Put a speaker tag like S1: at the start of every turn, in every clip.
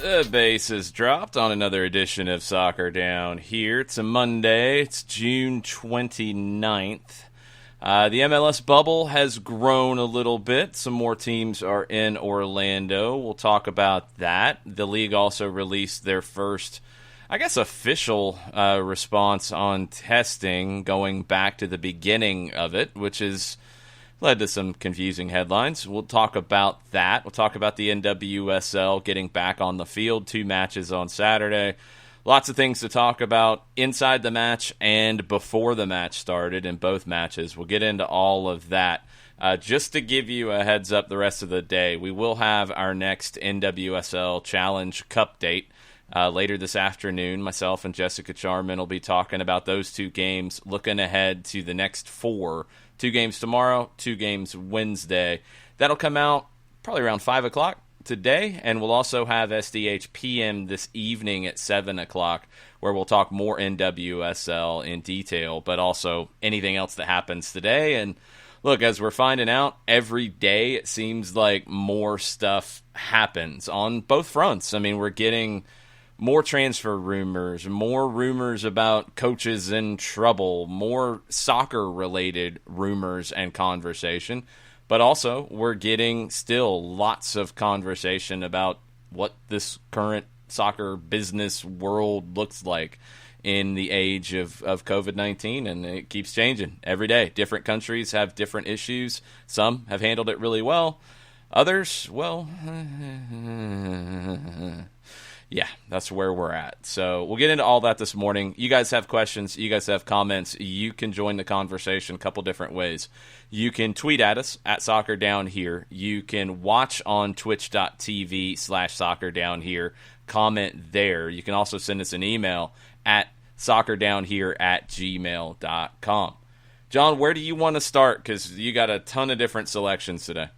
S1: The base is dropped on another edition of Soccer Down Here. It's a Monday. It's June 29th. The MLS bubble has grown a little bit. Some more teams are in Orlando. We'll talk about that. The league also released their first, official response on testing going back to the beginning of it, which is led to some confusing headlines. We'll talk about that. We'll talk about the NWSL getting back on the field. 2 matches on Saturday. Lots of things to talk about inside the match and before the match started in both matches. We'll get into all of that. Just to give you a heads up the rest of the day, we will have our next NWSL Challenge Cup date later this afternoon. Myself and Jessica Charman will be talking about those 2 games, looking ahead to the next 4. 2 games tomorrow, 2 games Wednesday. That'll come out probably around 5 o'clock today, and we'll also have SDH PM this evening at 7 o'clock, where we'll talk more NWSL in detail, but also anything else that happens today. And look, as we're finding out, every day it seems like more stuff happens on both fronts. I mean, we're getting more transfer rumors, more rumors about coaches in trouble, more soccer-related rumors and conversation. But also, we're getting still lots of conversation about what this current soccer business world looks like in the age of COVID-19, and it keeps changing every day. Different countries have different issues. Some have handled it really well. Others, well, yeah, that's where we're at. So we'll get into all that this morning. You guys have questions. You guys have comments. You can join the conversation a couple different ways. You can tweet at us at Soccer Down Here. You can watch on twitch.tv/Soccer Down Here. Comment there. You can also send us an email at soccerdownhere@gmail.com. John, where do you want to start? Because you got a ton of different selections today.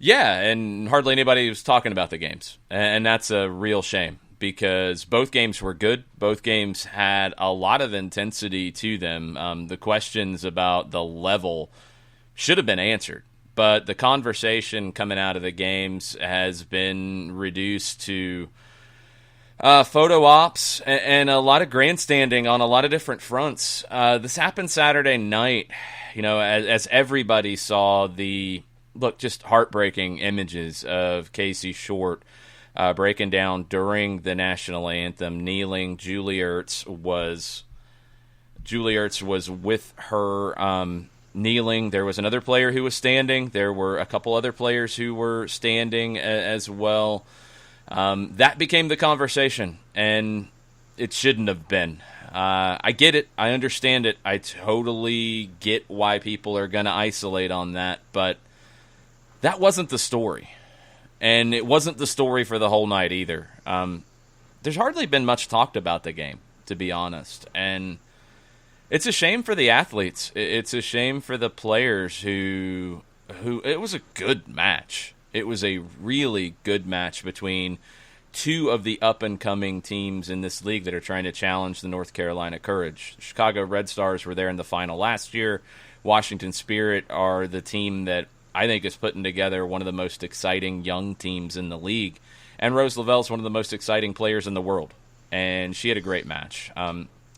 S1: Yeah, and hardly anybody was talking about the games. And that's a real shame because both games were good. Both games had a lot of intensity to them. The questions about the level should have been answered. But the conversation coming out of the games has been reduced to photo ops and a lot of grandstanding on a lot of different fronts. This happened Saturday night, as everybody saw just heartbreaking images of Casey Short breaking down during the national anthem, kneeling. Julie Ertz was with her kneeling. There was another player who was standing. There were a couple other players who were standing as well. That became the conversation, and it shouldn't have been. I get it. I understand it. I totally get why people are going to isolate on that, but that wasn't the story, and it wasn't the story for the whole night either. There's hardly been much talked about the game, to be honest, and it's a shame for the athletes. It's a shame for the players who it was a good match. It was a really good match between 2 of the up-and-coming teams in this league that are trying to challenge the North Carolina Courage. The Chicago Red Stars were there in the final last year. Washington Spirit are the team that I think is putting together one of the most exciting young teams in the league. And Rose Lavelle is one of the most exciting players in the world. And she had a great match.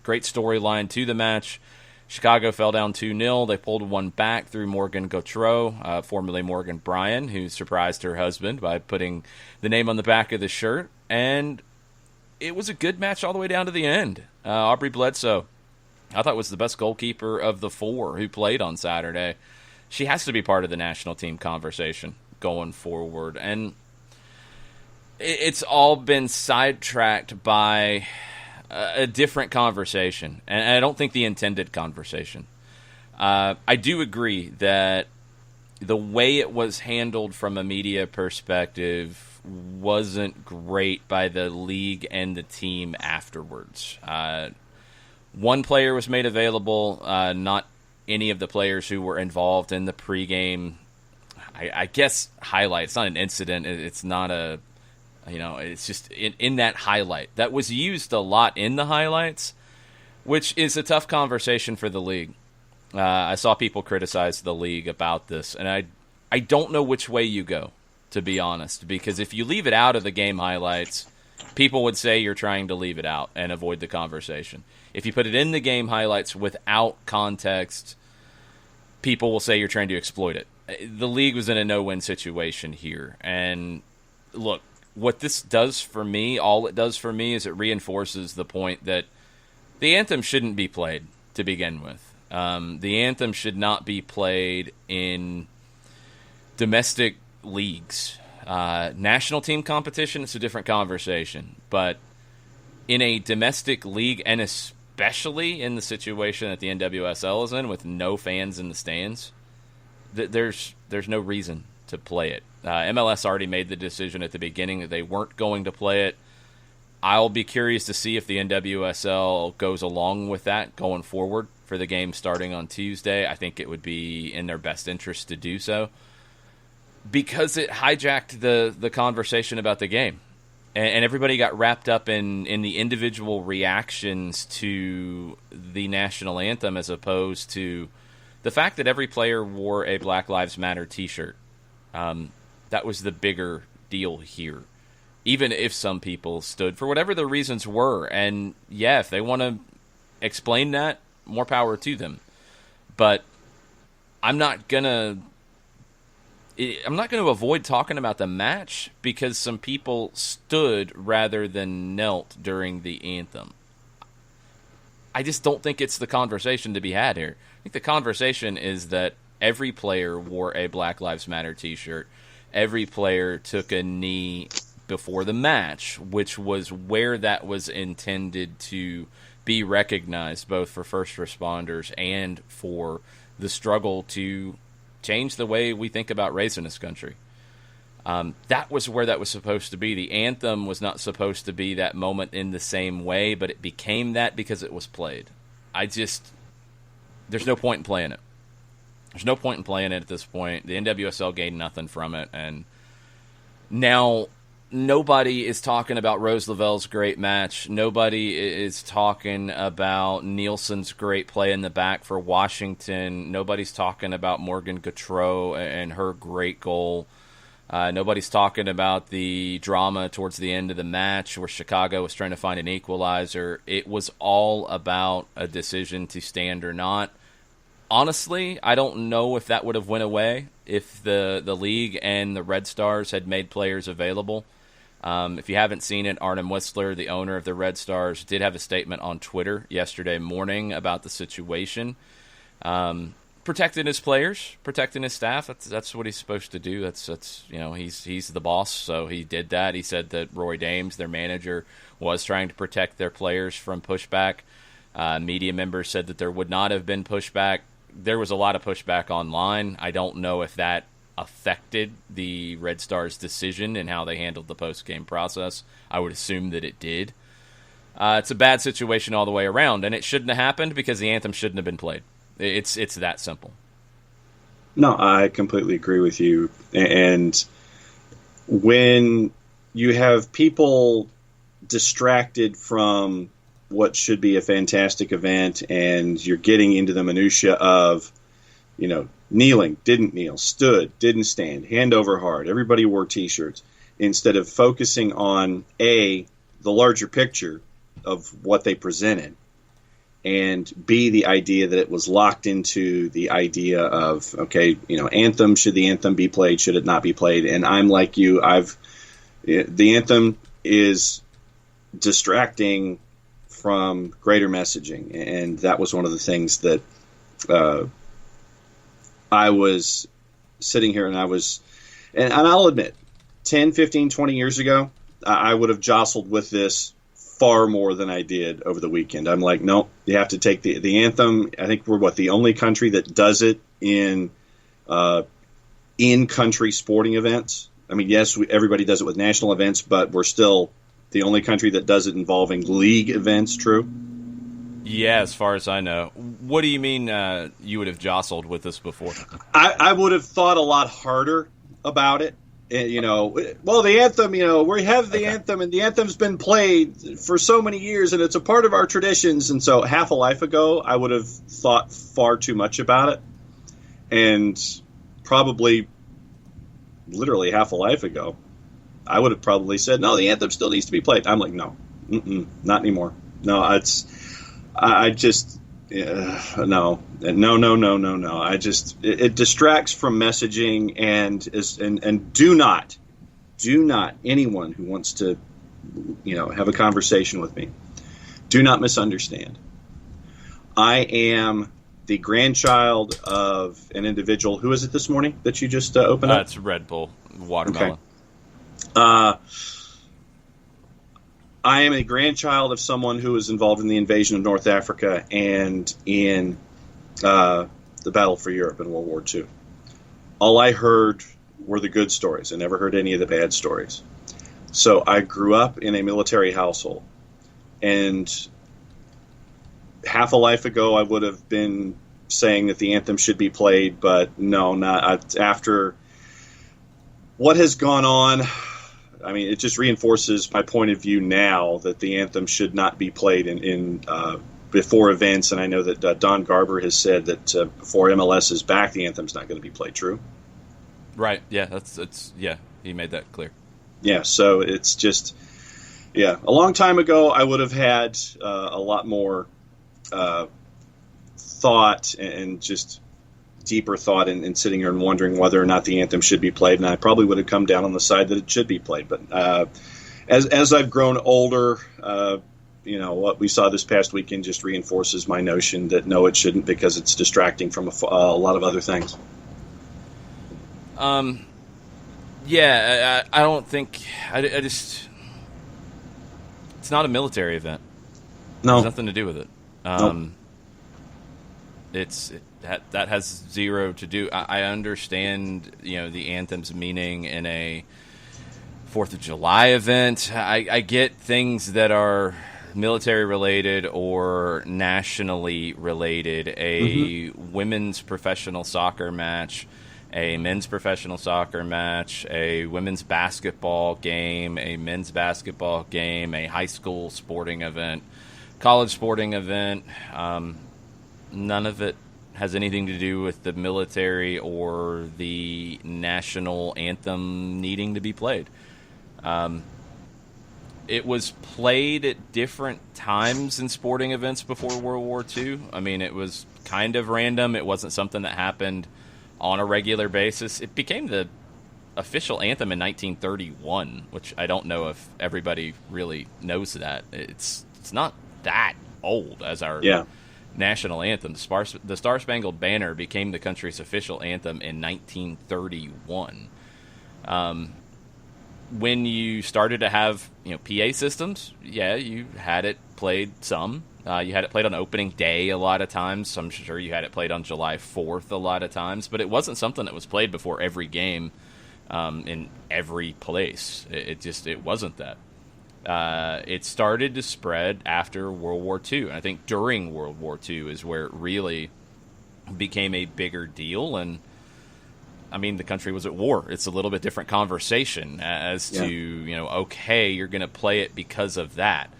S1: Great storyline to the match. Chicago fell down 2-0. They pulled one back through Morgan Gautreau, formerly Morgan Bryan, who surprised her husband by putting the name on the back of the shirt. And it was a good match all the way down to the end. Aubrey Bledsoe, I thought, was the best goalkeeper of the 4 who played on Saturday. She has to be part of the national team conversation going forward. And it's all been sidetracked by a different conversation. And I don't think the intended conversation. I do agree that the way it was handled from a media perspective wasn't great by the league and the team afterwards. One player was made available, not any of the players who were involved in the pregame, I guess, highlight. It's not an incident. It's not a It's just in that highlight. That was used a lot in the highlights, which is a tough conversation for the league. I saw people criticize the league about this, and I don't know which way you go, to be honest, because if you leave it out of the game highlights, people would say you're trying to leave it out and avoid the conversation. If you put it in the game highlights without context, people will say you're trying to exploit it. The league was in a no-win situation here. And look, what this does for me, all it does for me is it reinforces the point that the anthem shouldn't be played to begin with. The anthem should not be played in domestic leagues. National team competition, it's a different conversation. But in a domestic league, and especially in the situation that the NWSL is in with no fans in the stands, there's no reason to play it. MLS already made the decision at the beginning that they weren't going to play it. I'll be curious to see if the NWSL goes along with that going forward for the game starting on Tuesday. I think it would be in their best interest to do so, because it hijacked the conversation about the game. And everybody got wrapped up in the individual reactions to the national anthem as opposed to the fact that every player wore a Black Lives Matter t-shirt. That was the bigger deal here. Even if some people stood for whatever the reasons were. And yeah, if they want to explain that, more power to them. But I'm not going to avoid talking about the match because some people stood rather than knelt during the anthem. I just don't think it's the conversation to be had here. I think the conversation is that every player wore a Black Lives Matter t-shirt. Every player took a knee before the match, which was where that was intended to be recognized, both for first responders and for the struggle to change the way we think about race in this country. That was where that was supposed to be. The anthem was not supposed to be that moment in the same way, but it became that because it was played. There's no point in playing it. There's no point in playing it at this point. The NWSL gained nothing from it, and now nobody is talking about Rose Lavelle's great match. Nobody is talking about Nielsen's great play in the back for Washington. Nobody's talking about Morgan Gautreau and her great goal. Nobody's talking about the drama towards the end of the match where Chicago was trying to find an equalizer. It was all about a decision to stand or not. Honestly, I don't know if that would have went away if the league and the Red Stars had made players available. If you haven't seen it, Arnim Whistler, the owner of the Red Stars, did have a statement on Twitter yesterday morning about the situation. Protecting his players, protecting his staff. That's what he's supposed to do. He's the boss, so he did that. He said that Roy Dames, their manager, was trying to protect their players from pushback. Media members said that there would not have been pushback. There was a lot of pushback online. I don't know if that affected the Red Stars' decision and how they handled the post-game process. I would assume that it did. It's a bad situation all the way around, and it shouldn't have happened because the anthem shouldn't have been played. It's that simple.
S2: No, I completely agree with you. And when you have people distracted from what should be a fantastic event and you're getting into the minutia of, kneeling, didn't kneel, stood, didn't stand, hand over heart, everybody wore T-shirts, instead of focusing on, the larger picture of what they presented, and B, the idea that it was locked into the idea of, anthem, should the anthem be played, should it not be played? And I'm like you, the anthem is distracting from greater messaging, and that was one of the things that I was sitting here and and I'll admit, 10, 15, 20 years ago, I would have jostled with this far more than I did over the weekend. I'm like, no, you have to take the anthem. I think we're the only country that does it in country sporting events. I mean, yes, everybody does it with national events, but we're still the only country that does it involving league events. True?
S1: Yeah, as far as I know. What do you mean you would have jostled with this before?
S2: I would have thought a lot harder about it well, the anthem, we have the anthem, and the anthem's been played for so many years, and it's a part of our traditions. And so half a life ago, I would have thought far too much about it. And probably literally half a life ago, I would have probably said, no, the anthem still needs to be played. I'm like, no, not anymore. No, I just, no. It distracts from messaging, and do not anyone who wants to, have a conversation with me, do not misunderstand. I am the grandchild of an individual. Who is it this morning that you just opened up?
S1: It's Red Bull watermelon.
S2: Okay. I am a grandchild of someone who was involved in the invasion of North Africa and in the battle for Europe in World War II. All I heard were the good stories. I never heard any of the bad stories. So I grew up in a military household. And half a life ago, I would have been saying that the anthem should be played, but no, not after what has gone on. I mean, it just reinforces my point of view now that the anthem should not be played in before events. And I know that Don Garber has said that before MLS is back, the anthem's not going to be played. True?
S1: Right. Yeah. That's he made that clear.
S2: Yeah. So it's just, a long time ago, I would have had a lot more thought and just deeper thought in sitting here and wondering whether or not the anthem should be played, and I probably would have come down on the side that it should be played. But as I've grown older, what we saw this past weekend just reinforces my notion that no, it shouldn't, because it's distracting from a lot of other things.
S1: I don't think I just it's not a military event.
S2: No,
S1: there's nothing to do with it.
S2: Nope.
S1: That has zero to do. I understand, the anthem's meaning in a 4th of July event. I get things that are military related or nationally related. A women's professional soccer match, a men's professional soccer match, a women's basketball game, a men's basketball game, a high school sporting event, college sporting event. None of it has anything to do with the military or the national anthem needing to be played. It was played at different times in sporting events before World War II. I mean, it was kind of random. It wasn't something that happened on a regular basis. It became the official anthem in 1931, which I don't know if everybody really knows that. It's not that old as our national anthem. The Star-Spangled Banner became the country's official anthem in 1931. When you started to have PA systems, you had it played some. You had it played on opening day a lot of times. I'm sure you had it played on July 4th a lot of times, but it wasn't something that was played before every game in every place. It wasn't that. It started to spread after World War II. And I think during World War II is where it really became a bigger deal. And, I mean, the country was at war. It's a little bit different conversation as to, okay, you're going to play it because of that.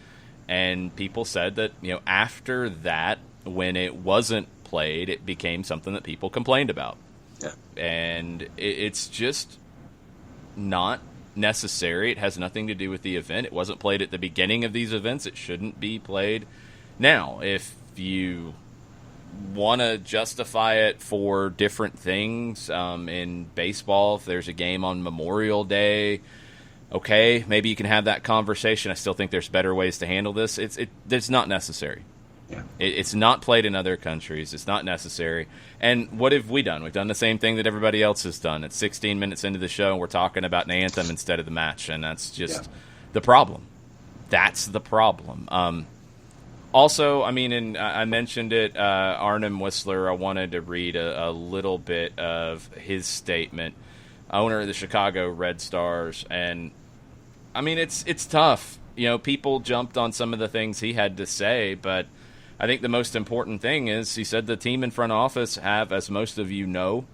S1: And people said that, after that, when it wasn't played, it became something that people complained about.
S2: Yeah.
S1: And it's just not necessary. It has nothing to do with the event. It wasn't played at the beginning of these events. It shouldn't be played now. If you want to justify it for different things, in baseball, if there's a game on Memorial Day, okay, maybe you can have that conversation. I still think there's better ways to handle this. It's not necessary.
S2: Yeah.
S1: It's not played in other countries. It's not necessary. And what have we done? We've done the same thing that everybody else has done. It's 16 minutes into the show, and we're talking about an anthem instead of the match, and that's just the problem. That's the problem. Also, I mean, and I mentioned it, Arnim Whistler, I wanted to read a little bit of his statement, owner of the Chicago Red Stars. And, I mean, it's tough. People jumped on some of the things he had to say, but I think the most important thing is he said the team in front office have, as most of you know,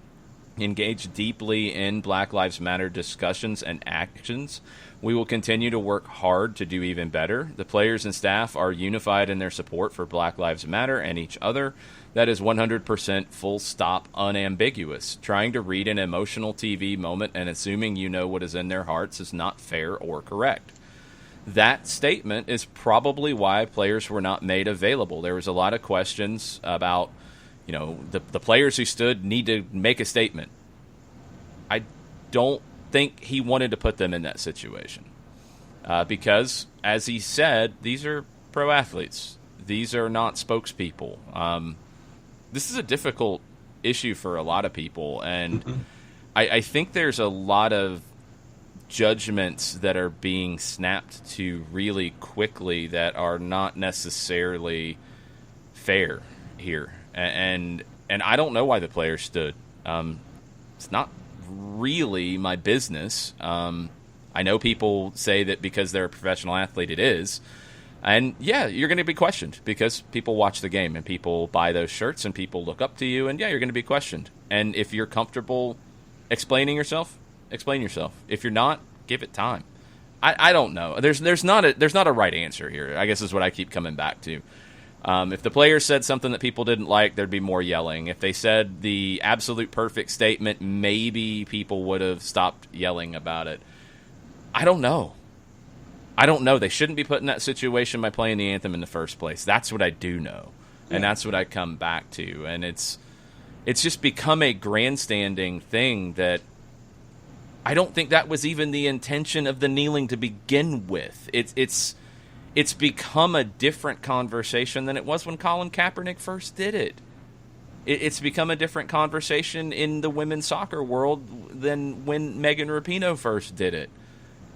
S1: engage deeply in Black Lives Matter discussions and actions. We will continue to work hard to do even better. The players and staff are unified in their support for Black Lives Matter and each other. That is 100% full stop unambiguous. Trying to read an emotional TV moment and assuming you know what is in their hearts is not fair or correct. That statement is probably why players were not made available. There was a lot of questions about, the players who stood need to make a statement. I don't think he wanted to put them in that situation because, as he said, these are pro athletes. These are not spokespeople. This is a difficult issue for a lot of people, and I think there's a lot of judgments that are being snapped to really quickly that are not necessarily fair here. And I don't know why the players stood. It's not really my business. I know people say that because they're a professional athlete, it is. And yeah, you're going to be questioned because people watch the game and people buy those shirts and people look up to you. And yeah, you're going to be questioned. And if you're comfortable explaining yourself, explain yourself. If you're not, give it time. I don't know. There's not a right answer here, I guess is what I keep coming back to. If the players said something that people didn't like, there'd be more yelling. If they said the absolute perfect statement, maybe people would have stopped yelling about it. I don't know. They shouldn't be put in that situation by playing the anthem in the first place. That's what I do know. And that's what I come back to. And it's just become a grandstanding thing that I don't think that was even the intention of the kneeling to begin with. It's become a different conversation than it was when Colin Kaepernick first did it. It's become a different conversation in the women's soccer world than when Megan Rapinoe first did it.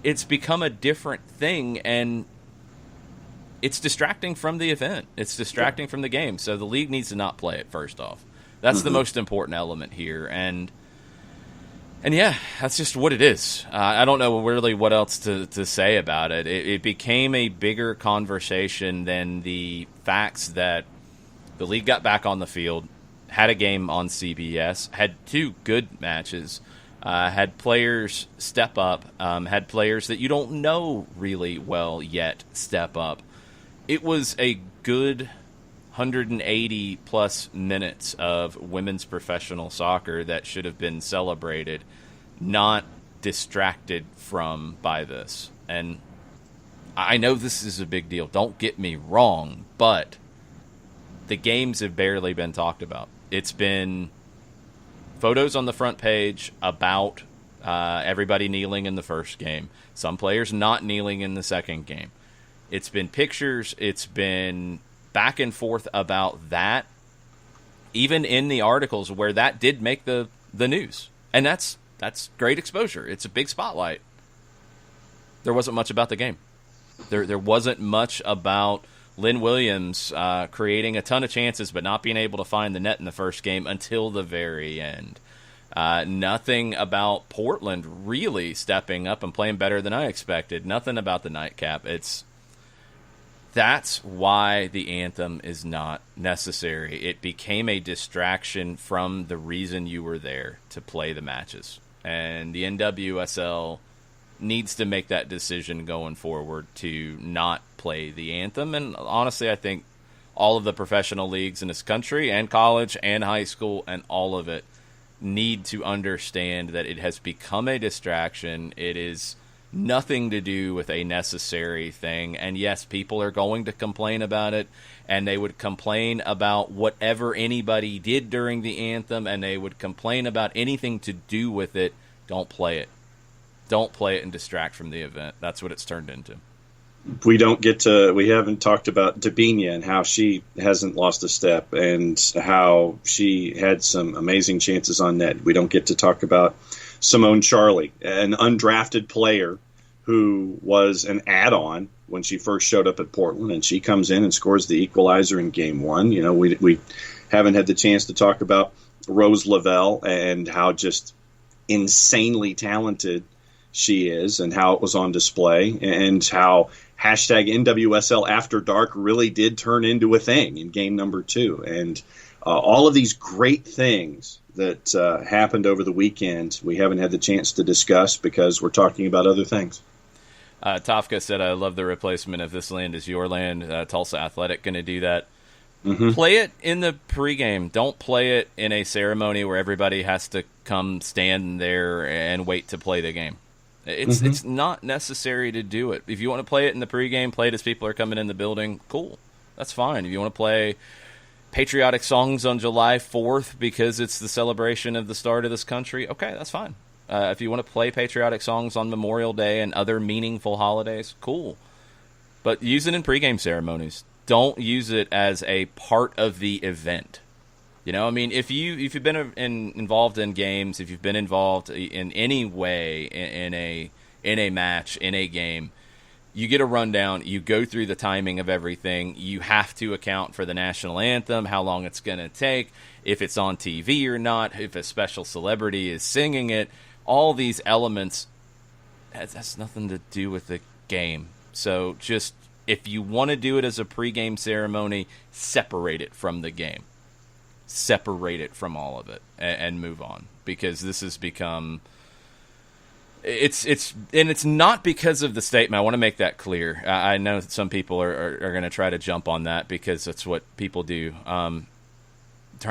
S1: It's become a different thing, and it's distracting from the event. It's distracting from the game. So the league needs to not play it, first off. That's the most important element here. And yeah, that's just what it is. I don't know really what else to say about it. It became a bigger conversation than the facts that the league got back on the field, had a game on CBS, had 2 good matches, had players step up, had players that you don't know really well yet step up. It was a good 180-plus minutes of women's professional soccer that should have been celebrated, not distracted from by this. And I know this is a big deal. Don't get me wrong, but the games have barely been talked about. It's been photos on the front page about everybody kneeling in the first game, some players not kneeling in the second game. It's been pictures. It's been back and forth about that, even in the articles where that did make the news. And that's great exposure. It's a big spotlight. There wasn't much about the game. There wasn't much about Lynn Williams creating a ton of chances but not being able to find the net in the first game until the very end. Nothing about Portland really stepping up and playing better than I expected. Nothing about the nightcap. That's why the anthem is not necessary. It became a distraction from the reason you were there to play the matches. And the NWSL needs to make that decision going forward to not play the anthem. And honestly, I think all of the professional leagues in this country and college and high school and all of it need to understand that it has become a distraction. It is nothing to do with a necessary thing. And yes, people are going to complain about it, and they would complain about whatever anybody did during the anthem, and they would complain about anything to do with it. Don't play it. Don't play it and distract from the event. That's what it's turned into.
S2: We haven't talked about Dabinia and how she hasn't lost a step and how she had some amazing chances on net. We don't get to talk about Simone Charlie, an undrafted player who was an add-on when she first showed up at Portland, and she comes in and scores the equalizer in Game 1. You know, we haven't had the chance to talk about Rose Lavelle and how just insanely talented she is and how it was on display, and how hashtag NWSL After Dark really did turn into a thing in game number 2. And all of these great things that happened over the weekend we haven't had the chance to discuss because we're talking about other things.
S1: Tafka said, I love the replacement of This Land Is Your Land. Tulsa Athletic going to do that.
S2: Mm-hmm.
S1: Play it in the pregame. Don't play it in a ceremony where everybody has to come stand there and wait to play the game. It's not necessary to do it. If you want to play it in the pregame, play it as people are coming in the building, cool. That's fine. If you want to play patriotic songs on July 4th because it's the celebration of the start of this country, okay, that's fine. If you want to play patriotic songs on Memorial Day and other meaningful holidays, cool. But use it in pregame ceremonies. Don't use it as a part of the event. You know, I mean, if you've been involved in games, if you've been involved in any way in a match, in a game, you get a rundown, you go through the timing of everything, you have to account for the national anthem, how long it's going to take, if it's on TV or not, if a special celebrity is singing it, all these elements, that's nothing to do with the game. So just, if you want to do it as a pregame ceremony, separate it from the game. Separate it from all of it and move on, because this has become... It's not because of the statement. I want to make that clear. I know that some people are going to try to jump on that because that's what people do, trying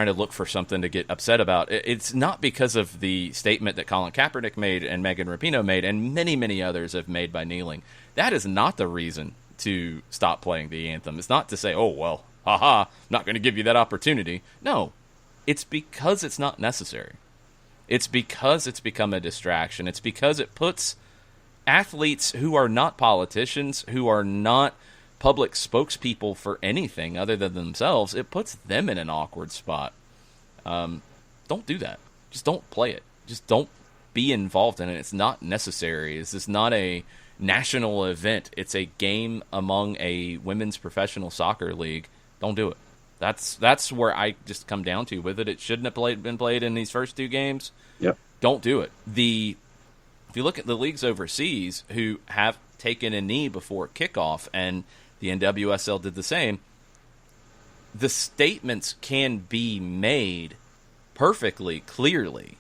S1: to look for something to get upset about. It's not because of the statement that Colin Kaepernick made and Megan Rapinoe made and many, many others have made by kneeling. That is not the reason to stop playing the anthem. It's not to say, oh, well, haha, I'm not going to give you that opportunity. No, it's because it's not necessary. It's because it's become a distraction. It's because it puts athletes who are not politicians, who are not public spokespeople for anything other than themselves, it puts them in an awkward spot. Don't do that. Just don't play it. Just don't be involved in it. It's not necessary. This is not a national event. It's a game among a women's professional soccer league. Don't do it. That's where I just come down to with it. It shouldn't have been played in these first two games.
S2: Yep.
S1: Don't do it. If you look at the leagues overseas who have taken a knee before kickoff, and the NWSL did the same, the statements can be made perfectly clearly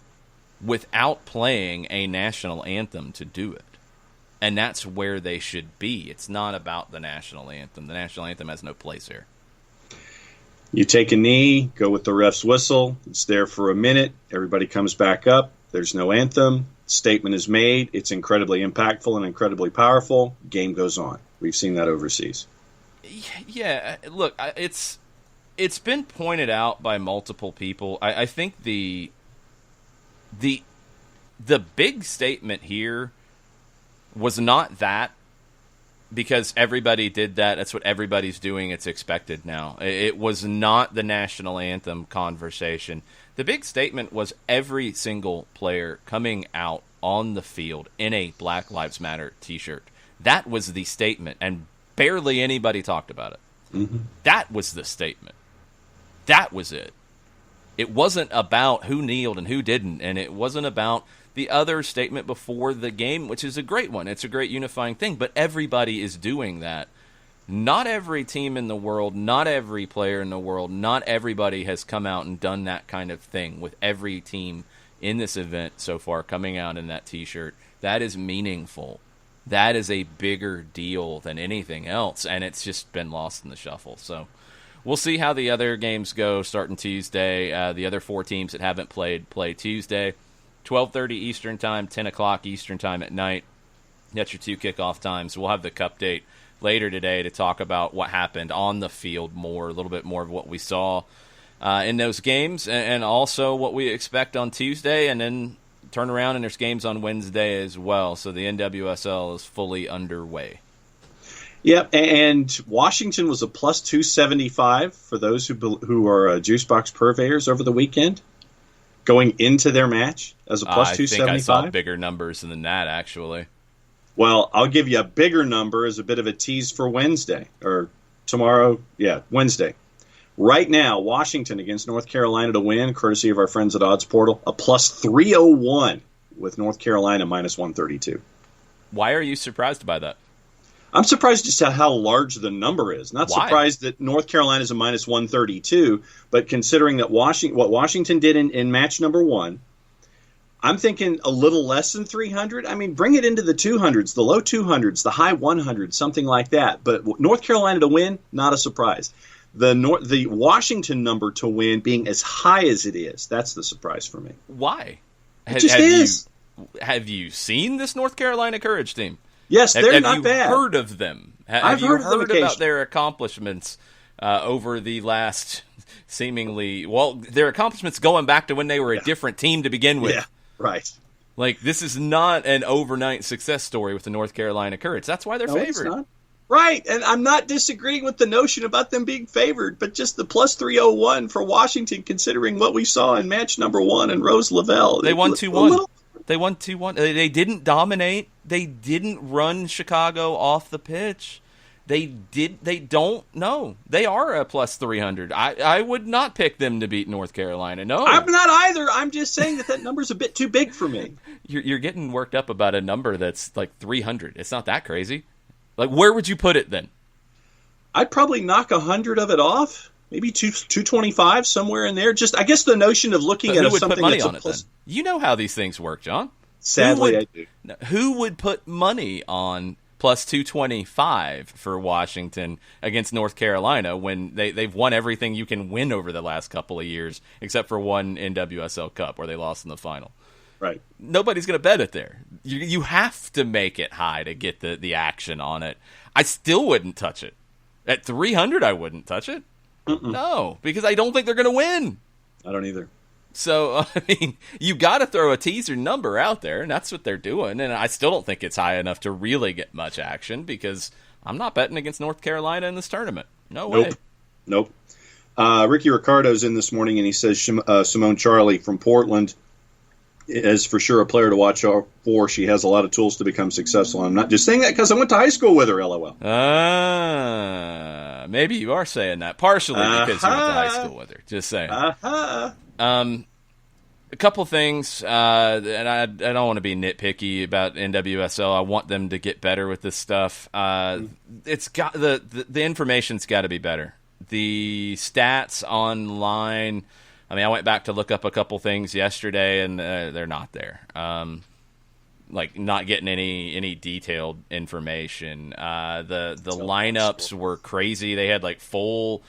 S1: without playing a national anthem to do it. And that's where they should be. It's not about the national anthem. The national anthem has no place here.
S2: You take a knee, go with the ref's whistle. It's there for a minute. Everybody comes back up. There's no anthem. Statement is made. It's incredibly impactful and incredibly powerful. Game goes on. We've seen that overseas.
S1: Yeah, look, it's been pointed out by multiple people. I think the big statement here was not that, because everybody did that. That's what everybody's doing. It's expected now. It was not the national anthem conversation. The big statement was every single player coming out on the field in a Black Lives Matter t-shirt. That was the statement, and barely anybody talked about it.
S2: Mm-hmm.
S1: That was the statement. That was it. It wasn't about who kneeled and who didn't, and it wasn't about the other statement before the game, which is a great one. It's a great unifying thing, but everybody is doing that. Not every team in the world, not every player in the world, not everybody has come out and done that kind of thing with every team in this event so far coming out in that t-shirt. That is meaningful. That is a bigger deal than anything else, and it's just been lost in the shuffle. So we'll see how the other games go starting Tuesday. The other four teams that haven't played play Tuesday. 12:30 Eastern Time, 10 o'clock Eastern Time at night. That's your two kickoff times. We'll have the cup date later today to talk about what happened on the field a little bit more of what we saw in those games, and also what we expect on Tuesday, and then turn around and there's games on Wednesday as well. So the NWSL is fully underway.
S2: Yep, and Washington was a plus 275 for those who are juice box purveyors over the weekend, going into their match as a plus 275.
S1: I think I saw bigger numbers than that, actually.
S2: Well, I'll give you a bigger number as a bit of a tease for Wednesday, or tomorrow. Yeah, Wednesday. Right now, Washington against North Carolina to win, courtesy of our friends at Odds Portal, a plus 301 with North Carolina minus 132.
S1: Why are you surprised by that?
S2: I'm surprised just how large the number is. Not
S1: Why?
S2: surprised that North Carolina is a minus 132, but considering that what Washington did in match number 1, I'm thinking a little less than 300. I mean, bring it into the 200s, the low 200s, the high 100s, something like that. But North Carolina to win, not a surprise. The Washington number to win being as high as it is, that's the surprise for me.
S1: Why?
S2: It just is.
S1: Have you seen this North Carolina Courage team?
S2: Yes, they're not bad.
S1: Have you heard of them?
S2: I've heard
S1: about their accomplishments over the last seemingly, their accomplishments going back to when they were a different team to begin with.
S2: Yeah, right.
S1: Like, this is not an overnight success story with the North Carolina Courage. That's why they're favored.
S2: It's not. Right, and I'm not disagreeing with the notion about them being favored, but just the plus 301 for Washington, considering what we saw in match number 1 in Rose Lavelle.
S1: They won 2-1. They won 2-1. They didn't dominate. They didn't run Chicago off the pitch. They don't know. They are a plus 300. I would not pick them to beat North Carolina. No.
S2: I'm not either. I'm just saying that number's a bit too big for me.
S1: You're getting worked up about a number that's like 300. It's not that crazy. Like, where would you put it then?
S2: I'd probably knock 100 of it off. Maybe 225, somewhere in there. Just, I guess the notion of looking at something
S1: put money
S2: that's
S1: on it then? You know how these things work, John.
S2: Sadly, I do.
S1: Who would put money on plus 225 for Washington against North Carolina when they've won everything you can win over the last couple of years, except for one NWSL Cup where they lost in the final?
S2: Right.
S1: Nobody's going to bet it there. You have to make it high to get the action on it. I still wouldn't touch it. At 300, I wouldn't touch it. No, because I don't think they're going to win.
S2: I don't either.
S1: So, I mean, you got to throw a teaser number out there, and that's what they're doing. And I still don't think it's high enough to really get much action because I'm not betting against North Carolina in this tournament. No way.
S2: Nope. Ricky Ricardo's in this morning, and he says Simone Charlie from Portland is for sure a player to watch out for. She has a lot of tools to become successful. I'm not just saying that because I went to high school with her, LOL.
S1: Maybe you are saying that partially because you went to high school with her. Just saying. A couple things, and I don't want to be nitpicky about NWSL. I want them to get better with this stuff. It's got the information's got to be better. The stats online. I mean, I went back to look up a couple things yesterday, and they're not there. Like, not getting any detailed information. The lineups were crazy. They had like full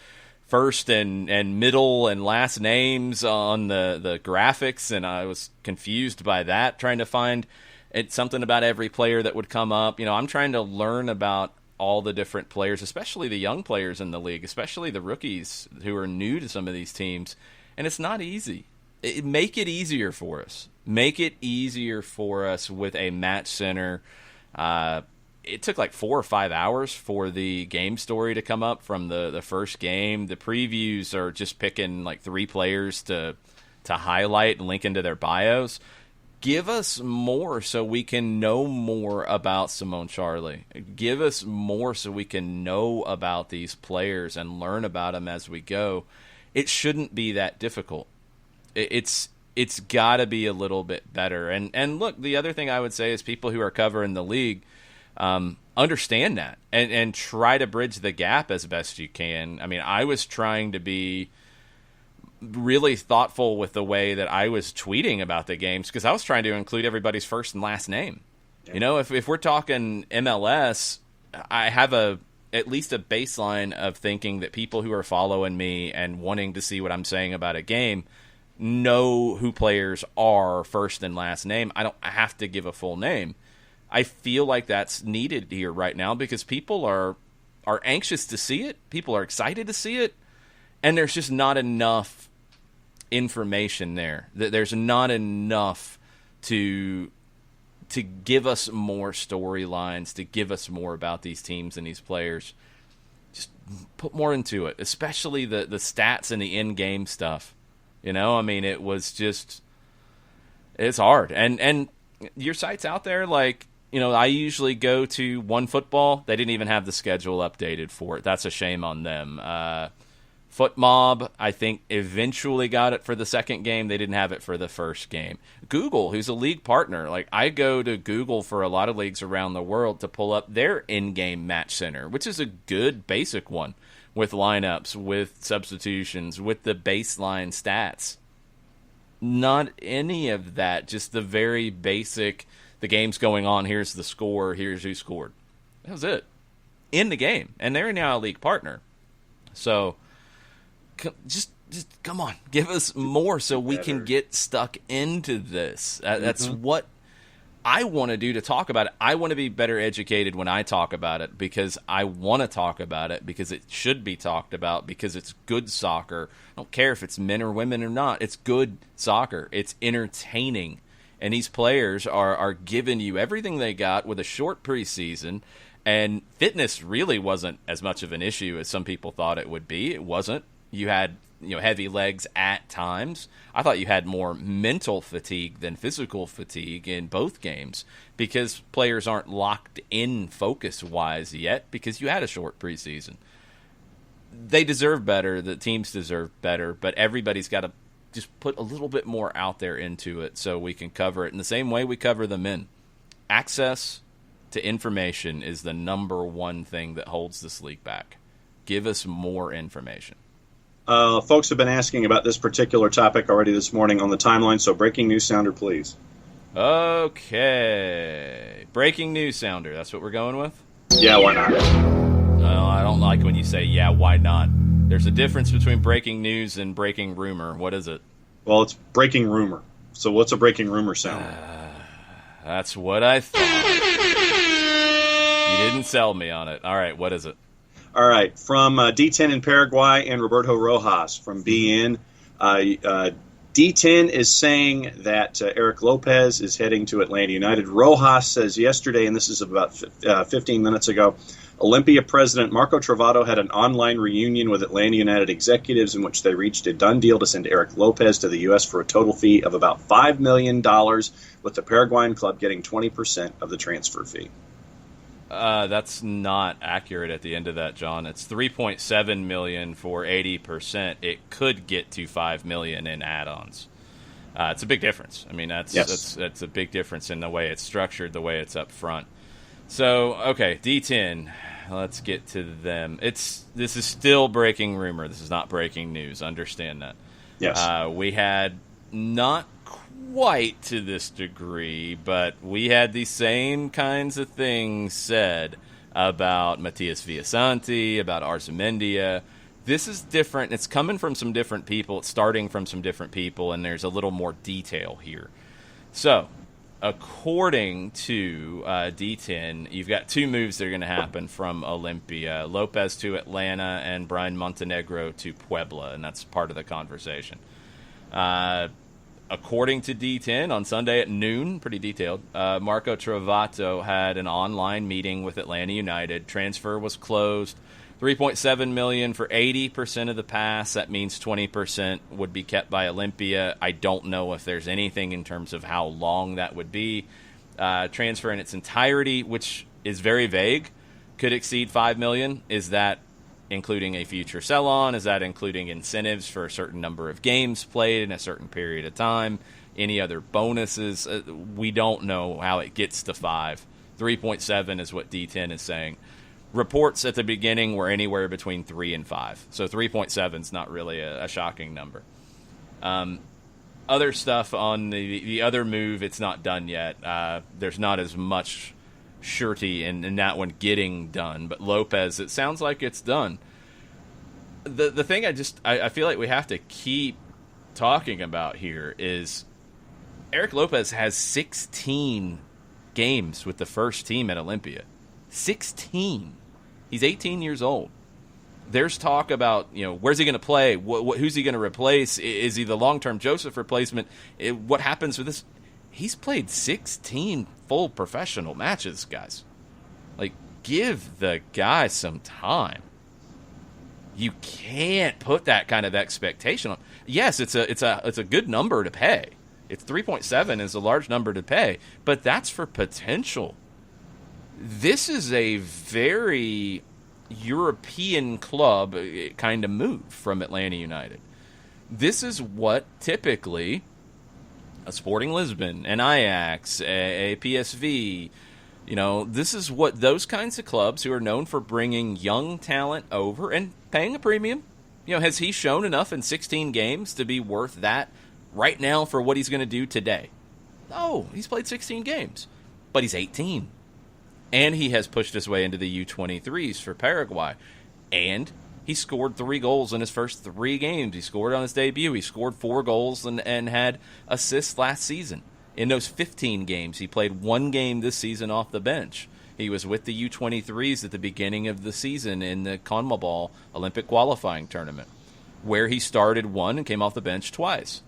S1: first and middle and last names on the graphics, and I was confused by that, trying to find something about every player that would come up. I'm trying to learn about all the different players, especially the young players in the league, especially the rookies who are new to some of these teams. And it's not easy. Make it easier for us. Make it easier for us with a match center. It took like 4 or 5 hours for the game story to come up from the first game. The previews are just picking like 3 players to highlight and link into their bios. Give us more so we can know more about Simone Charlie. Give us more so we can know about these players and learn about them as we go. It shouldn't be that difficult. It's got to be a little bit better. And look, the other thing I would say is people who are covering the league understand that and try to bridge the gap as best you can. I mean, I was trying to be really thoughtful with the way that I was tweeting about the games because I was trying to include everybody's first and last name. Yeah. If we're talking MLS, I have at least a baseline of thinking that people who are following me and wanting to see what I'm saying about a game know who players are first and last name. I don't have to give a full name. I feel like that's needed here right now because people are anxious to see it. People are excited to see it. And there's just not enough information there. There's not enough to give us more storylines, to give us more about these teams and these players. Just put more into it, especially the stats and the in-game stuff. I mean, it's hard. And your site's out there, like, I usually go to OneFootball. They didn't even have the schedule updated for it. That's a shame on them. Foot Mob, I think, eventually got it for the second game. They didn't have it for the first game. Google, who's a league partner, like I go to Google for a lot of leagues around the world to pull up their in-game match center, which is a good basic one with lineups, with substitutions, with the baseline stats. Not any of that, just the very basic, the game's going on, here's the score, here's who scored. That was it. In the game. And they're now a league partner. So just come on, give us more so we can get stuck into this. That's what I want to do to talk about it. I want to be better educated when I talk about it because I want to talk about it because it should be talked about because it's good soccer. I don't care if it's men or women or not. It's good soccer. It's entertaining. And these players are giving you everything they got with a short preseason. And fitness really wasn't as much of an issue as some people thought it would be. It wasn't. You had heavy legs at times. I thought you had more mental fatigue than physical fatigue in both games because players aren't locked in focus-wise yet because you had a short preseason. They deserve better. The teams deserve better, but everybody's got to just put a little bit more out there into it so we can cover it in the same way we cover the men. Access to information is the number one thing that holds this league back. Give us more information.
S2: Folks have been asking about this particular topic already this morning on the timeline, so breaking news sounder, please.
S1: Okay. Breaking news sounder, that's what we're going with?
S2: Yeah, why not?
S1: Well, I don't like when you say, yeah, why not? There's a difference between breaking news and breaking rumor. What is it?
S2: Well, it's breaking rumor. So what's a breaking rumor sound?
S1: That's what I thought. You didn't sell me on it. All right, what is it?
S2: All right, from D10 in Paraguay and Roberto Rojas from BN. D10 is saying that Eric Lopez is heading to Atlanta United. Rojas says yesterday, and this is about 15 minutes ago, Olympia president Marco Travato had an online reunion with Atlanta United executives in which they reached a done deal to send Eric Lopez to the U.S. for a total fee of about $5 million, with the Paraguayan club getting 20% of the transfer fee.
S1: That's not accurate at the end of that, John. It's $3.7 million for 80%. It could get to $5 million in add-ons. It's a big difference. I mean, that's a big difference in the way it's structured, the way it's up front. So, okay, D10. Let's get to them. This is still breaking rumor. This is not breaking news. Understand that.
S2: Yes.
S1: We had not quite to this degree, but we had the same kinds of things said about Matias Villasanti, about Arzamendia. This is different. It's coming from some different people. It's starting from some different people, and there's a little more detail here. So, according to D10, you've got two moves that are going to happen from Olympia. Lopez to Atlanta and Brian Montenegro to Puebla, and that's part of the conversation. According to D10, on Sunday at noon, pretty detailed, Marco Travato had an online meeting with Atlanta United. Transfer was closed. $3.7 million for 80% of the pass. That means 20% would be kept by Olympia. I don't know if there's anything in terms of how long that would be. Transfer in its entirety, which is very vague, could exceed $5 million. Is that including a future sell-on? Is that including incentives for a certain number of games played in a certain period of time? Any other bonuses? We don't know how it gets to 5. 3.7 is what D10 is saying. Reports at the beginning were anywhere between 3 and 5. So 3.7 is not really a shocking number. Other stuff on the other move, it's not done yet. There's not as much surety in that one getting done, but Lopez, it sounds like it's done. The thing I feel like we have to keep talking about here is Eric Lopez has 16 games with the first team at Olympia. 16. He's 18 years old. There's talk about, where's he going to play? Who's he going to replace? Is he the long-term Joseph replacement? What happens with this? He's played 16 full professional matches, guys. Like, give the guy some time. You can't put that kind of expectation on. Yes, it's a good number to pay. It's 3.7 is a large number to pay, but that's for potential. This is a very European club kind of move from Atlanta United. This is what typically a Sporting Lisbon, an Ajax, a PSV, this is what those kinds of clubs who are known for bringing young talent over and paying a premium. Has he shown enough in 16 games to be worth that right now for what he's going to do today? No, he's played 16 games, but he's 18. And he has pushed his way into the U23s for Paraguay. And he scored 3 goals in his first 3 games. He scored on his debut. He scored 4 goals and had assists last season. In those 15 games, he played 1 game this season off the bench. He was with the U23s at the beginning of the season in the CONMEBOL Olympic qualifying tournament, where he started 1 and came off the bench twice.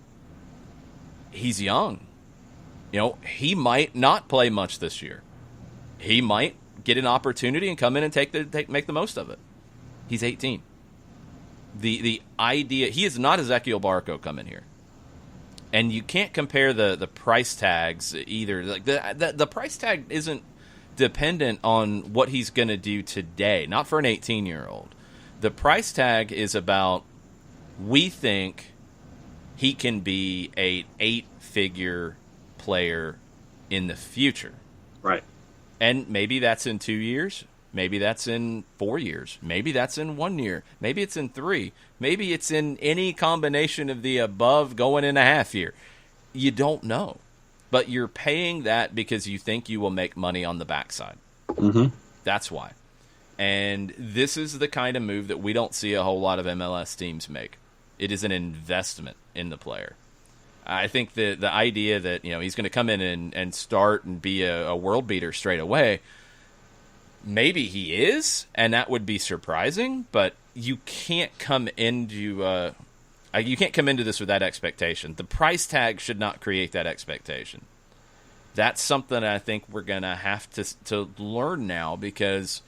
S1: He's young. He might not play much this year. He might get an opportunity and come in and make the most of it. He's 18. The idea, he is not Ezequiel Barco coming here. And you can't compare the price tags either. Like the price tag isn't dependent on what he's going to do today, not for an 18-year-old. The price tag is about, we think he can be a 8-figure player in the future.
S2: Right.
S1: And maybe that's in 2 years. Maybe that's in 4 years. Maybe that's in 1 year. Maybe it's in 3. Maybe it's in any combination of the above going in a half year. You don't know. But you're paying that because you think you will make money on the backside.
S2: Mm-hmm.
S1: That's why. And this is the kind of move that we don't see a whole lot of MLS teams make. It is an investment in the player. I think the idea that he's going to come in and start and be a world beater straight away, maybe he is, and that would be surprising. But you can't come into this with that expectation. The price tag should not create that expectation. That's something I think we're going to have to learn now, because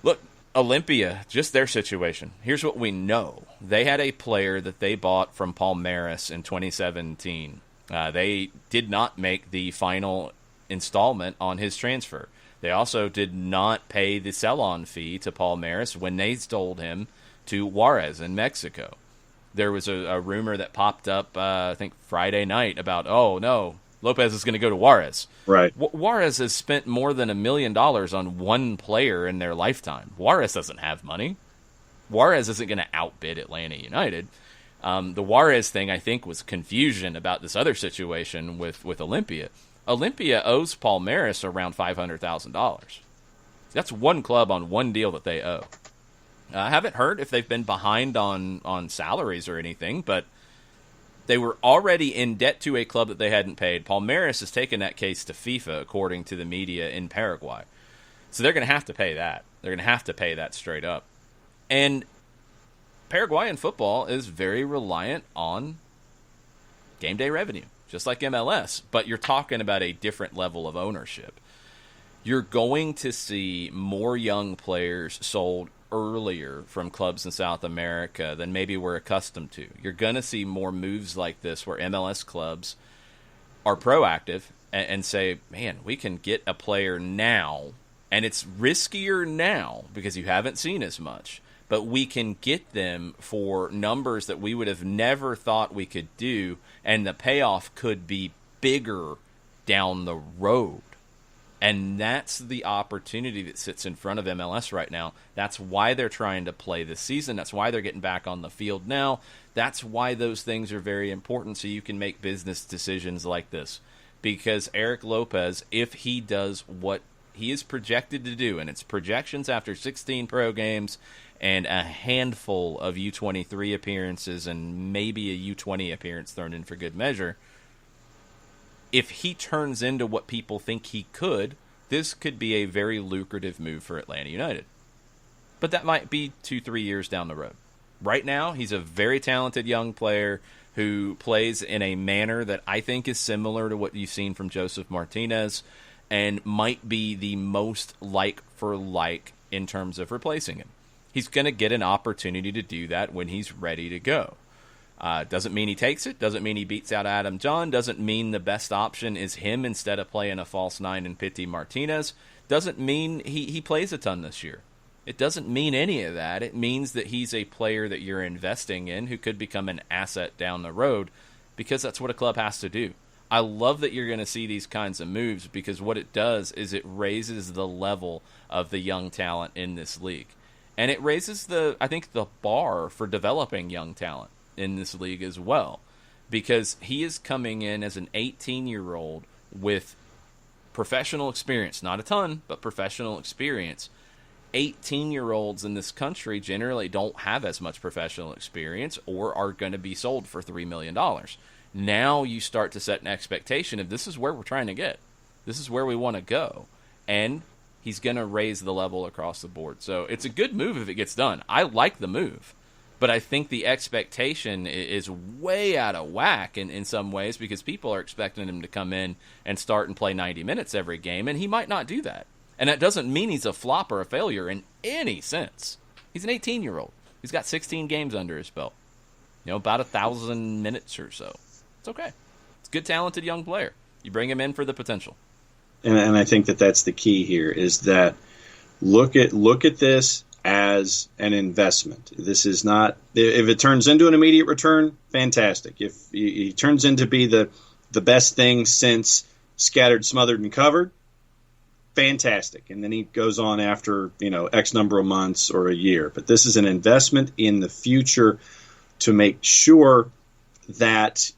S1: look, Olympia, just their situation. Here's what we know. They had a player that they bought from Palmeiras in 2017. They did not make the final installment on his transfer. They also did not pay the sell-on fee to Palmeiras when they sold him to Juarez in Mexico. There was a rumor that popped up, I think Friday night, about, oh no, Lopez is going to go to Juarez.
S2: Right.
S1: Juarez has spent more than $1 million on one player in their lifetime. Juarez doesn't have money. Juarez isn't going to outbid Atlanta United. The Juarez thing, I think, was confusion about this other situation with Olympia. Olympia owes Palmeiras around $500,000. That's one club on one deal that they owe. I haven't heard if they've been behind on salaries or anything, but they were already in debt to a club that they hadn't paid. Palmeiras has taken that case to FIFA, according to the media in Paraguay. So they're going to have to pay that. They're going to have to pay that straight up. And Paraguayan football is very reliant on game day revenue, just like MLS. But you're talking about a different level of ownership. You're going to see more young players sold earlier from clubs in South America than maybe we're accustomed to. You're going to see more moves like this where MLS clubs are proactive and say, man, we can get a player now, and it's riskier now because you haven't seen as much, but we can get them for numbers that we would have never thought we could do, and the payoff could be bigger down the road. And that's the opportunity that sits in front of MLS right now. That's why they're trying to play this season. That's why they're getting back on the field now. That's why those things are very important, so you can make business decisions like this. Because Eric Lopez, if he does what he is projected to do, and it's projections after 16 pro games and a handful of U23 appearances and maybe a U20 appearance thrown in for good measure, if he turns into what people think he could, this could be a very lucrative move for Atlanta United. But that might be 2-3 years down the road. Right now, he's a very talented young player who plays in a manner that I think is similar to what you've seen from Joseph Martinez and might be the most like for like in terms of replacing him. He's going to get an opportunity to do that when he's ready to go. Doesn't mean he takes it. Doesn't mean he beats out Adam John. Doesn't mean the best option is him instead of playing a false nine and Pity Martinez. Doesn't mean he plays a ton this year. It doesn't mean any of that. It means that he's a player that you're investing in who could become an asset down the road, because that's what a club has to do. I love that you're going to see these kinds of moves, because what it does is it raises the level of the young talent in this league. And it raises the bar for developing young talent in this league as well, because he is coming in as an 18-year-old with professional experience, not a ton, but professional experience. 18-year-olds in this country generally don't have as much professional experience or are going to be sold for $3 million. Now you start to set an expectation of, this is where we're trying to get. This is where we want to go. And he's going to raise the level across the board. So it's a good move if it gets done. I like the move. But I think the expectation is way out of whack in some ways, because people are expecting him to come in and start and play 90 minutes every game, and he might not do that. And that doesn't mean he's a flop or a failure in any sense. He's an 18-year-old. He's got 16 games under his belt. About 1,000 minutes or so. It's okay. It's a good, talented young player. You bring him in for the potential.
S2: And I think that that's the key here, is that look at this as an investment. This is not, if it turns into an immediate return, fantastic. If he turns into be the best thing since Scattered, Smothered, and Covered, fantastic. And then he goes on after, X number of months or a year. But this is an investment in the future to make sure that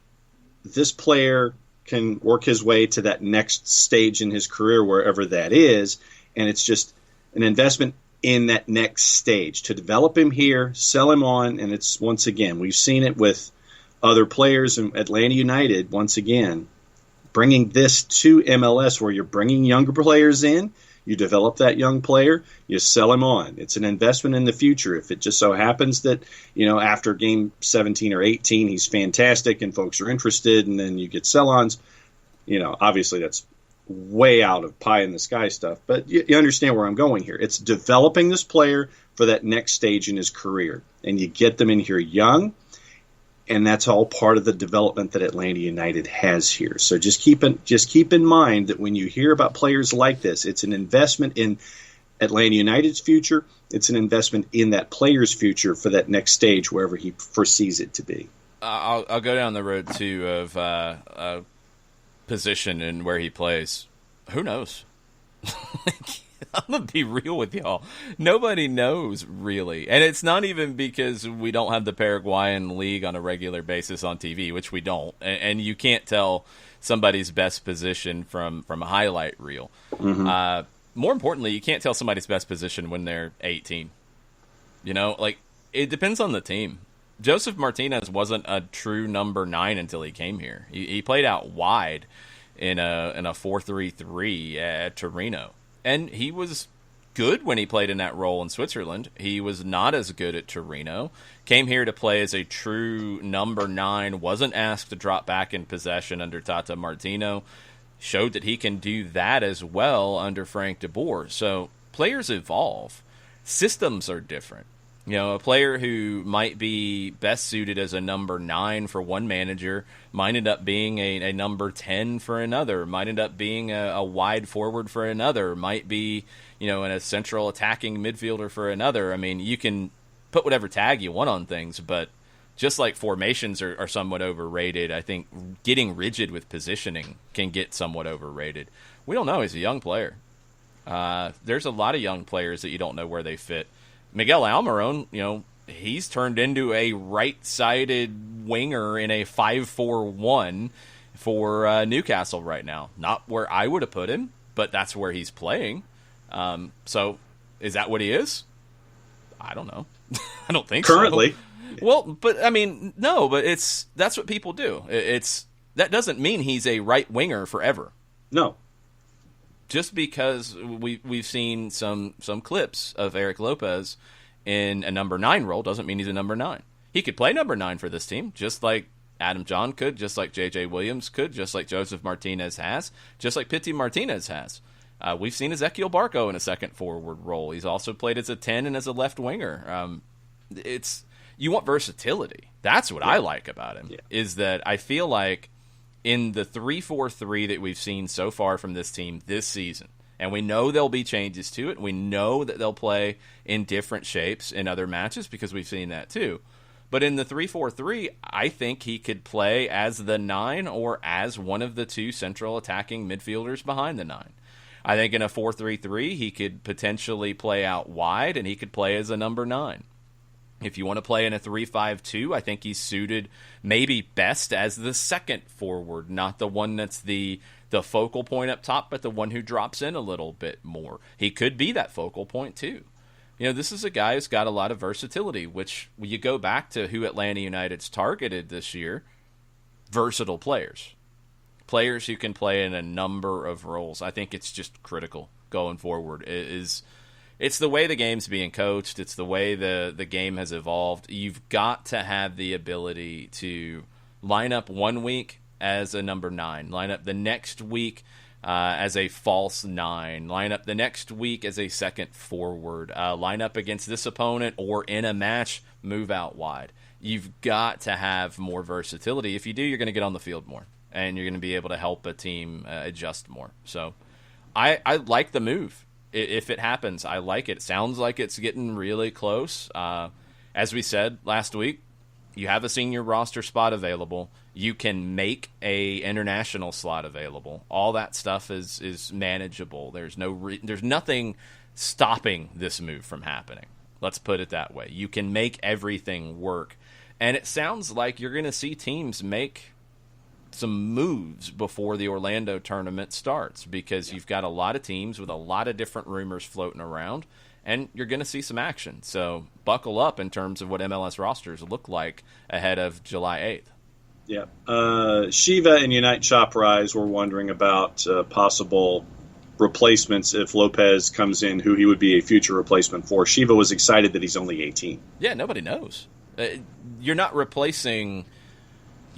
S2: this player can work his way to that next stage in his career, wherever that is. And it's just an investment in that next stage to develop him here, sell him on. And it's, once again, we've seen it with other players in Atlanta United, once again, bringing this to MLS, where you're bringing younger players in, you develop that young player, you sell him on. It's an investment in the future. If it just so happens that, after game 17 or 18, he's fantastic and folks are interested, and then you get sell-ons, obviously that's way out of pie in the sky stuff, but you understand where I'm going here. It's developing this player for that next stage in his career, and you get them in here young, and that's all part of the development that Atlanta United has here. So just keep in mind that when you hear about players like this, it's an investment in Atlanta United's future. It's an investment in that player's future for that next stage, wherever he foresees it to be.
S1: I'll go down the road too of position and where he plays. Who knows? I'm going to be real with y'all. Nobody knows, really. And it's not even because we don't have the Paraguayan league on a regular basis on TV, which we don't. And you can't tell somebody's best position from a highlight reel. Mm-hmm. More importantly, you can't tell somebody's best position when they're 18. It depends on the team. Joseph Martinez wasn't a true number 9 until he came here. He played out wide in a 4-3-3 at Torino. And he was good when he played in that role in Switzerland. He was not as good at Torino. Came here to play as a true number 9. Wasn't asked to drop back in possession under Tata Martino. Showed that he can do that as well under Frank de Boer. So players evolve. Systems are different. A player who might be best suited as a number 9 for one manager might end up being a number 10 for another, might end up being a wide forward for another, might be, in a central attacking midfielder for another. I mean, you can put whatever tag you want on things, but just like formations are somewhat overrated, I think getting rigid with positioning can get somewhat overrated. We don't know. He's a young player. There's a lot of young players that you don't know where they fit. Miguel Almiron, he's turned into a right-sided winger in a 5-4-1 for Newcastle right now. Not where I would have put him, but that's where he's playing. So is that what he is? I don't know. I don't think
S2: currently.
S1: So. Well, but I mean, no, but that's what people do. That doesn't mean he's a right winger forever.
S2: No.
S1: Just because we've seen some clips of Eric Lopez in a number 9 role doesn't mean he's a number 9. He could play number 9 for this team, just like Adam John could, just like J.J. Williams could, just like Joseph Martinez has, just like Pity Martinez has. We've seen Ezequiel Barco in a second forward role. He's also played as a 10 and as a left winger. You want versatility. That's what I like about him, is that I feel like in the 3-4-3 that we've seen so far from this team this season, And we know there'll be changes to it. We know that they'll play in different shapes in other matches because we've seen that too. But in the 3-4-3, I think he could play as the 9 or as one of the 2 central attacking midfielders behind the 9. I think in a 4-3-3, he could potentially play out wide, and he could play as a number 9. If you want to play in a 3-5-2, I think he's suited maybe best as the second forward, not the one that's the focal point up top, but the one who drops in a little bit more. He could be that focal point too. This is a guy who's got a lot of versatility, which when you go back to who Atlanta United's targeted this year, versatile players. Players who can play in a number of roles. I think it's just critical going forward. It's the way the game's being coached. It's the way the game has evolved. You've got to have the ability to line up one week as a number 9, line up the next week as a false 9, line up the next week as a second forward, line up against this opponent or in a match, move out wide. You've got to have more versatility. If you do, you're going to get on the field more, and you're going to be able to help a team adjust more. So I like the move. If it happens, I like it. It sounds like it's getting really close. As we said last week, you have a senior roster spot available. You can make a international slot available. All that stuff is manageable. There's nothing stopping this move from happening. Let's put it that way. You can make everything work. And it sounds like you're going to see teams make some moves before the Orlando tournament starts because you've got a lot of teams with a lot of different rumors floating around, and you're going to see some action. So buckle up in terms of what MLS rosters look like ahead of July 8th.
S2: Yeah. Shiva and Unite Shop Rise were wondering about possible replacements if Lopez comes in, who he would be a future replacement for. Shiva was excited that he's only 18.
S1: Yeah, nobody knows. You're not replacing...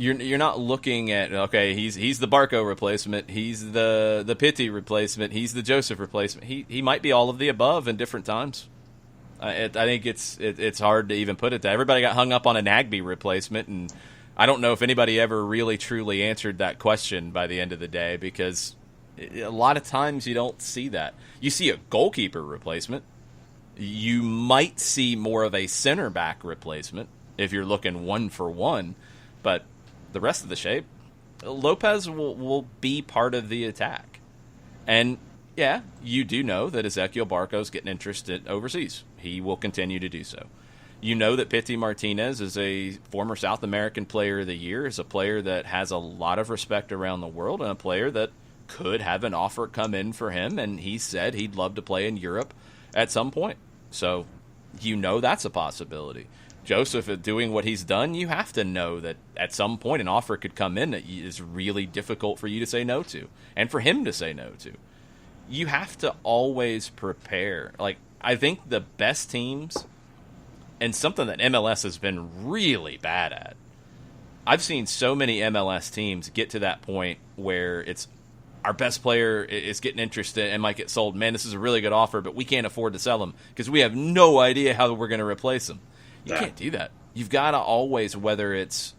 S1: You're not looking at, okay, he's the Barco replacement, he's the Pitti replacement, he's the Joseph replacement. He might be all of the above in different times. I think it's hard to even put it that. Everybody got hung up on a Nagby replacement, and I don't know if anybody ever really truly answered that question by the end of the day because a lot of times you don't see that. You see a goalkeeper replacement. You might see more of a center back replacement if you're looking 1-for-1, but the rest of the shape, Lopez will be part of the attack. And, yeah, you do know that Ezequiel Barco's getting interested overseas. He will continue to do so. You know that Pity Martinez is a former South American Player of the Year, is a player that has a lot of respect around the world, and a player that could have an offer come in for him, and he said he'd love to play in Europe at some point. So, you know that's a possibility. Joseph, doing what he's done, you have to know that at some point an offer could come in that is really difficult for you to say no to, and for him to say no to. You have to always prepare. I think the best teams, and something that MLS has been really bad at, I've seen so many MLS teams get to that point where it's our best player is getting interested and might get sold. Man, this is a really good offer, but we can't afford to sell him because we have no idea how we're going to replace him. You can't do that. You've got to always, whether it's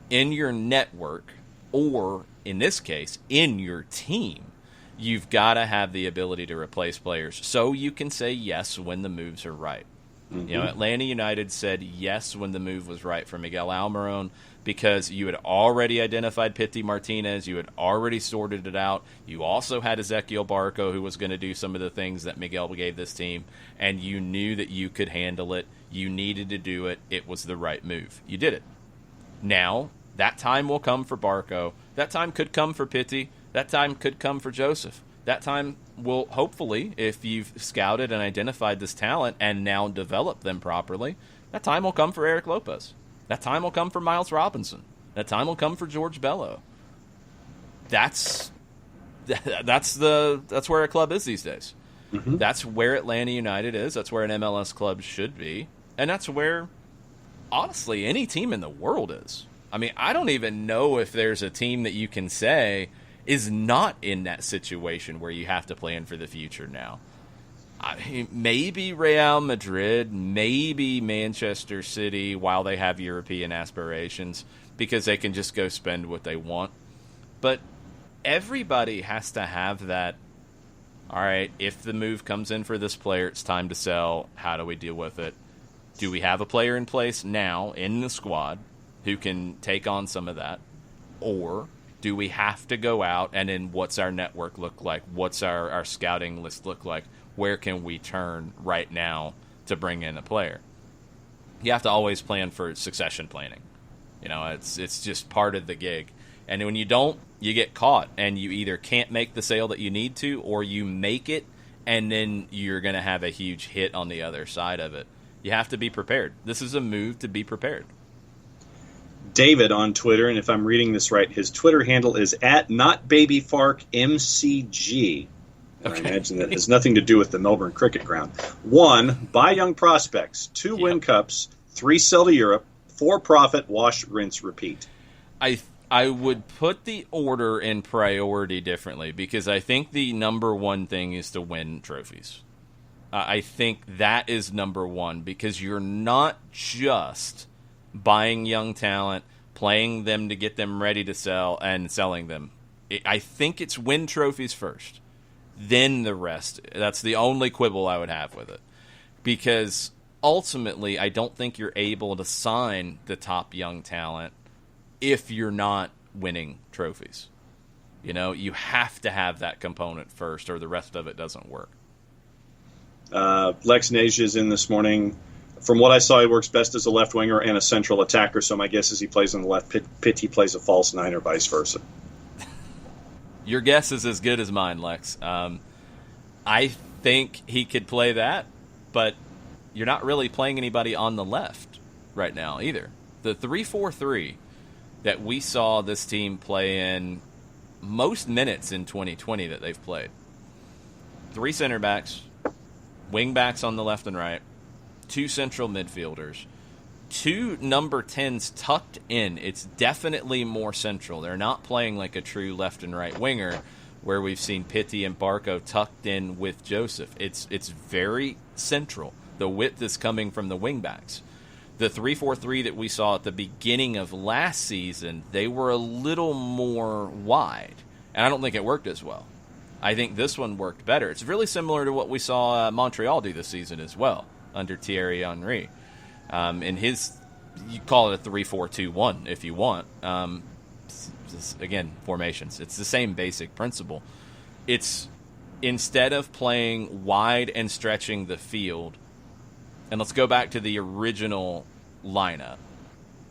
S1: in your network or, in this case, in your team, you've got to have the ability to replace players so you can say yes when the moves are right. Mm-hmm. Atlanta United said yes when the move was right for Miguel Almiron because you had already identified Pity Martinez. You had already sorted it out. You also had Ezequiel Barco, who was going to do some of the things that Miguel gave this team, and you knew that you could handle it. You needed to do it. It was the right move. You did it. Now, that time will come for Barco. That time could come for Pity. That time could come for Joseph. That time will, hopefully, if you've scouted and identified this talent and now developed them properly, that time will come for Eric Lopez. That time will come for Miles Robinson. That time will come for George Bello. That's where a club is these days. Mm-hmm. That's where Atlanta United is. That's where an MLS club should be. And that's where, honestly, any team in the world is. I mean, I don't even know if there's a team that you can say is not in that situation where you have to plan for the future now. I mean, maybe Real Madrid, maybe Manchester City, while they have European aspirations, because they can just go spend what they want. But everybody has to have that all right, if the move comes in for this player, it's time to sell. How do we deal with it? Do we have a player in place now in the squad who can take on some of that? Or do we have to go out, and then what's our network look like? What's our scouting list look like? Where can we turn right now to bring in a player? You have to always plan for succession planning. It's just part of the gig. And when you don't, you get caught, and you either can't make the sale that you need to, or you make it, and then you're going to have a huge hit on the other side of it. You have to be prepared. This is a move to be prepared.
S2: David on Twitter, and if I'm reading this right, his Twitter handle is @NotBabyFarkMCG. Okay. I imagine that has nothing to do with the Melbourne Cricket Ground. 1, buy young prospects. 2, win cups. 3, sell to Europe. 4, profit. Wash, rinse, repeat.
S1: I would put the order in priority differently, because I think the number one thing is to win trophies. I think that is number one, because you're not just buying young talent, playing them to get them ready to sell, and selling them. I think it's win trophies first, then the rest. That's the only quibble I would have with it, because ultimately I don't think you're able to sign the top young talent if you're not winning trophies. You have to have that component first, or the rest of it doesn't work.
S2: Lex Nasia is in this morning. From what I saw, he works best as a left winger and a central attacker, so my guess is he plays on the left. Pitti plays a false 9, or vice versa.
S1: Your guess is as good as mine, Lex. I think he could play that, but you're not really playing anybody on the left right now either. The 3-4-3 that we saw this team play in most minutes in 2020 that they've played. 3 center backs, wing backs on the left and right, 2 central midfielders, 2 number 10s tucked in. It's definitely more central. They're not playing like a true left and right winger where we've seen Pitti and Barco tucked in with Joseph. It's very central. The width is coming from the wing backs. The 3-4-3 that we saw at the beginning of last season, they were a little more wide, and I don't think it worked as well. I think this one worked better. It's really similar to what we saw Montreal do this season as well, under Thierry Henry. In his, you call it a 3-4-2-1 if you want. Again, formations. It's the same basic principle. It's, instead of playing wide and stretching the field, and let's go back to the original lineup.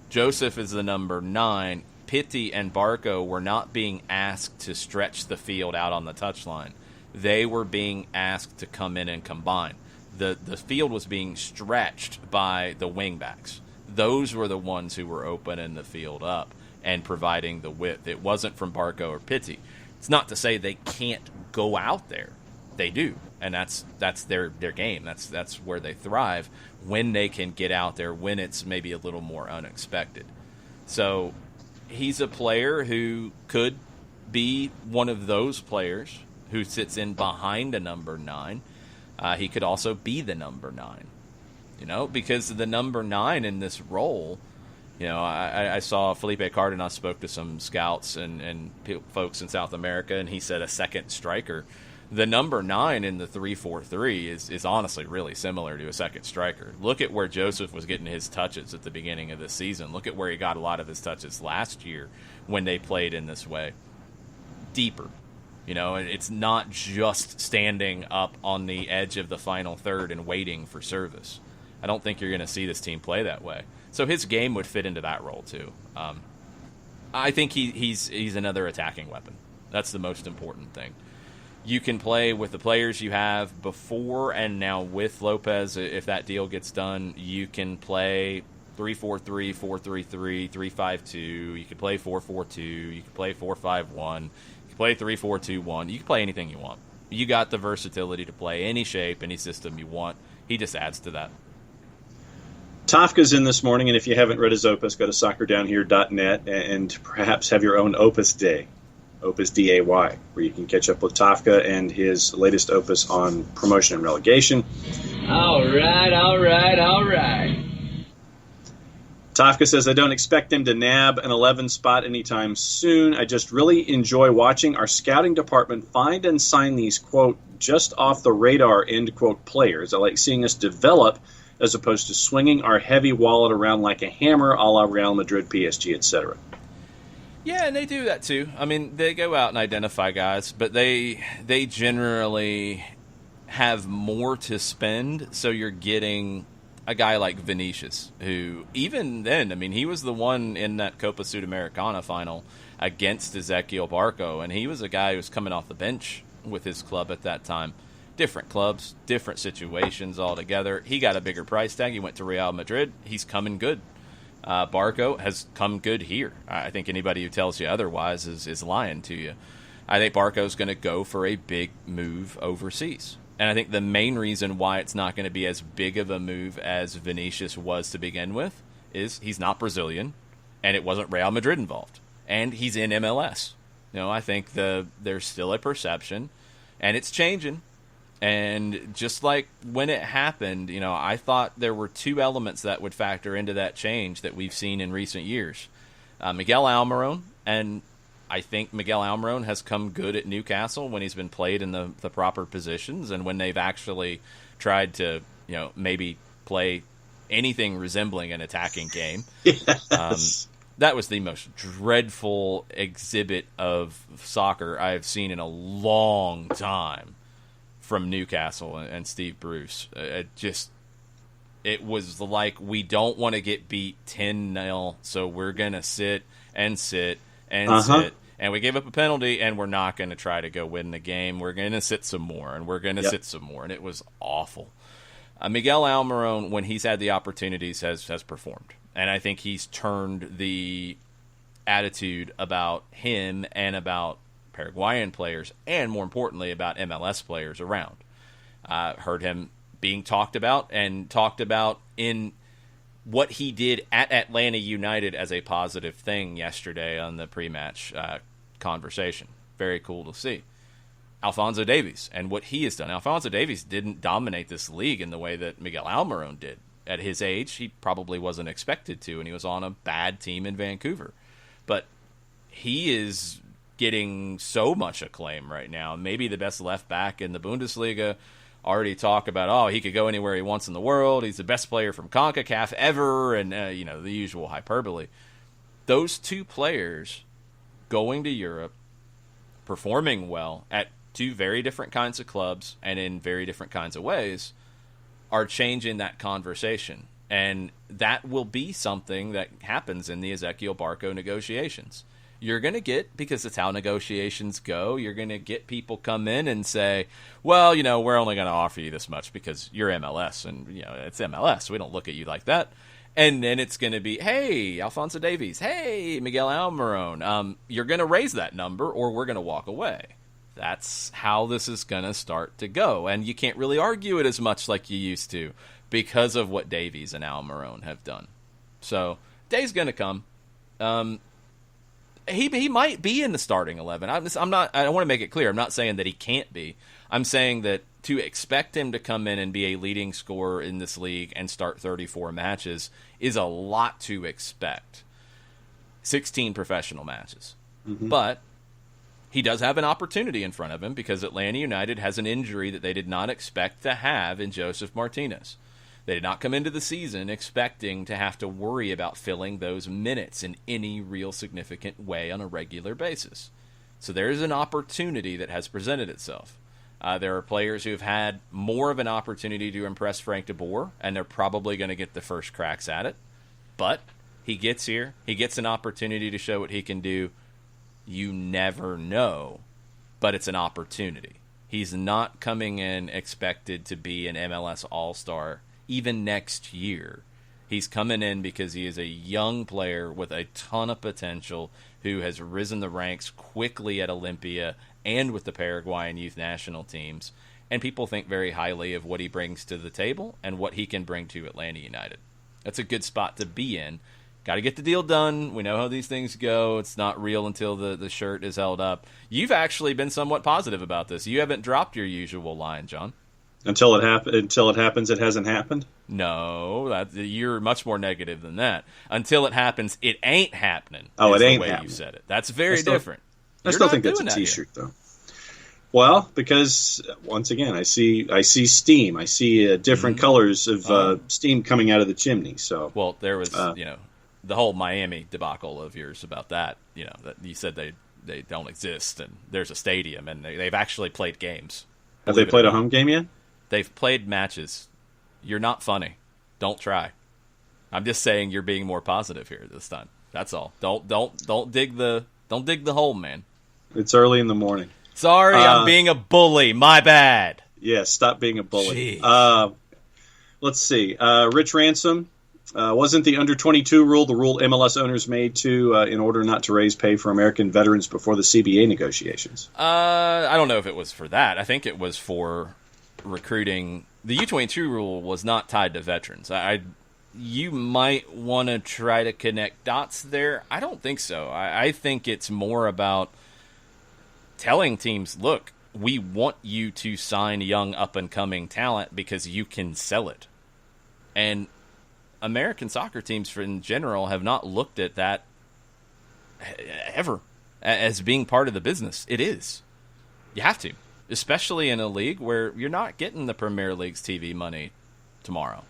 S1: Joseph is the number 9. Pitti and Barco were not being asked to stretch the field out on the touchline. They were being asked to come in and combine. The field was being stretched by the wingbacks. Those were the ones who were opening the field up and providing the width. It wasn't from Barco or Pitti. It's not to say they can't go out there. They do, and that's their game. That's where they thrive, when they can get out there, when it's maybe a little more unexpected. So he's a player who could be one of those players who sits in behind a number 9. He could also be the number 9, because the number 9 in this role, I saw Felipe Cardenas spoke to some scouts and folks in South America, and he said a second striker. The number 9 in the 3-4-3 is honestly really similar to a second striker. Look at where Joseph was getting his touches at the beginning of the season. Look at where he got a lot of his touches last year when they played in this way. Deeper. It's not just standing up on the edge of the final third and waiting for service. I don't think you're going to see this team play that way. So his game would fit into that role too. I think he's another attacking weapon. That's the most important thing. You can play with the players you have before and now with Lopez. If that deal gets done, you can play 3-4-3, 4-3-3, 3-5-2. You can play 4-4-2. You can play 4-5-1. You can play 3-4-2-1. You can play anything you want. You got the versatility to play any shape, any system you want. He just adds to that.
S2: Tafka's in this morning, and if you haven't read his opus, go to soccerdownhere.net and perhaps have your own opus day. Opus DAY, where you can catch up with Tafka and his latest opus on promotion and relegation.
S3: All right.
S2: Tafka says, I don't expect him to nab an 11 spot anytime soon. I just really enjoy watching our scouting department find and sign these, quote, just off the radar, end quote, players. I like seeing us develop as opposed to swinging our heavy wallet around like a hammer a la Real Madrid, PSG, etc.
S1: Yeah, and they do that too. I mean, they go out and identify guys, but they generally have more to spend, so you're getting a guy like Vinicius, who even then, I mean, he was the one in that Copa Sudamericana final against Ezequiel Barco, and he was a guy who was coming off the bench with his club at that time. Different clubs, different situations altogether. He got a bigger price tag. He went to Real Madrid. He's coming good. Barco has come good here. I think anybody who tells you otherwise is lying to you. I think Barco's going to go for a big move overseas. And I think the main reason why it's not going to be as big of a move as Vinicius was to begin with is he's not Brazilian, and it wasn't Real Madrid involved. And he's in MLS. You know, I think there's still a perception, and it's changing. And just like when it happened, you know, I thought there were two elements that would factor into that change that we've seen in recent years. Miguel Almiron, and I think Miguel Almiron has come good at Newcastle when he's been played in the proper positions and when they've actually tried to, you know, maybe play anything resembling an attacking game.
S2: Yes.
S1: That was the most dreadful exhibit of soccer I have seen in a long time from Newcastle and Steve Bruce. It was like, we don't want to get beat 10-0, so we're going to sit and sit. And we gave up a penalty, and we're not going to try to go win the game. We're going to sit some more, and we're going to sit some more. And it was awful. Miguel Almiron, when he's had the opportunities, has performed. And I think he's turned the attitude about him and about Paraguayan players, and more importantly, about MLS players around. Heard him being talked about in what he did at Atlanta United as a positive thing yesterday on the pre-match conversation. Very cool to see. Alphonso Davies and what he has done. Alphonso Davies didn't dominate this league in the way that Miguel Almiron did. At his age, he probably wasn't expected to, and he was on a bad team in Vancouver. But he is getting so much acclaim right now. Maybe the best left back in the Bundesliga. Already talk about, he could go anywhere he wants in the world. He's the best player from CONCACAF ever, and the usual hyperbole. Those two players going to Europe, performing well at two very different kinds of clubs and in very different kinds of ways, are changing that conversation. And that will be something that happens in the Ezequiel Barco negotiations. You're going to get, because that's how negotiations go, you're going to get people come in and say, well, we're only going to offer you this much because you're MLS, and, it's MLS. We don't look at you like that. And then it's going to be, hey, Alphonso Davies, hey, Miguel Almiron, you're going to raise that number or we're going to walk away. That's how this is going to start to go. And you can't really argue it as much like you used to because of what Davies and Almiron have done. So, day's going to come. He might be in the starting 11. I want to make it clear. I'm not saying that he can't be. I'm saying that to expect him to come in and be a leading scorer in this league and start 34 matches is a lot to expect. 16 professional matches. Mm-hmm. But he does have an opportunity in front of him because Atlanta United has an injury that they did not expect to have in Joseph Martinez. They did not come into the season expecting to have to worry about filling those minutes in any real significant way on a regular basis. So there is an opportunity that has presented itself. There are players who have had more of an opportunity to impress Frank de Boer, and they're probably going to get the first cracks at it. But he gets here. He gets an opportunity to show what he can do. You never know, but it's an opportunity. He's not coming in expected to be an MLS All-Star even next year. He's coming in because he is a young player with a ton of potential who has risen the ranks quickly at Olympia and with the Paraguayan youth national teams. And people think very highly of what he brings to the table and what he can bring to Atlanta United. That's a good spot to be in. Got to get the deal done. We know how these things go. It's not real until the shirt is held up. You've actually been somewhat positive about this. You haven't dropped your usual line, John.
S2: Until it happens, it hasn't happened.
S1: No, you're much more negative than that. Until it happens, it ain't happening.
S2: Oh, it ain't
S1: the way
S2: happening.
S1: You said it. That's very different.
S2: I still think that's a T-shirt, though. Well, because once again, I see steam. I see different colors of steam coming out of the chimney. So,
S1: well, there was the whole Miami debacle of yours about that. That you said they don't exist, and there's a stadium, and they've actually played games.
S2: Have they played a home game yet?
S1: They've played matches. You're not funny. Don't try. I'm just saying you're being more positive here this time. That's all. Don't dig the hole, man.
S2: It's early in the morning.
S1: Sorry, I'm being a bully. My bad.
S2: Yeah, stop being a bully.
S1: Jeez.
S2: Let's see. Rich Ransom. Wasn't the under-22 rule the rule MLS owners made in order not to raise pay for American veterans before the CBA negotiations?
S1: I don't know if it was for that. I think it was for recruiting. The U22 rule was not tied to veterans. You might want to try to connect dots there. I don't think so. I think it's more about telling teams, look, we want you to sign young up-and-coming talent because you can sell it. And American soccer teams in general have not looked at that ever as being part of the business. It is. You have to, especially in a league where you're not getting the Premier League's TV money tomorrow.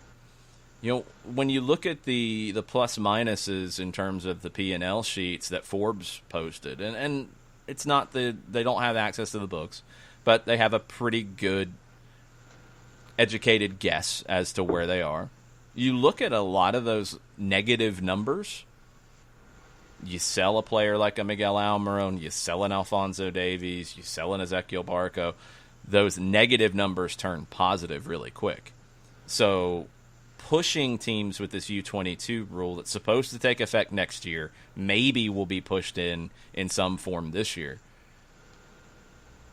S1: When you look at the plus minuses in terms of the P&L sheets that Forbes posted, and it's not they don't have access to the books, but they have a pretty good educated guess as to where they are. You look at a lot of those negative numbers. You sell a player like a Miguel Almiron, you sell an Alphonso Davies, you sell an Ezequiel Barco. Those negative numbers turn positive really quick. So pushing teams with this U22 rule that's supposed to take effect next year, maybe will be pushed in some form this year.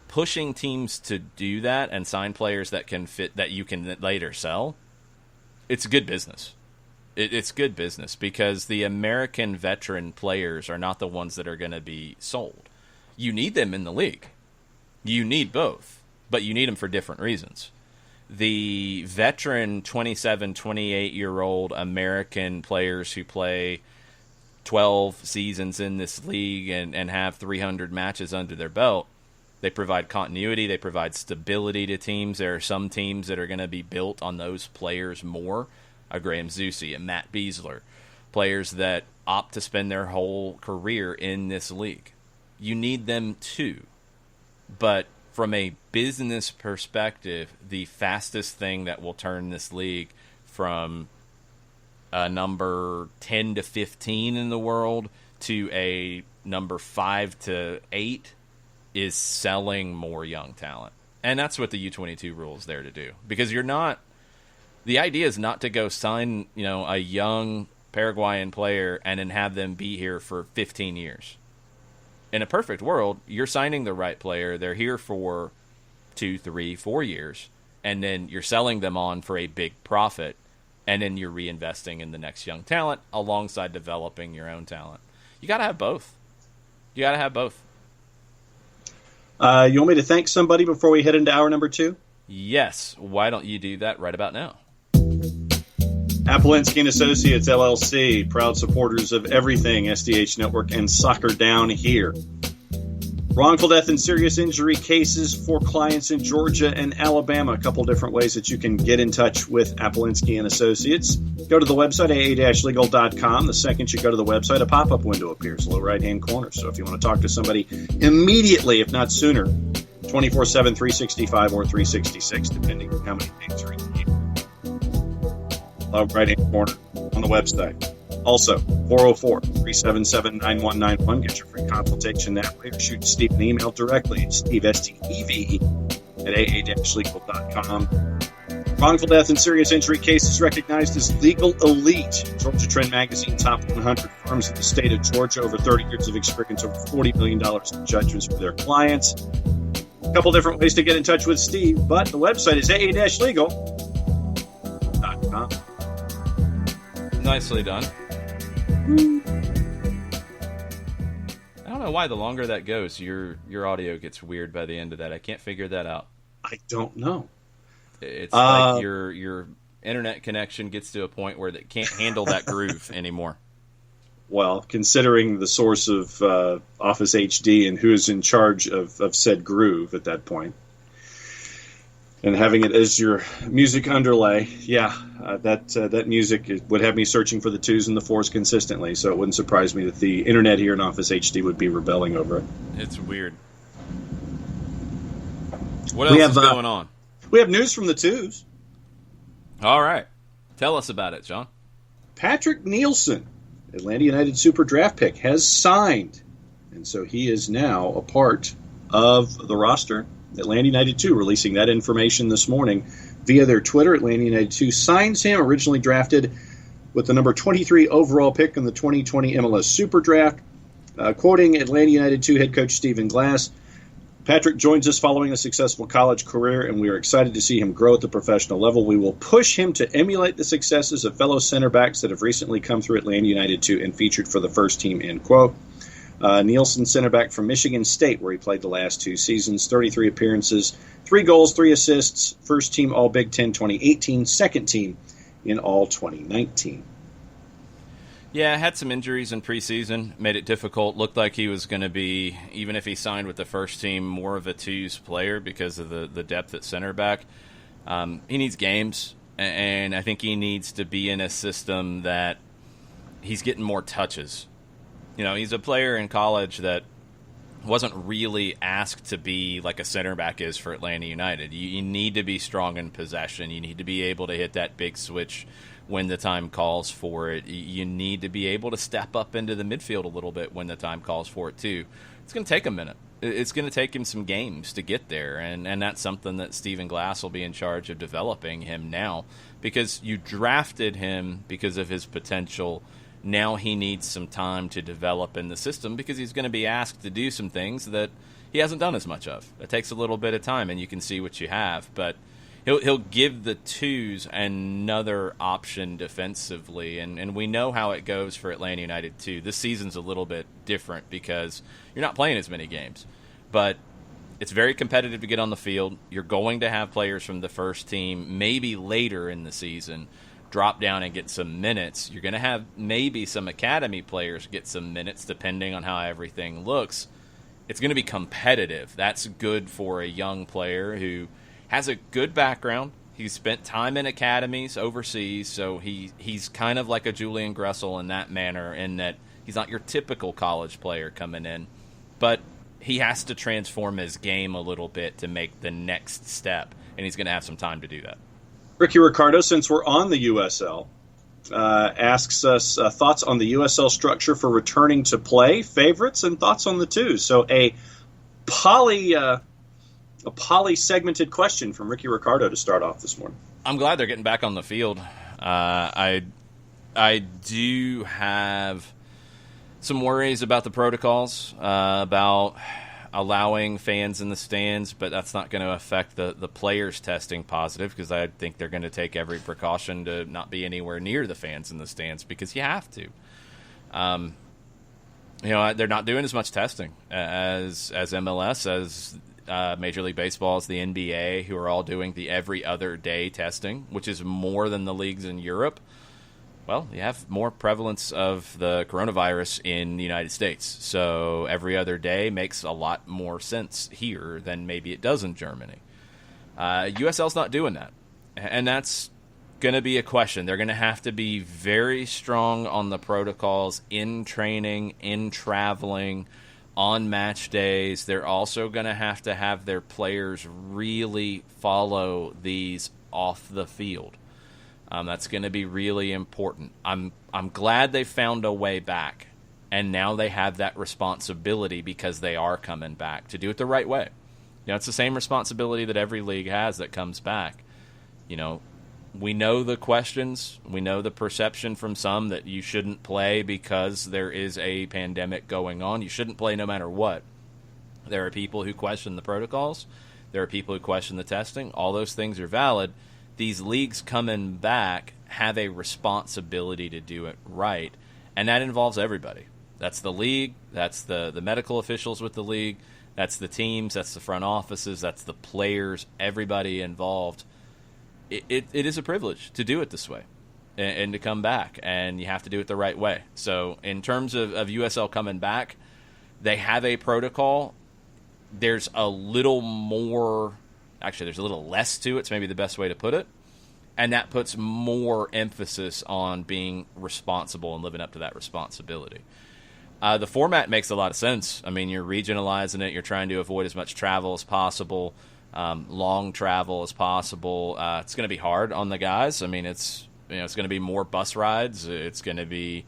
S1: Pushing teams to do that and sign players that can fit, that you can later sell, it's good business. It's good business because the American veteran players are not the ones that are going to be sold. You need them in the league. You need both, but you need them for different reasons. The veteran 27, 28-year-old American players who play 12 seasons in this league and have 300 matches under their belt, they provide continuity, they provide stability to teams. There are some teams that are going to be built on those players more. A Graham Zusi, a Matt Beasler, players that opt to spend their whole career in this league. You need them too. But from a business perspective, the fastest thing that will turn this league from a number 10 to 15 in the world to a number 5 to 8 is selling more young talent. And that's what the U22 rule is there to do. Because the idea is not to go sign, a young Paraguayan player and then have them be here for 15 years. In a perfect world, you're signing the right player. They're here for 2, 3, 4 years, and then you're selling them on for a big profit, and then you're reinvesting in the next young talent alongside developing your own talent. You got to have both. You
S2: want me to thank somebody before we head into hour number 2?
S1: Yes. Why don't you do that right about now?
S2: Appolinsky & Associates, LLC, proud supporters of everything SDH Network and Soccer Down here. Wrongful death and serious injury cases for clients in Georgia and Alabama. A couple different ways that you can get in touch with Appolinsky & Associates. Go to the website, aa-legal.com. The second you go to the website, a pop-up window appears, low right-hand corner. So if you want to talk to somebody immediately, if not sooner, 24/7, 365, or 366, depending on how many days are in the year. Low right-hand corner on the website. Also, 404-377-9191. Get your free consultation that way, or shoot Steve an email directly at Steve, S-T-E-V, at aa-legal.com. Wrongful death and serious injury cases recognized as legal elite. Georgia Trend Magazine top 100 firms in the state of Georgia. Over 30 years of experience, over $40 million in judgments for their clients. A couple different ways to get in touch with Steve, but the website is aa-legal.com.
S1: Nicely done. I don't know why the longer that goes, your audio gets weird by the end of that. I can't figure that out.
S2: I don't know.
S1: It's like your internet connection gets to a point where it can't handle that groove anymore.
S2: Well, considering the source of Office HD and who is in charge of said groove at that point, and having it as your music underlay, that music would have me searching for the 2s and the 4s consistently, so it wouldn't surprise me that the internet here in Office HD would be rebelling over it.
S1: It's weird. What else is going on?
S2: We have news from the 2s.
S1: All right. Tell us about it, John.
S2: Patrick Nielsen, Atlanta United Super Draft pick, has signed, and so he is now a part of the roster. Atlanta United 2 releasing that information this morning via their Twitter. Atlanta United 2 signs him, originally drafted with the number 23 overall pick in the 2020 MLS Super Draft. Quoting Atlanta United 2 head coach Stephen Glass, Patrick joins us following a successful college career, and we are excited to see him grow at the professional level. We will push him to emulate the successes of fellow center backs that have recently come through Atlanta United 2 and featured for the first team, end quote. Nielsen, center back from Michigan State, where he played the last 2 seasons, 33 appearances, 3 goals, 3 assists, first team All Big Ten 2018, second team in All 2019.
S1: Yeah, had some injuries in preseason, made it difficult. Looked like he was going to be, even if he signed with the first team, more of a 2s player because of the depth at center back. He needs games, and I think he needs to be in a system that he's getting more touches. You know, he's a player in college that wasn't really asked to be like a center back is for Atlanta United. You need to be strong in possession. You need to be able to hit that big switch when the time calls for it. You need to be able to step up into the midfield a little bit when the time calls for it, too. It's going to take a minute. It's going to take him some games to get there, and that's something that Stephen Glass will be in charge of developing him now, because you drafted him because of his potential. Now he needs some time to develop in the system because he's going to be asked to do some things that he hasn't done as much of. It takes a little bit of time, and you can see what you have. But he'll give the 2s another option defensively, and we know how it goes for Atlanta United too. This season's a little bit different because you're not playing as many games. But it's very competitive to get on the field. You're going to have players from the first team, maybe later in the season, drop down and get some minutes. You're going to have maybe some academy players get some minutes depending on how everything looks. It's going to be competitive. That's good for a young player who has a good background. He's spent time in academies overseas, so he's kind of like a Julian Gressel in that manner, in that he's not your typical college player coming in, but he has to transform his game a little bit to make the next step, and he's going to have some time to do that.
S2: Ricky Ricardo, since we're on the USL, asks us thoughts on the USL structure for returning to play, favorites, and thoughts on the 2s. So a poly-segmented question from Ricky Ricardo to start off this morning.
S1: I'm glad they're getting back on the field. I do have some worries about the protocols, about allowing fans in the stands, but that's not going to affect the players testing positive, because I think they're going to take every precaution to not be anywhere near the fans in the stands, because you have to. They're not doing as much testing as MLS, as Major League Baseball, as the NBA, who are all doing the every other day testing, which is more than the leagues in Europe. Well, you have more prevalence of the coronavirus in the United States, so every other day makes a lot more sense here than maybe it does in Germany. USL's not doing that, and that's going to be a question. They're going to have to be very strong on the protocols in training, in traveling, on match days. They're also going to have their players really follow these off the field. That's going to be really important. I'm glad they found a way back, and now they have that responsibility, because they are coming back, to do it the right way. It's the same responsibility that every league has that comes back. We know the questions. We know the perception from some that you shouldn't play because there is a pandemic going on. You shouldn't play no matter what. There are people who question the protocols. There are people who question the testing. All those things are valid. These leagues coming back have a responsibility to do it right, and that involves everybody. That's the league, that's the medical officials with the league, that's the teams, that's the front offices, that's the players, everybody involved. it is a privilege to do it this way and to come back, and you have to do it the right way. So in terms of USL coming back, they have a protocol. There's a little more, actually there's a little less to it, it's maybe the best way to put it, and that puts more emphasis on being responsible and living up to that responsibility. The format makes a lot of sense. I mean, you're regionalizing it, you're trying to avoid as much travel as possible, long travel as possible. It's going to be hard on the guys. I mean, it's going to be more bus rides. It's going to be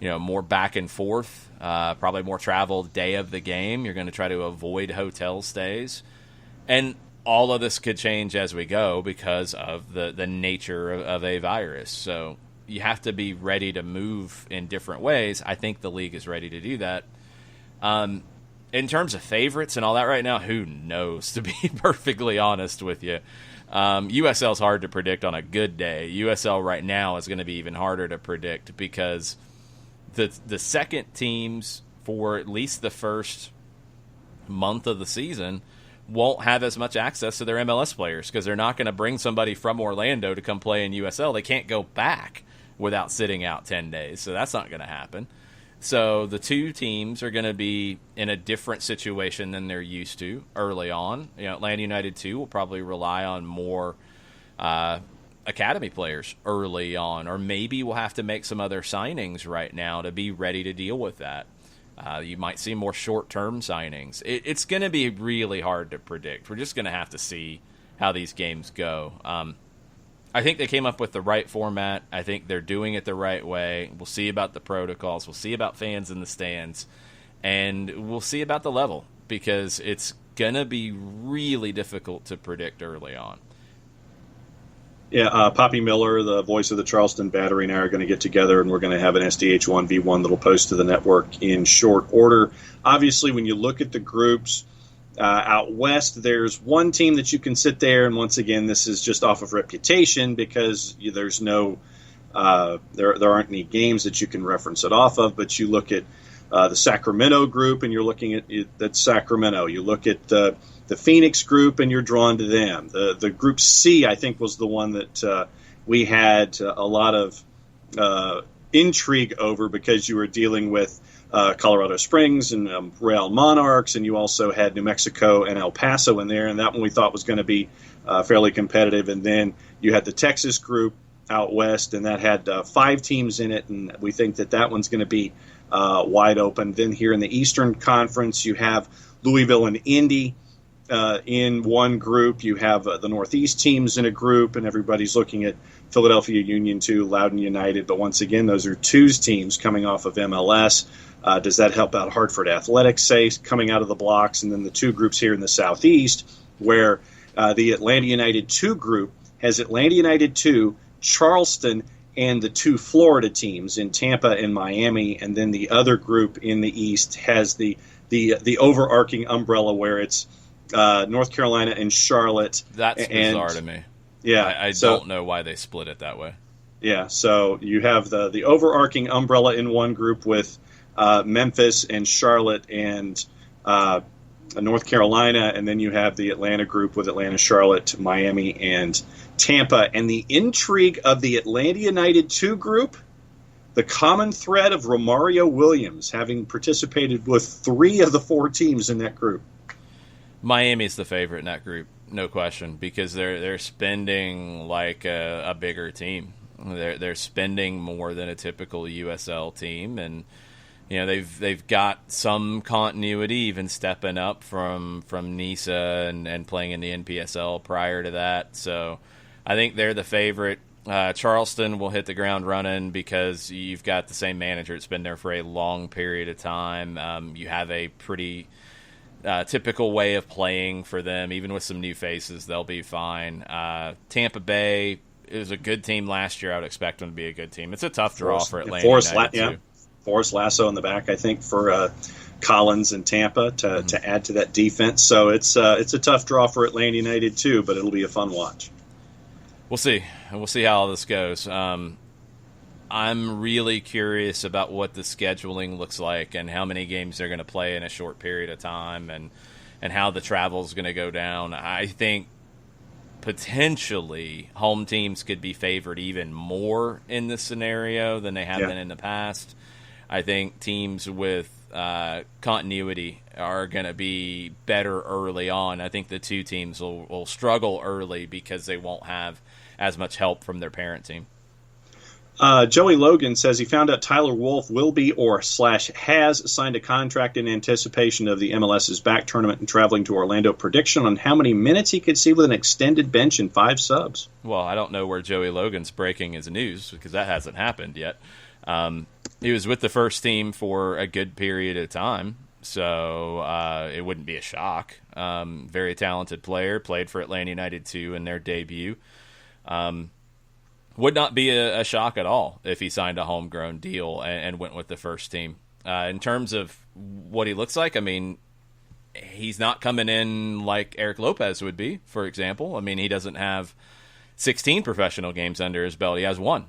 S1: more back and forth. Probably more travel day of the game. You're going to try to avoid hotel stays, and all of this could change as we go because of the nature of a virus. So you have to be ready to move in different ways. I think the league is ready to do that. In terms of favorites and all that right now, who knows, to be perfectly honest with you. USL is hard to predict on a good day. USL right now is going to be even harder to predict because the second teams for at least the first month of the season won't have as much access to their MLS players because they're not going to bring somebody from Orlando to come play in USL. They can't go back without sitting out 10 days, so that's not going to happen. So the two teams are going to be in a different situation than they're used to early on. Atlanta United 2 will probably rely on more academy players early on, or maybe we'll have to make some other signings right now to be ready to deal with that. You might see more short-term signings. It's going to be really hard to predict. We're just going to have to see how these games go. I think they came up with the right format. I think they're doing it the right way. We'll see about the protocols. We'll see about fans in the stands. And we'll see about the level because it's going to be really difficult to predict early on.
S2: Yeah, Poppy Miller, the voice of the Charleston Battery, and I are going to get together, and we're going to have an SDH 1v1 that'll post to the network in short order. Obviously, when you look at the groups out west, there's one team that you can sit there, and once again, this is just off of reputation because there's no there aren't any games that you can reference it off of, but you look at the Sacramento group, and you're looking at that Sacramento. You look at the Phoenix group, and you're drawn to them. The Group C, I think, was the one that we had a lot of intrigue over because you were dealing with Colorado Springs and Real Monarchs, and you also had New Mexico and El Paso in there, and that one we thought was going to be fairly competitive. And then you had the Texas group out west, and that had 5 teams in it, and we think that one's going to be wide open. Then here in the Eastern Conference, you have Louisville and Indy in one group. You have the Northeast teams in a group, and everybody's looking at Philadelphia Union 2, Loudoun United. But once again, those are 2's teams coming off of MLS. Does that help out Hartford Athletics, say, coming out of the blocks? And then the 2 groups here in the Southeast, where the Atlanta United 2 group has Atlanta United 2, Charleston, and the 2 Florida teams in Tampa and Miami. And then the other group in the East has the overarching umbrella where it's North Carolina and Charlotte.
S1: That's bizarre to me.
S2: Yeah,
S1: I don't know why they split it that way.
S2: Yeah, so you have the overarching umbrella in one group with Memphis and Charlotte and North Carolina, and then you have the Atlanta group with Atlanta, Charlotte, Miami, and Tampa. And the intrigue of the Atlanta United 2 group, the common thread of Romario Williams having participated with 3 of the 4 teams in that group.
S1: Miami's the favorite in that group, no question, because they're spending like a bigger team. They're spending more than a typical USL team, and they've got some continuity, even stepping up from NISA and playing in the NPSL prior to that. So I think they're the favorite. Charleston will hit the ground running because you've got the same manager that's been there for a long period of time. You have a pretty typical way of playing for them. Even with some new faces, they'll be fine. Tampa Bay is a good team last year. I would expect them to be a good team. It's a tough draw for Atlanta United, too.
S2: Forrest Lasso in the back, I think, for Collins and Tampa to add to that defense. So it's a tough draw for Atlanta United, too, but it'll be a fun watch.
S1: We'll see. We'll see how all this goes. I'm really curious about what the scheduling looks like and how many games they're going to play in a short period of time and how the travel is going to go down. I think potentially home teams could be favored even more in this scenario than they have been in the past. I think teams with continuity are going to be better early on. I think the two teams will struggle early because they won't have as much help from their parent team.
S2: Joey Logan says he found out Tyler Wolff will be /has signed a contract in anticipation of the MLS's back tournament and traveling to Orlando. Prediction on how many minutes he could see with an extended bench and 5 subs.
S1: Well, I don't know where Joey Logan's breaking his news because that hasn't happened yet. He was with the first team for a good period of time, so it wouldn't be a shock. Very talented player, played for Atlanta United too in their debut. Would not be a shock at all if he signed a homegrown deal and went with the first team. In terms of what he looks like, I mean, he's not coming in like Eric Lopez would be, for example. I mean, he doesn't have 16 professional games under his belt. He has 1.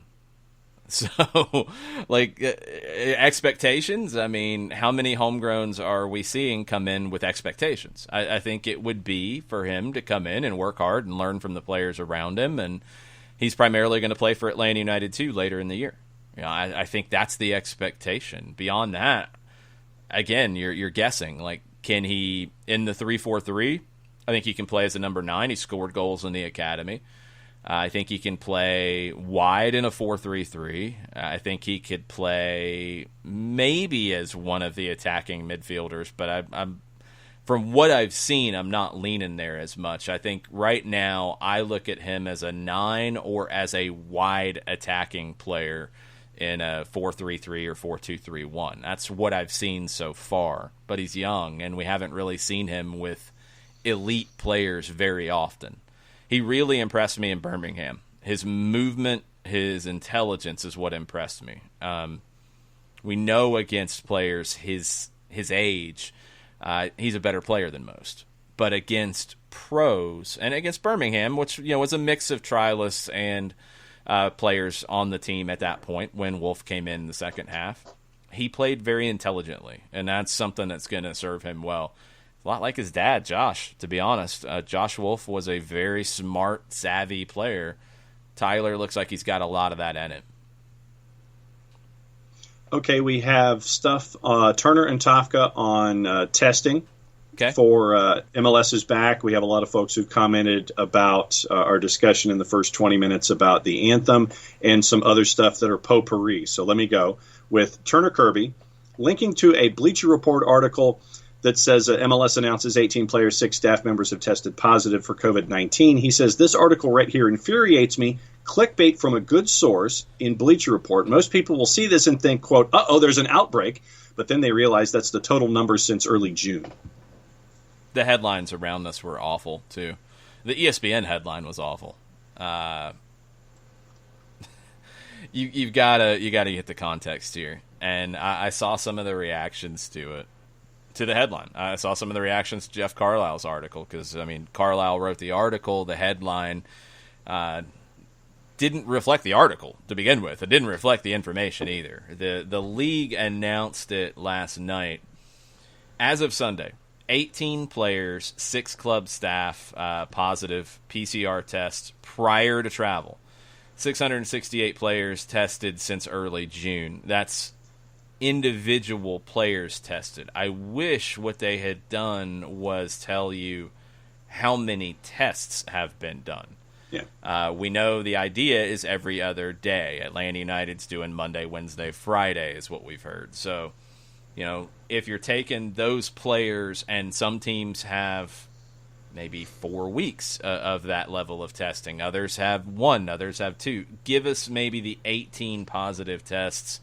S1: So, expectations, I mean, how many homegrowns are we seeing come in with expectations? I think it would be for him to come in and work hard and learn from the players around him, and he's primarily going to play for Atlanta United too later in the year. You know, I think that's the expectation. Beyond that, again, you're guessing. Like, can he in the 3-4-3? I think he can play as a number 9. He scored goals in the academy. I think he can play wide in a 4-3-3. I think he could play maybe as one of the attacking midfielders, but I'm from what I've seen, I'm not leaning there as much. I think right now I look at him as a 9 or as a wide attacking player in a 4-3-3 or 4-2-3-1. That's what I've seen so far. But he's young, and we haven't really seen him with elite players very often. He really impressed me in Birmingham. His movement, his intelligence is what impressed me. We know against players his age, he's a better player than most. But against pros, and against Birmingham, which was a mix of trialists and players on the team at that point when Wolff came in the second half, he played very intelligently, and that's something that's going to serve him well. A lot like his dad, Josh, to be honest. Josh Wolff was a very smart, savvy player. Tyler looks like he's got a lot of that in him.
S2: Okay, we have stuff, Turner and Tafka on testing for MLS's back. We have a lot of folks who commented about our discussion in the first 20 minutes about the anthem and some other stuff that are potpourri. So let me go with Turner Kirby, linking to a Bleacher Report article that says MLS announces 18 players, 6 staff members have tested positive for COVID-19. He says, this article right here infuriates me. Clickbait from a good source in Bleacher Report. Most people will see this and think, quote, uh-oh, there's an outbreak. But then they realize that's the total number since early June.
S1: The headlines around this were awful, too. The ESPN headline was awful. You've got to get the context here. And I saw some of the reactions to it. To the headline. I saw some of the reactions to Jeff Carlisle's article because, I mean, Carlisle wrote the article. The headline didn't reflect the article to begin with. It didn't reflect the information either. The league announced it last night. As of Sunday, 18 players, 6 club staff positive PCR tests prior to travel. 668 players tested since early June. That's individual players tested. I wish what they had done was tell you how many tests have been done. Yeah. We know the idea is every other day. Atlanta United's doing Monday, Wednesday, Friday is what we've heard. So, if you're taking those players, and some teams have maybe 4 weeks of that level of testing, others have 1, others have 2. Give us maybe the 18 positive tests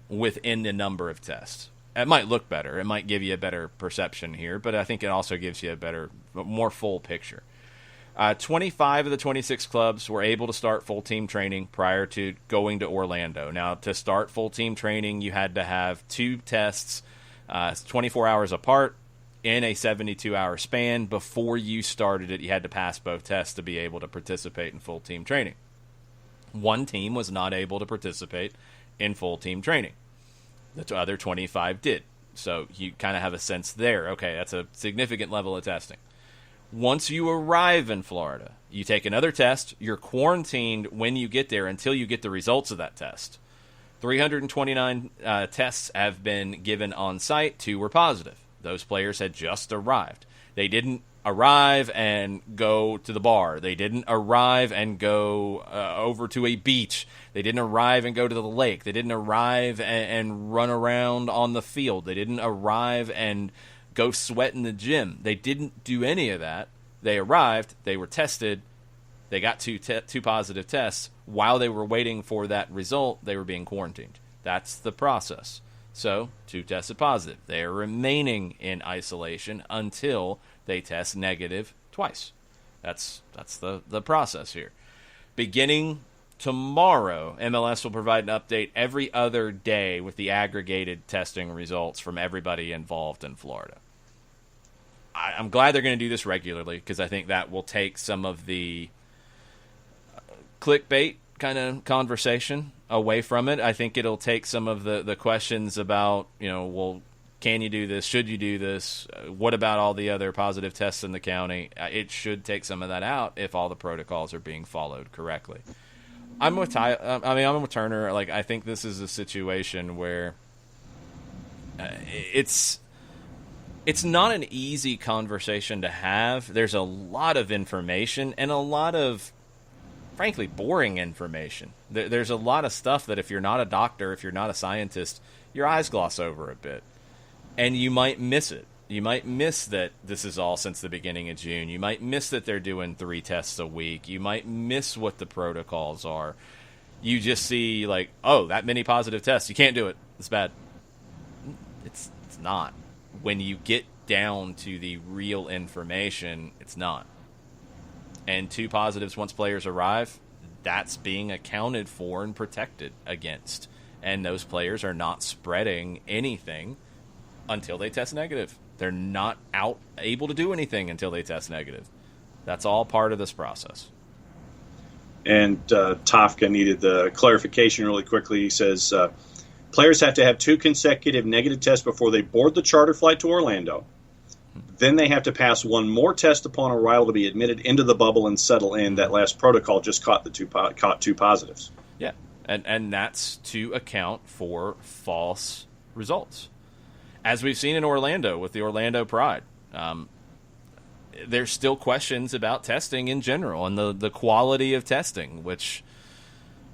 S1: within the number of tests. It might look better. It might give you a better perception here, but I think it also gives you a more full picture. 25 of the 26 clubs were able to start full team training prior to going to Orlando. Now, to start full team training, you had to have 2 tests 24 hours apart in a 72-hour span. Before you started it, you had to pass both tests to be able to participate in full team training. One team was not able to participate in full team training. The other 25 did. So you kind of have a sense there. Okay, that's a significant level of testing. Once you arrive in Florida, You take another test. You're quarantined when you get there until you get the results of that test. 329 tests have been given on site. 2 were positive. Those players had just arrived. They didn't arrive and go to the bar. They didn't arrive and go over to a beach. They didn't arrive and go to the lake. They didn't arrive and run around on the field. They didn't arrive and go sweat in the gym. They didn't do any of that. They arrived. They were tested. They got two positive tests. While they were waiting for that result, they were being quarantined. That's the process. So, 2 tested positive. They are remaining in isolation until they test negative twice. That's the process here. Beginning tomorrow, MLS will provide an update every other day with the aggregated testing results from everybody involved in Florida. I'm glad they're going to do this regularly because I think that will take some of the clickbait kind of conversation away from it. I think it'll take some of the questions about, well, can you do this? Should you do this? What about all the other positive tests in the county? It should take some of that out if all the protocols are being followed correctly. I'm with Turner. Like, I think this is a situation where it's not an easy conversation to have. There's a lot of information and a lot of, frankly, boring information. There's a lot of stuff that if you're not a doctor, if you're not a scientist, your eyes gloss over a bit. And you might miss it. You might miss that this is all since the beginning of June. You might miss that they're doing 3 tests a week. You might miss what the protocols are. You just see, like, oh, that many positive tests. You can't do it. It's bad. It's not. When you get down to the real information, it's not. And 2 positives once players arrive, that's being accounted for and protected against. And those players are not spreading anything until they test negative. They're not able to do anything until they test negative. That's all part of this process.
S2: And Tafka needed the clarification really quickly. He says, players have to have 2 consecutive negative tests before they board the charter flight to Orlando. Then they have to pass 1 more test upon arrival to be admitted into the bubble and settle in. That last protocol just caught 2 positives.
S1: Yeah, and that's to account for false results. As we've seen in Orlando with the Orlando Pride, there's still questions about testing in general and the quality of testing, which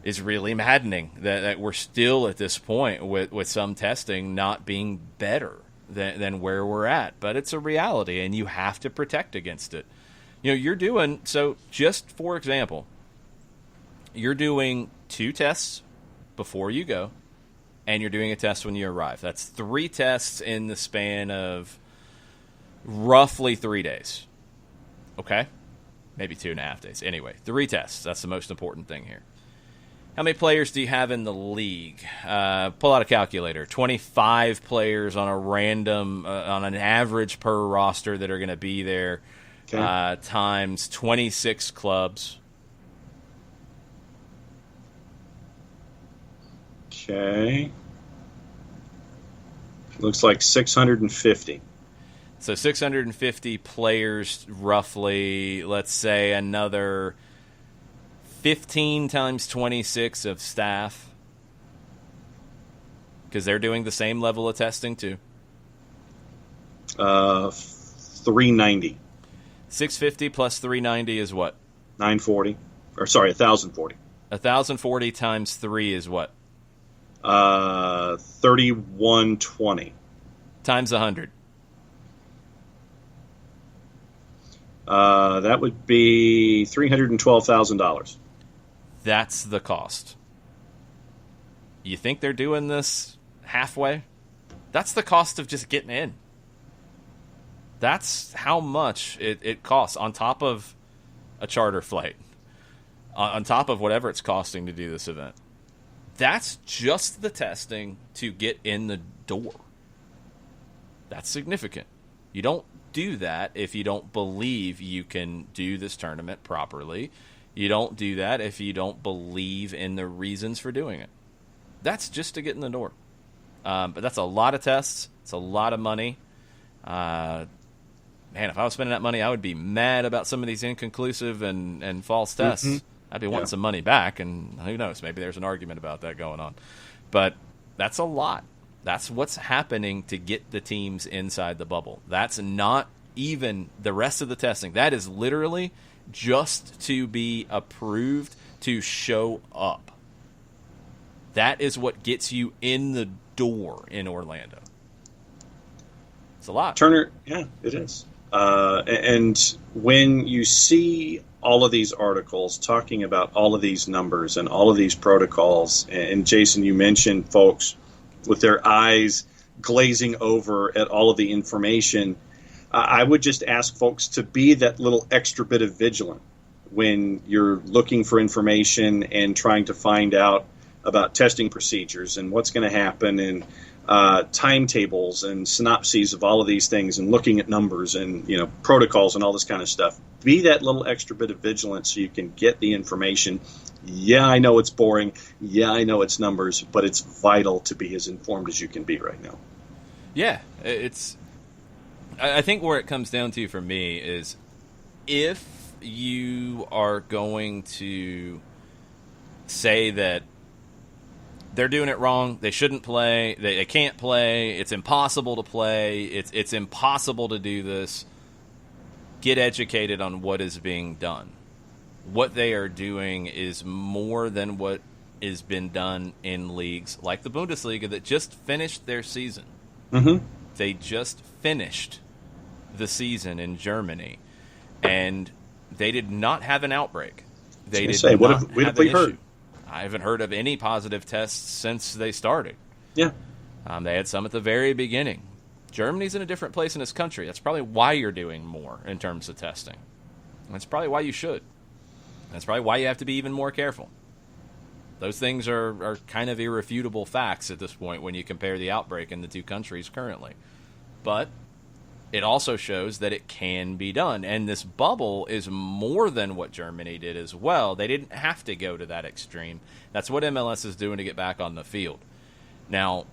S1: is really maddening that we're still at this point with some testing not being better than where we're at. But it's a reality, and you have to protect against it. You're doing, so just for example, you're doing 2 tests before you go, and you're doing a test when you arrive. That's 3 tests in the span of roughly 3 days. Okay? Maybe 2.5 days. Anyway, 3 tests. That's the most important thing here. How many players do you have in the league? Pull out a calculator. 25 players on a random, on an average per roster that are going to be there, okay, times 26 clubs.
S2: Okay. Looks like 650.
S1: So 650 players, roughly, let's say another 15 times 26 of staff, because they're doing the same level of testing too.
S2: 390.
S1: 650 plus 390 is what?
S2: 940. Or sorry, 1,040.
S1: 1,040 times 3 is what?
S2: 3,120.
S1: Times 100.
S2: That would be $312,000.
S1: That's the cost. You think they're doing this halfway? That's the cost of just getting in. That's how much it costs on top of a charter flight, on top of whatever it's costing to do this event. That's just the testing to get in the door. That's significant. You don't do that if you don't believe you can do this tournament properly. You don't do that if you don't believe in the reasons for doing it. That's just to get in the door. But that's a lot of tests. It's a lot of money. man, if I was spending that money, I would be mad about some of these inconclusive and false tests.
S2: Mm-hmm.
S1: I'd be wanting some money back, and who knows, maybe there's an argument about that going on. But that's a lot. That's what's happening to get the teams inside the bubble. That's not even the rest of the testing. That is literally just to be approved to show up. That is what gets you in the door in Orlando. It's a lot.
S2: Turner, yeah, it is. And when you see all of these articles talking about all of these numbers and all of these protocols, and Jason, you mentioned folks with their eyes glazing over at all of the information, I would just ask folks to be that little extra bit of vigilant when you're looking for information and trying to find out about testing procedures and what's going to happen, and timetables and synopses of all of these things, and looking at numbers and protocols and all this kind of stuff. Be that little extra bit of vigilance so you can get the information. Yeah, I know it's boring. Yeah, I know it's numbers, but it's vital to be as informed as you can be right now.
S1: Yeah, I think where it comes down to for me is, if you are going to say that they're doing it wrong, they shouldn't play, they can't play, it's impossible to play, it's impossible to do this, get educated on what is being done. What they are doing is more than what has been done in leagues like the Bundesliga that just finished their season.
S2: Mm-hmm.
S1: They just finished the season in Germany, and they did not have an outbreak. They did not have an issue. I haven't heard of any positive tests since they started.
S2: Yeah.
S1: They had some at the very beginning. Germany's in a different place in its country. That's probably why you're doing more in terms of testing. That's probably why you should. That's probably why you have to be even more careful. Those things are kind of irrefutable facts at this point when you compare the outbreak in the two countries currently. But it also shows that it can be done. And this bubble is more than what Germany did as well. They didn't have to go to that extreme. That's what MLS is doing to get back on the field. Now,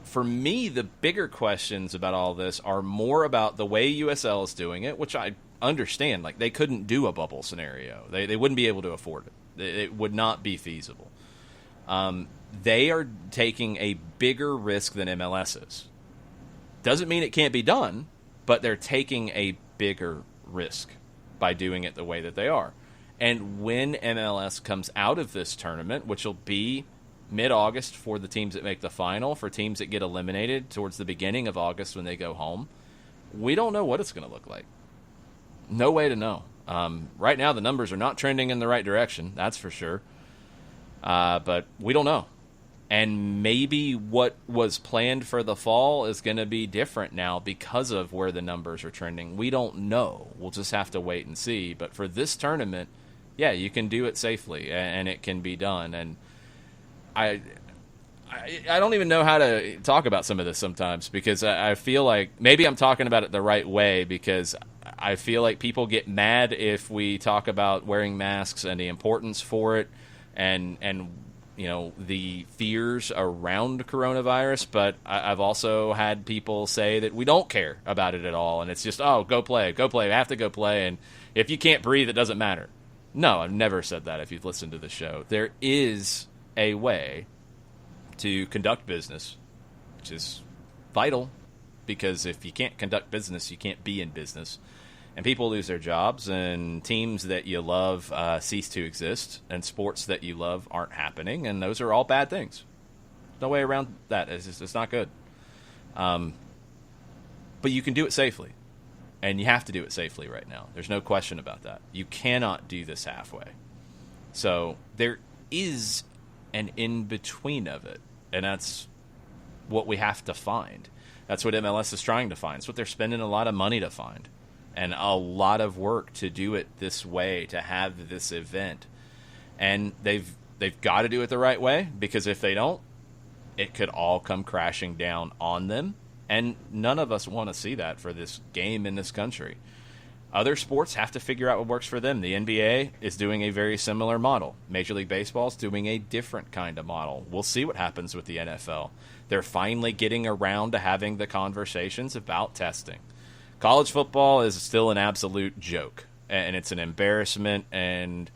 S1: for me, the bigger questions about all this are more about the way USL is doing it, which I understand. Like, they couldn't do a bubble scenario. They wouldn't be able to afford it. It would not be feasible. They are taking a bigger risk than MLS is. Doesn't mean it can't be done, but they're taking a bigger risk by doing it the way that they are. And when MLS comes out of this tournament, which will be mid-August for the teams that make the final, for teams that get eliminated towards the beginning of August when they go home, we don't know what it's going to look like. No way to know. Right now, the numbers are not trending in the right direction, that's for sure. But we don't know. And maybe what was planned for the fall is going to be different now because of where the numbers are trending. We don't know. We'll just have to wait and see. But for this tournament, yeah, you can do it safely, and it can be done. And I don't even know how to talk about some of this sometimes, because I feel like maybe I'm talking about it the right way, because I feel like people get mad if we talk about wearing masks and the importance for it and the fears around coronavirus, but I've also had people say that we don't care about it at all, and it's just, go play, I have to go play, and if you can't breathe, it doesn't matter. No, I've never said that if you've listened to the show. There is a way to conduct business, which is vital, because if you can't conduct business, you can't be in business. And people lose their jobs, and teams that you love cease to exist, and sports that you love aren't happening, and those are all bad things. No way around that. It's not good. But you can do it safely, and you have to do it safely right now. There's no question about that. You cannot do this halfway. So there is an in-between of it, and that's what we have to find. That's what MLS is trying to find. It's what they're spending a lot of money to find. And a lot of work to do it this way, to have this event. And they've got to do it the right way, because if they don't, it could all come crashing down on them. And none of us want to see that for this game in this country. Other sports have to figure out what works for them. The NBA is doing a very similar model. Major League Baseball is doing a different kind of model. We'll see what happens with the NFL. They're finally getting around to having the conversations about testing. College football is still an absolute joke, and it's an embarrassment, and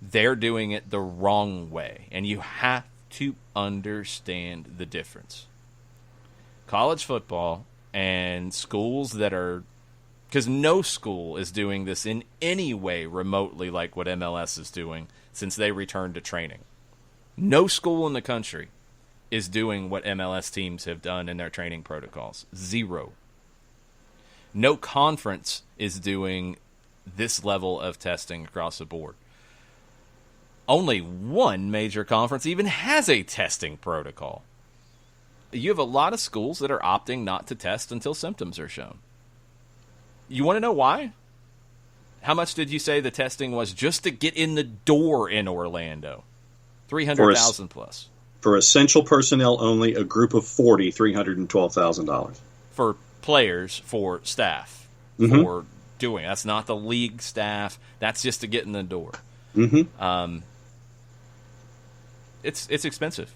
S1: they're doing it the wrong way. And you have to understand the difference. College football and schools that are, because no school is doing this in any way remotely like what MLS is doing since they returned to training. No school in the country is doing what MLS teams have done in their training protocols. Zero. No conference is doing this level of testing across the board. Only one major conference even has a testing protocol. You have a lot of schools that are opting not to test until symptoms are shown. You want to know why? How much did you say the testing was just to get in the door in Orlando? 300,000 plus.
S2: For essential personnel only, a group of 40, $312,000. For
S1: players, for staff, for doing. That's not the league staff. That's just to get in the door. It's expensive.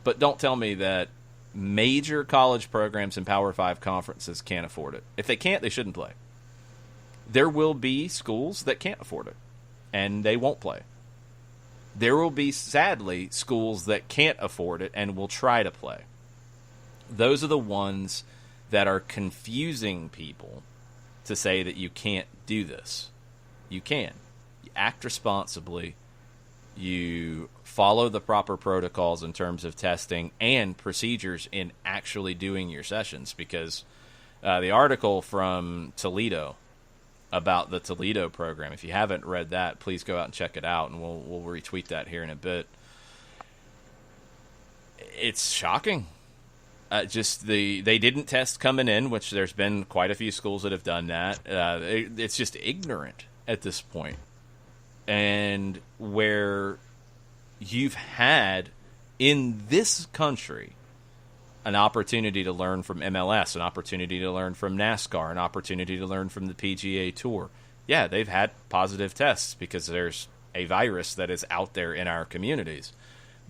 S1: But don't tell me that major college programs and Power 5 conferences can't afford it. If they can't, they shouldn't play. There will be schools that can't afford it, and they won't play. There will be, sadly, schools that can't afford it and will try to play. Those are the ones that are confusing people to say that you can't do this. You can. You act responsibly. You follow the proper protocols in terms of testing and procedures in actually doing your sessions, because the article from Toledo about the Toledo program, if you haven't read that, please go out and check it out, and we'll retweet that here in a bit. It's shocking. They didn't test coming in, which there's been quite a few schools that have done that. It's just ignorant at this point. And where you've had in this country an opportunity to learn from MLS, an opportunity to learn from NASCAR, an opportunity to learn from the PGA Tour. Yeah, they've had positive tests because there's a virus that is out there in our communities.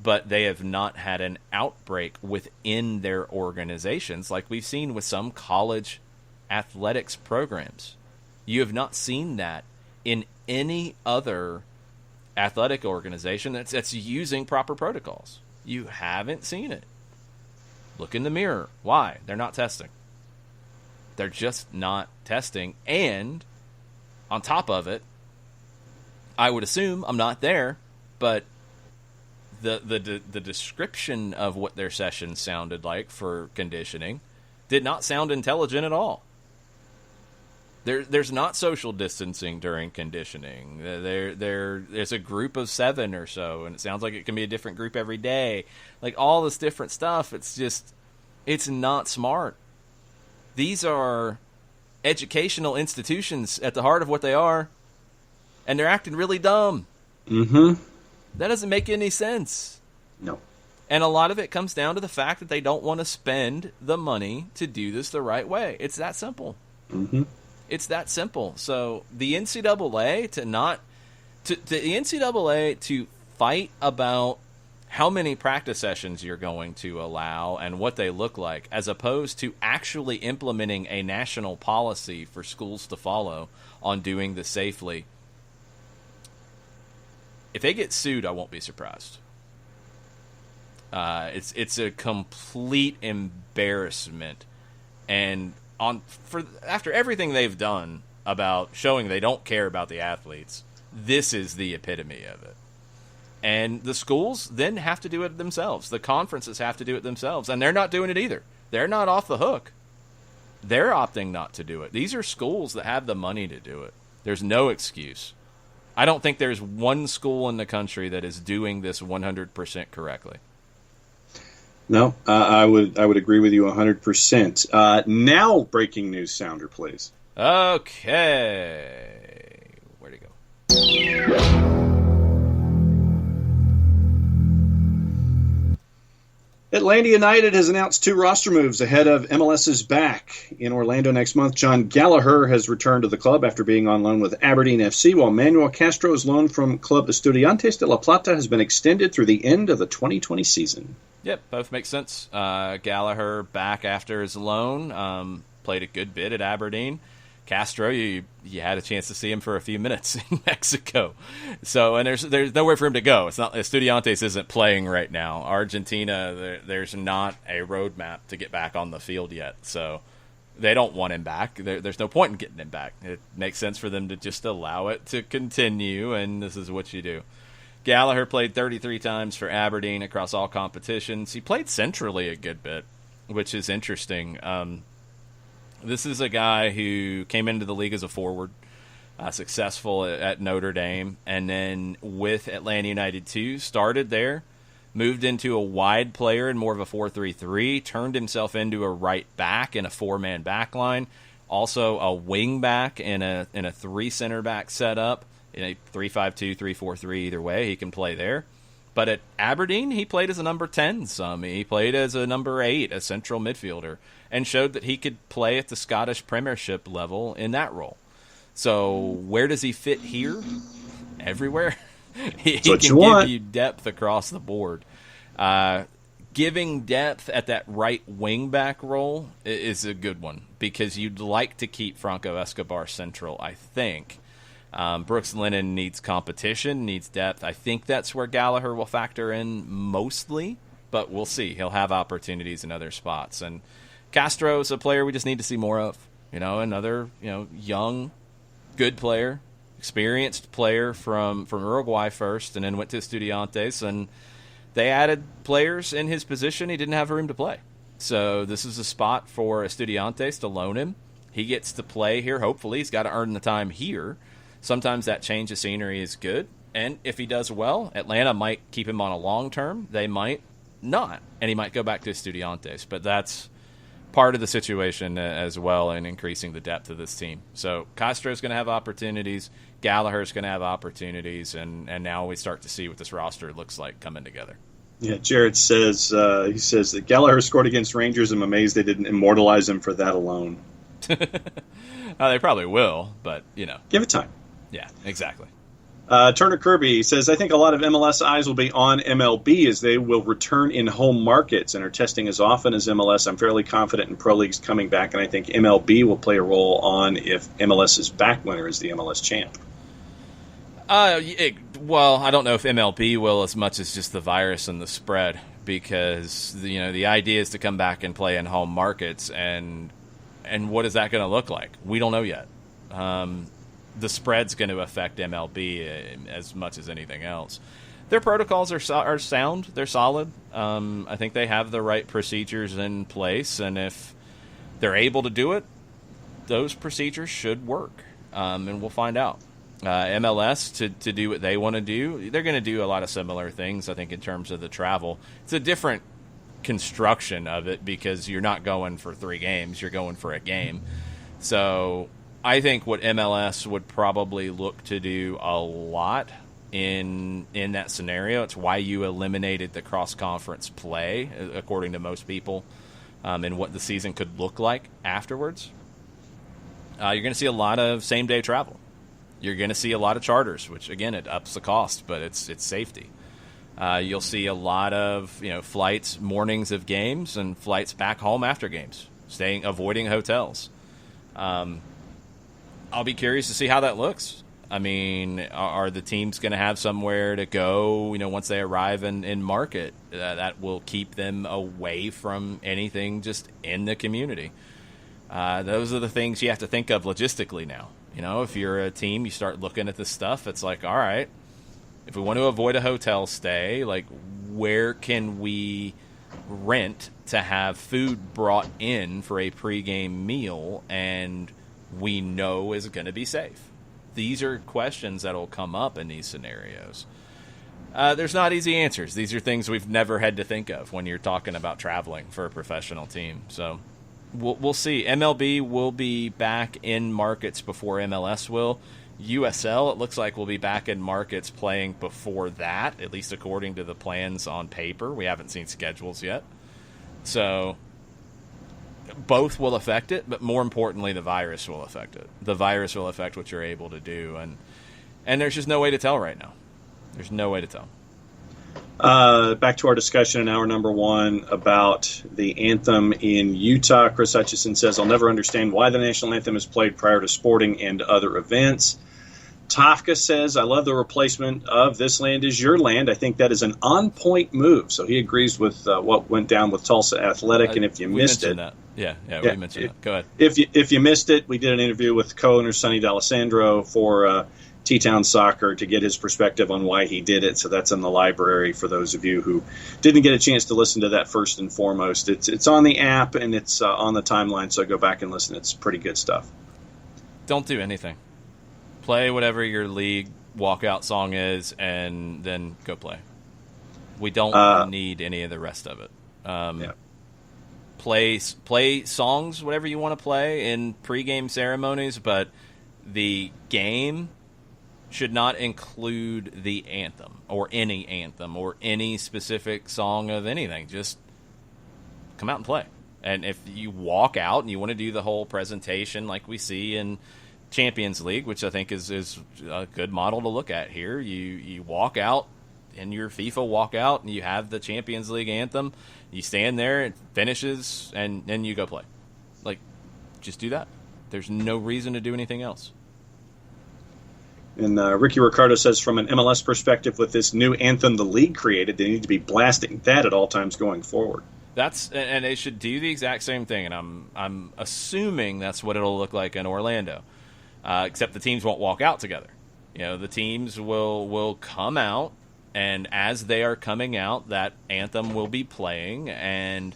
S1: But they have not had an outbreak within their organizations like we've seen with some college athletics programs. You have not seen that in any other athletic organization that's using proper protocols. You haven't seen it. Look in the mirror. Why? They're not testing. They're just not testing. And on top of it, I would assume, I'm not there, but the description of what their session sounded like for conditioning did not sound intelligent at all. There's not social distancing during conditioning. There's a group of 7 or so, and it sounds like it can be a different group every day. Like all this different stuff, it's not smart. These are educational institutions at the heart of what they are, and they're acting really dumb. That doesn't make any sense.
S2: No.
S1: And a lot of it comes down to the fact that they don't want to spend the money to do this the right way. It's that simple. It's that simple. So the NCAA to fight about how many practice sessions you're going to allow and what they look like, as opposed to actually implementing a national policy for schools to follow on doing this safely. If they get sued, I won't be surprised. It's a complete embarrassment, and after everything they've done about showing they don't care about the athletes, this is the epitome of it. And the schools then have to do it themselves. The conferences have to do it themselves, and they're not doing it either. They're not off the hook. They're opting not to do it. These are schools that have the money to do it. There's no excuse. I don't think there's one school in the country that is doing this 100% correctly.
S2: No, I would agree with you 100%. Now, breaking news sounder, please.
S1: Okay. Where'd it go?
S2: Atlanta United has announced 2 roster moves ahead of MLS's back in Orlando next month. John Gallagher has returned to the club after being on loan with Aberdeen FC, while Manuel Castro's loan from Club Estudiantes de La Plata has been extended through the end of the 2020 season.
S1: Yep, both make sense. Gallagher back after his loan. played a good bit at Aberdeen. Castro, you had a chance to see him for a few minutes in Mexico. So, and there's nowhere for him to go. It's not Estudiantes isn't playing right now. Argentina, there's not a roadmap to get back on the field yet. So they don't want him back. There's no point in getting him back. It makes sense for them to just allow it to continue, and this is what you do. Gallagher played 33 times for Aberdeen across all competitions. He played centrally a good bit, which is interesting. This is a guy who came into the league as a forward, successful at Notre Dame, and then with Atlanta United 2, started there, moved into a wide player in more of a 4-3-3, turned himself into a right back in a four-man back line, also a wing back in a three center back setup, in a 3-5-2, 3-4-3, either way, he can play there. But at Aberdeen, he played as a number 10 some. He played as a number 8, a central midfielder, and showed that he could play at the Scottish Premiership level in that role. So where does he fit here? Everywhere. he can give you depth across the board. Giving depth at that right wing-back role is a good one because you'd like to keep Franco Escobar central, I think. Brooks Lennon needs competition, needs depth. I think that's where Gallagher will factor in mostly, but we'll see. He'll have opportunities in other spots. And Castro is a player we just need to see more of. Another young, good player, experienced player from Uruguay first, and then went to Estudiantes, and they added players in his position. He didn't have room to play. So this is a spot for Estudiantes to loan him. He gets to play here, hopefully. He's got to earn the time here. Sometimes that change of scenery is good, and if he does well, Atlanta might keep him on a long term. They might not, and he might go back to Estudiantes. But that's part of the situation as well in increasing the depth of this team. So Castro's going to have opportunities. Gallagher's going to have opportunities, and now we start to see what this roster looks like coming together.
S2: Yeah, Jared says he says that Gallagher scored against Rangers. I'm amazed they didn't immortalize him for that alone.
S1: They probably will, but
S2: give it time.
S1: Yeah, exactly.
S2: Turner Kirby says, I think a lot of MLS eyes will be on MLB as they will return in home markets and are testing as often as MLS. I'm fairly confident in Pro Leagues coming back, and I think MLB will play a role on if MLS is back winner as the MLS champ.
S1: Well, I don't know if MLB will as much as just the virus and the spread, because the idea is to come back and play in home markets, and what is that going to look like? We don't know yet. The spread's going to affect MLB as much as anything else. Their protocols are sound. They're solid. I think they have the right procedures in place, and if they're able to do it, those procedures should work, and we'll find out. MLS, to do what they want to do, they're going to do a lot of similar things, I think, in terms of the travel. It's a different construction of it because you're not going for 3 games. You're going for a game. So I think what MLS would probably look to do a lot in that scenario, it's why you eliminated the cross-conference play, according to most people, and what the season could look like afterwards. You're going to see a lot of same-day travel. You're going to see a lot of charters, which, again, it ups the cost, but it's safety. You'll see a lot of flights mornings of games and flights back home after games, avoiding hotels. I'll be curious to see how that looks. I mean, are the teams going to have somewhere to go, once they arrive in market that will keep them away from anything just in the community? Those are the things you have to think of logistically now. If you're a team, you start looking at this stuff. It's like, all right, if we want to avoid a hotel stay, like where can we rent to have food brought in for a pregame meal and we know is going to be safe? These are questions that will come up in these scenarios. There's not easy answers. These are things we've never had to think of when you're talking about traveling for a professional team. So we'll see. MLB will be back in markets before MLS will. USL, it looks like we'll be back in markets playing before that, at least according to the plans on paper. We haven't seen schedules yet. So both will affect it, but more importantly, the virus will affect it. The virus will affect what you're able to do, and there's just no way to tell right now. There's no way to tell.
S2: Back to our discussion in hour number one about the anthem in Utah. Chris Hutchison says, I'll never understand why the national anthem is played prior to sporting and other events. Tafka says, I love the replacement of This Land Is Your Land. I think that is an on-point move. So he agrees with what went down with Tulsa Athletic. And if you missed it.
S1: That. Yeah, we mentioned that. Go ahead.
S2: If you missed it, we did an interview with co-owner Sonny D'Alessandro for T-Town Soccer to get his perspective on why he did it. So that's in the library for those of you who didn't get a chance to listen to that first and foremost. It's on the app and it's on the timeline, so go back and listen. It's pretty good stuff.
S1: Don't do anything. Play whatever your league walkout song is and then go play. We don't need any of the rest of it. Play songs, whatever you want to play in pregame ceremonies, but the game should not include the anthem or any specific song of anything. Just come out and play. And if you walk out and you want to do the whole presentation like we see in Champions League, which I think is a good model to look at here, you walk out in your FIFA walkout and you have the Champions League anthem. You stand there, it finishes, and then you go play. Like, just do that. There's no reason to do anything else.
S2: And Ricky Ricardo says, from an MLS perspective, with this new anthem the league created, they need to be blasting that at all times going forward.
S1: And they should do the exact same thing, and I'm assuming that's what it'll look like in Orlando, except the teams won't walk out together. You know, the teams will come out, and as they are coming out, that anthem will be playing, and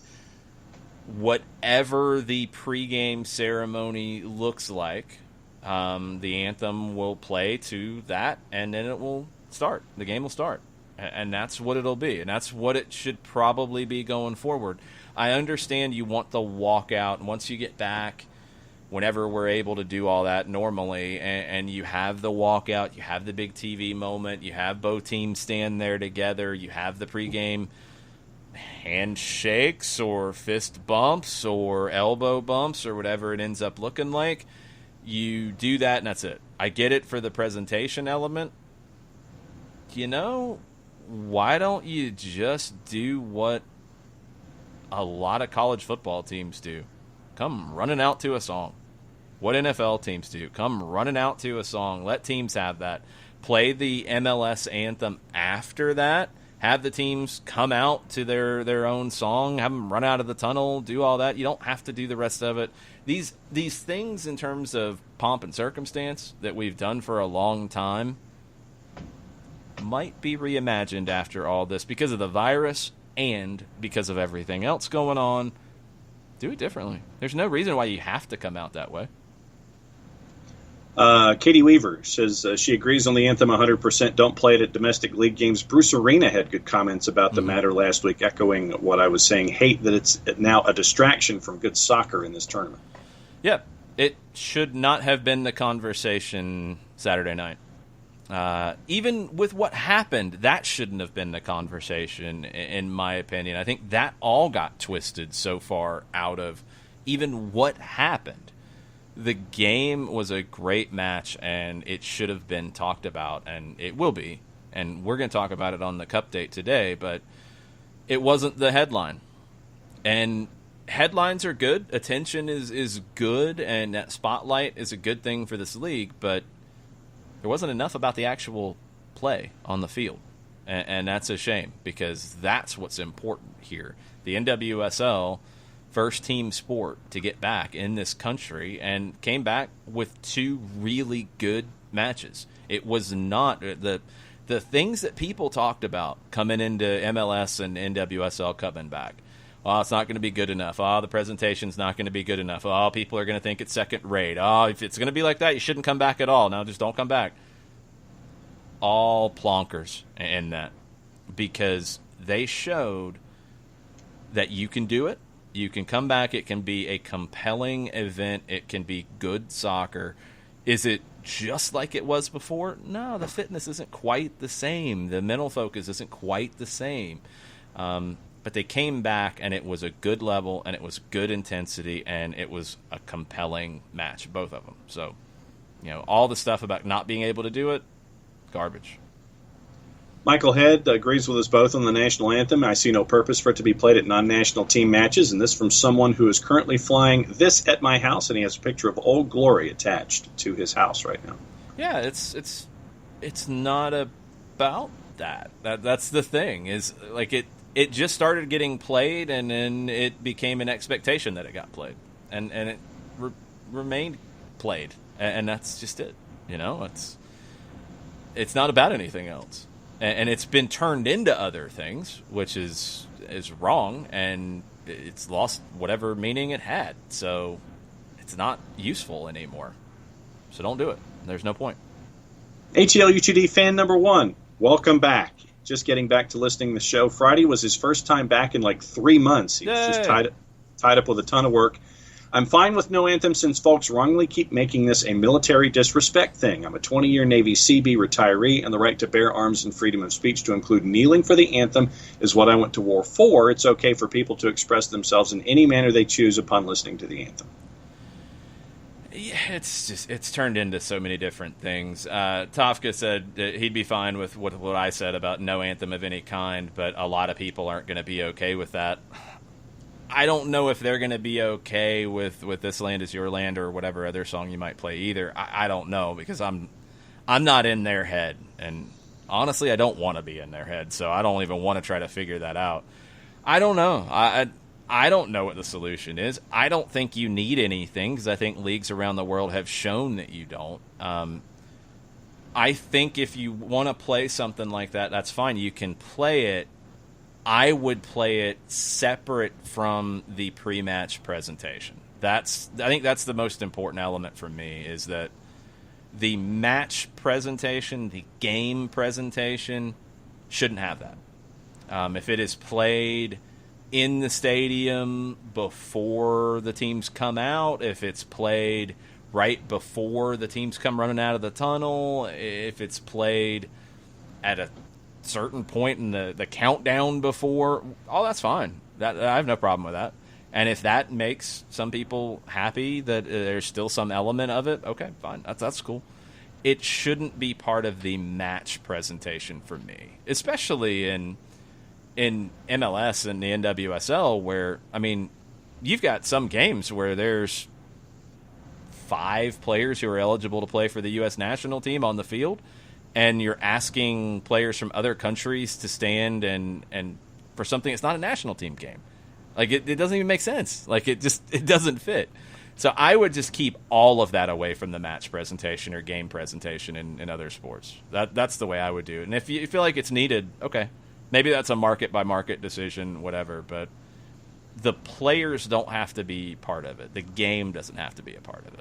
S1: whatever the pregame ceremony looks like, the anthem will play to that, and then it will start. The game will start. And that's what it'll be. And that's what it should probably be going forward. I understand you want the walkout. And once you get back, whenever we're able to do all that normally, and you have the walkout, you have the big TV moment, you have both teams stand there together, you have the pregame handshakes or fist bumps or elbow bumps or whatever it ends up looking like. You do that, and that's it. I get it for the presentation element. You know, why don't you just do what a lot of college football teams do? Come running out to a song. What NFL teams do. Come running out to a song. Let teams have that. Play the MLS anthem after that. Have the teams come out to their own song. Have them run out of the tunnel. Do all that. You don't have to do the rest of it. These things in terms of pomp and circumstance that we've done for a long time might be reimagined after all this because of the virus and because of everything else going on. Do it differently. There's no reason why you have to come out that way.
S2: Katie Weaver says she agrees on the anthem 100%. Don't play it at domestic league games. Bruce Arena had good comments about the matter last week, echoing what I was saying. Hate that it's now a distraction from good soccer in this tournament.
S1: Yeah, it should not have been the conversation Saturday night. Even with what happened, that shouldn't have been the conversation, in my opinion. I think that all got twisted so far out of even what happened. The game was a great match, and it should have been talked about, and it will be. And we're going to talk about it on the Cup Date today, but it wasn't the headline. And headlines are good. Attention is good, and that spotlight is a good thing for this league, but there wasn't enough about the actual play on the field. And that's a shame, because that's what's important here. The NWSL, first team sport to get back in this country, and came back with two really good matches. It was not the things that people talked about coming into MLS and NWSL coming back. Oh, it's not going to be good enough. Oh, the presentation's not going to be good enough. Oh, people are going to think it's second rate. Oh, if it's going to be like that, you shouldn't come back at all. No, just don't come back. All plonkers in that, because they showed that you can do it. You can come back. It can be a compelling event. It can be good soccer. Is it just like it was before? No, the fitness isn't quite the same. The mental focus isn't quite the same. But they came back, and it was a good level, and it was good intensity, and it was a compelling match, both of them. So, all the stuff about not being able to do it, garbage.
S2: Michael Head agrees with us both on the national anthem. I see no purpose for it to be played at non-national team matches, and this from someone who is currently flying this at my house, and he has a picture of Old Glory attached to his house right now.
S1: Yeah, it's not about that. That's the thing, is like it just started getting played, and then it became an expectation that it got played, and it remained played, and that's just it. You know, it's not about anything else. And it's been turned into other things, which is wrong, and it's lost whatever meaning it had. So it's not useful anymore. So don't do it. There's no point.
S2: ATL UTD fan number 1, welcome back. Just getting back to listening to the show. Friday was his first time back in like 3 months. He was just tied up with a ton of work. I'm fine with no anthem since folks wrongly keep making this a military disrespect thing. I'm a 20-year Navy CB retiree, and the right to bear arms and freedom of speech to include kneeling for the anthem is what I went to war for. It's okay for people to express themselves in any manner they choose upon listening to the anthem.
S1: Yeah, it's turned into so many different things. Tofka said that he'd be fine with what I said about no anthem of any kind, but a lot of people aren't going to be okay with that. I don't know if they're going to be okay with This Land Is Your Land or whatever other song you might play either. I don't know, because I'm not in their head, and honestly, I don't want to be in their head, so I don't even want to try to figure that out. I don't know. I don't know what the solution is. I don't think you need anything, because I think leagues around the world have shown that you don't. I think if you want to play something like that, that's fine. You can play it. I would play it separate from the pre-match presentation. I think that's the most important element for me, is that the match presentation, the game presentation, shouldn't have that. If it is played in the stadium before the teams come out, if it's played right before the teams come running out of the tunnel, if it's played at a certain point in the countdown before, all that's fine. I have no problem with that. And if that makes some people happy that there's still some element of it, okay, fine. That's cool. It shouldn't be part of the match presentation for me, especially in MLS and the NWSL, where, I mean, you've got some games where there's 5 players who are eligible to play for the U.S. national team on the field, and you're asking players from other countries to stand and for something that's not a national team game. Like, it doesn't even make sense. Like, it doesn't fit. So I would just keep all of that away from the match presentation or game presentation in other sports. That's the way I would do it. And if you feel like it's needed, okay, maybe that's a market-by-market decision, whatever, but the players don't have to be part of it. The game doesn't have to be a part of it.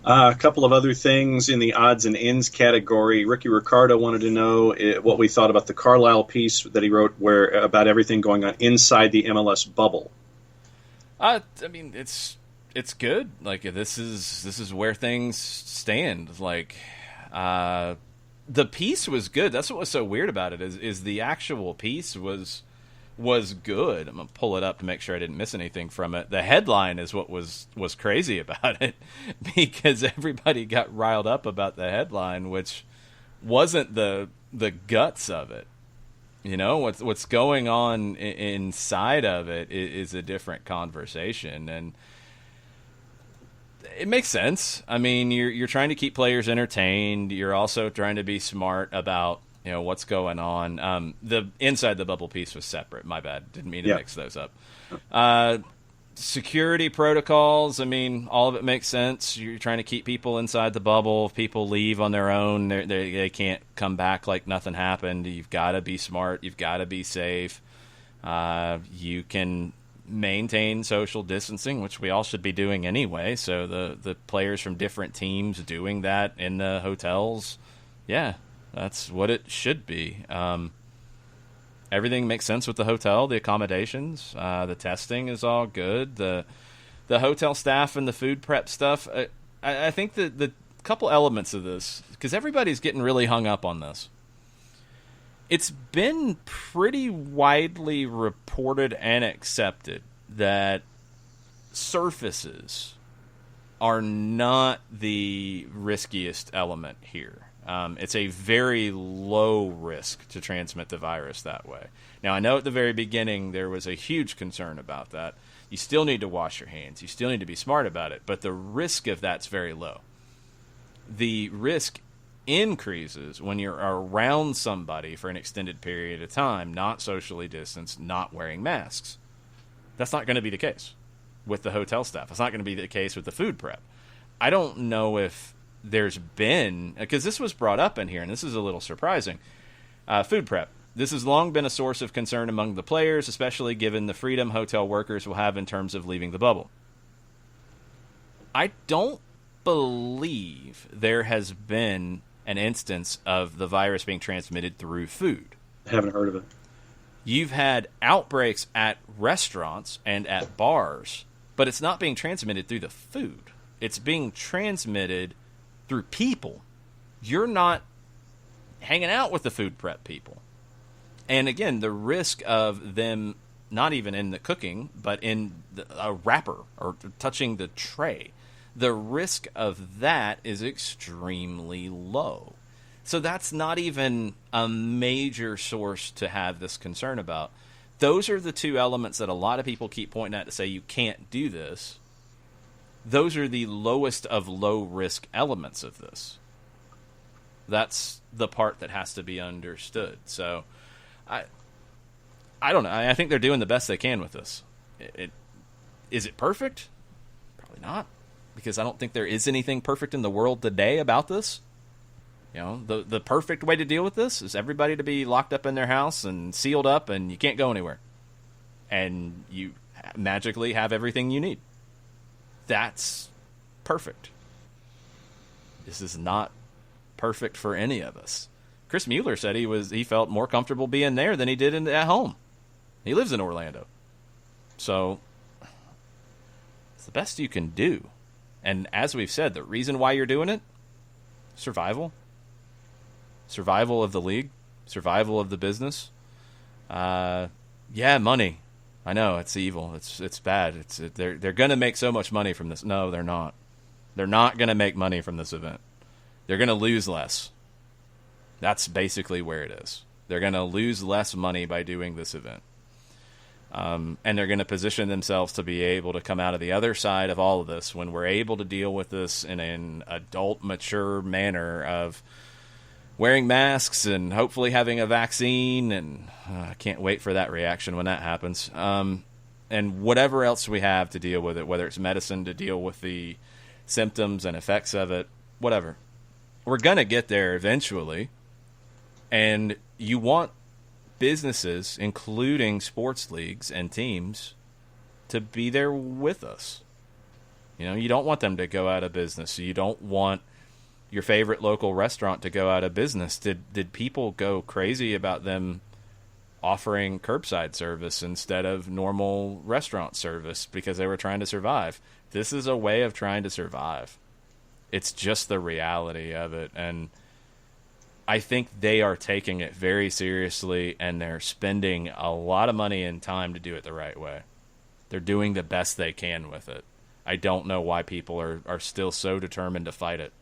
S2: A couple of other things in the odds and ends category. Ricky Ricardo wanted to know what we thought about the Carlisle piece that he wrote about everything going on inside the MLS bubble.
S1: I mean, it's good. Like, this is where things stand. Like, the piece was good. That's what was so weird about it, is the actual piece was good. I'm going to pull it up to make sure I didn't miss anything from it. The headline is what was crazy about it, because everybody got riled up about the headline, which wasn't the guts of it. You know, what's going on inside of it is a different conversation, and it makes sense. I mean, you're trying to keep players entertained. You're also trying to be smart about, you know, what's going on. The inside the bubble piece was separate. My bad. Didn't mean to mix those up. Security protocols, I mean, all of it makes sense. You're trying to keep people inside the bubble. If people leave on their own, they can't come back like nothing happened. You've got to be smart. You've got to be safe. You can maintain social distancing, which we all should be doing anyway. So the players from different teams doing that in the hotels, yeah, that's what it should be. Everything makes sense with the hotel, the accommodations, the testing is all good. The hotel staff and the food prep stuff. I think the couple elements of this, because everybody's getting really hung up on this. It's been pretty widely reported and accepted that surfaces are not the riskiest element here. It's a very low risk to transmit the virus that way. Now, I know at the very beginning there was a huge concern about that. You still need to wash your hands. You still need to be smart about it. But the risk of that's very low. The risk increases when you're around somebody for an extended period of time, not socially distanced, not wearing masks. That's not going to be the case with the hotel staff. It's not going to be the case with the food prep. I don't know if there's been, because this was brought up in here, and this is a little surprising, food prep. This has long been a source of concern among the players, especially given the freedom hotel workers will have in terms of leaving the bubble. I don't believe there has been an instance of the virus being transmitted through food.
S2: Haven't heard of it.
S1: You've had outbreaks at restaurants and at bars, but it's not being transmitted through the food. It's being transmitted through people. You're not hanging out with the food prep people. And again, the risk of them not even in the cooking, but in a wrapper or touching the tray, the risk of that is extremely low. So that's not even a major source to have this concern about. Those are the two elements that a lot of people keep pointing at to say you can't do this. Those are the lowest of low-risk elements of this. That's the part that has to be understood. So I don't know. I think they're doing the best they can with this. Is it perfect? Probably not, because I don't think there is anything perfect in the world today about this. You know, the perfect way to deal with this is everybody to be locked up in their house and sealed up, and you can't go anywhere. And you magically have everything you need. That's perfect. This is not perfect for any of us. Chris Mueller said he felt more comfortable being there than he did at home. He lives in Orlando. So it's the best you can do. And as we've said, the reason why you're doing it, survival. Survival of the league. Survival of the business. Yeah, money. I know, it's evil. It's bad. They're going to make so much money from this. No, they're not. They're not going to make money from this event. They're going to lose less. That's basically where it is. They're going to lose less money by doing this event. And they're going to position themselves to be able to come out of the other side of all of this when we're able to deal with this in an adult, mature manner of wearing masks and hopefully having a vaccine. And I can't wait for that reaction when that happens. And whatever else we have to deal with it, whether it's medicine to deal with the symptoms and effects of it, whatever. We're going to get there eventually. And you want businesses, including sports leagues and teams, to be there with us. You know, you don't want them to go out of business. You don't want your favorite local restaurant to go out of business. Did people go crazy about them offering curbside service instead of normal restaurant service because they were trying to survive? This is a way of trying to survive. It's just the reality of it. And I think they are taking it very seriously, and they're spending a lot of money and time to do it the right way. They're doing the best they can with it. I don't know why people are still so determined to fight it.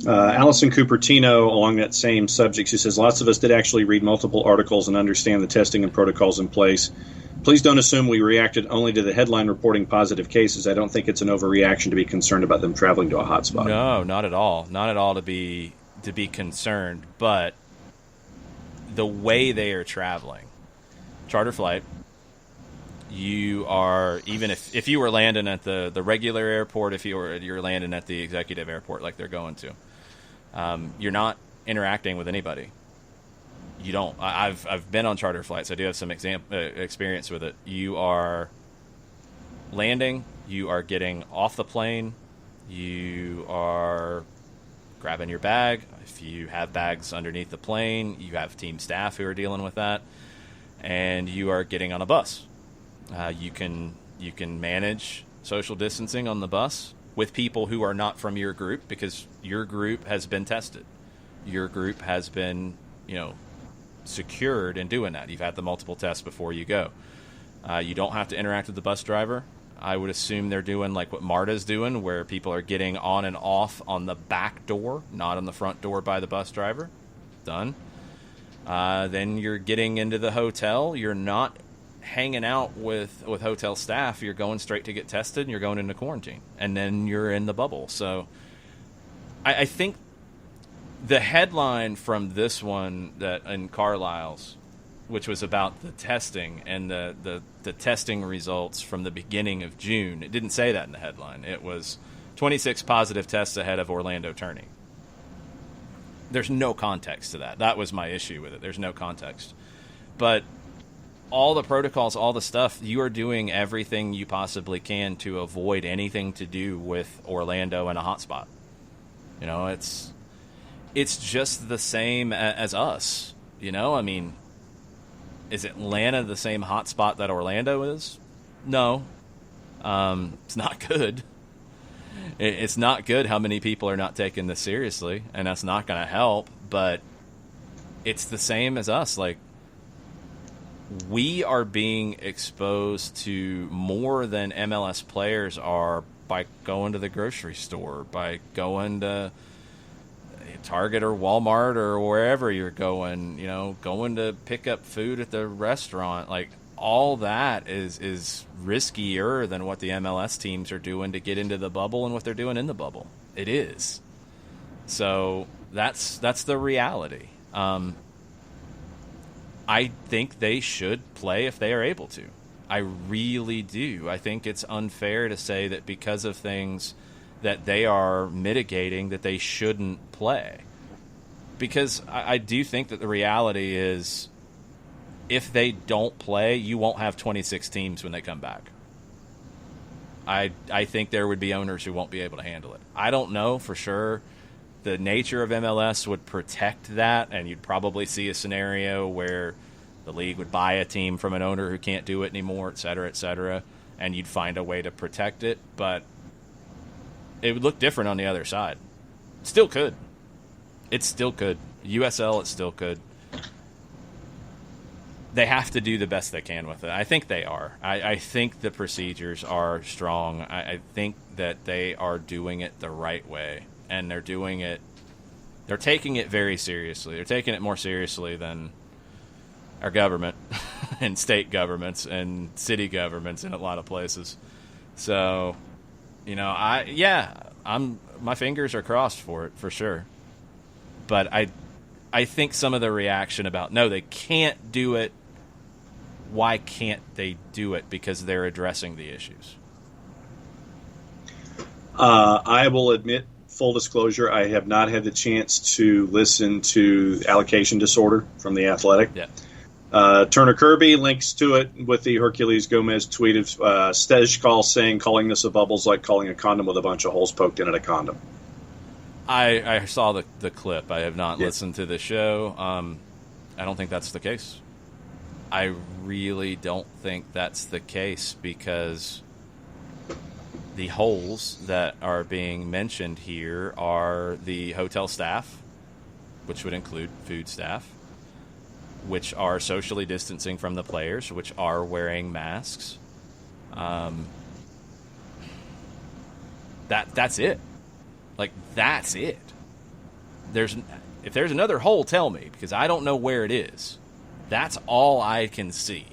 S2: Allison Cupertino, along that same subject, she says, lots of us did actually read multiple articles and understand the testing and protocols in place. Please don't assume we reacted only to the headline reporting positive cases. I don't think it's an overreaction to be concerned about them traveling to a hotspot.
S1: No, not at all. Not at all to be concerned. But the way they are traveling, charter flight, you are, even if you were landing at the regular airport, if you're landing at the executive airport like they're going to, you're not interacting with anybody. You don't. I've been on charter flights. I do have some experience with it. You are landing. You are getting off the plane. You are grabbing your bag. If you have bags underneath the plane, you have team staff who are dealing with that, and you are getting on a bus. You can manage social distancing on the bus with people who are not from your group, because your group has been tested. Your group has been, secured in doing that. You've had the multiple tests before you go. You don't have to interact with the bus driver. I would assume they're doing like what MARTA's doing, where people are getting on and off on the back door, not on the front door by the bus driver. Done. Then you're getting into the hotel. You're not hanging out with hotel staff. You're going straight to get tested, and you're going into quarantine. And then you're in the bubble. So I think the headline from this one that in Carlisle's, which was about the testing and the testing results from the beginning of June, it didn't say that in the headline. It was 26 positive tests ahead of Orlando tourney. There's no context to that. That was my issue with it. There's no context. But all the protocols, all the stuff, you are doing everything you possibly can to avoid anything to do with Orlando and a hotspot. You know, it's just the same as us. You know, I mean, is Atlanta the same hotspot that Orlando is? No. It's not good. It's not good how many people are not taking this seriously, and that's not going to help, but it's the same as us. Like, we are being exposed to more than MLS players are by going to the grocery store, by going to Target or Walmart or wherever you're going, you know, going to pick up food at the restaurant. Like, all that is riskier than what the MLS teams are doing to get into the bubble and what they're doing in the bubble. It is. So that's the reality. I think they should play if they are able to. I really do. I think it's unfair to say that because of things that they are mitigating that they shouldn't play. Because I do think that the reality is, if they don't play, you won't have 26 teams when they come back. I think there would be owners who won't be able to handle it. I don't know for sure. The nature of MLS would protect that, and you'd probably see a scenario where the league would buy a team from an owner who can't do it anymore, et cetera, and you'd find a way to protect it. But it would look different on the other side. Still could. It still could. USL, it still could. They have to do the best they can with it. I think they are. I think the procedures are strong. I think that they are doing it the right way. And they're doing it, they're taking it very seriously. They're taking it more seriously than our government and state governments and city governments in a lot of places. So, you know, my fingers are crossed for it, for sure. But I think some of the reaction about, no, they can't do it. Why can't they do it? Because they're addressing the issues.
S2: I will admit, full disclosure, I have not had the chance to listen to Allocation Disorder from The Athletic.
S1: Yeah.
S2: Turner Kirby links to it with the Hercules Gomez tweet of Stejkal saying, calling this a bubble is like calling a condom with a bunch of holes poked in it a condom.
S1: I saw the clip. I have not listened to the show. I don't think that's the case. I really don't think that's the case, because the holes that are being mentioned here are the hotel staff, which would include food staff, which are socially distancing from the players, which are wearing masks. That's it. Like, that's it. If there's another hole, tell me, because I don't know where it is. That's all I can see.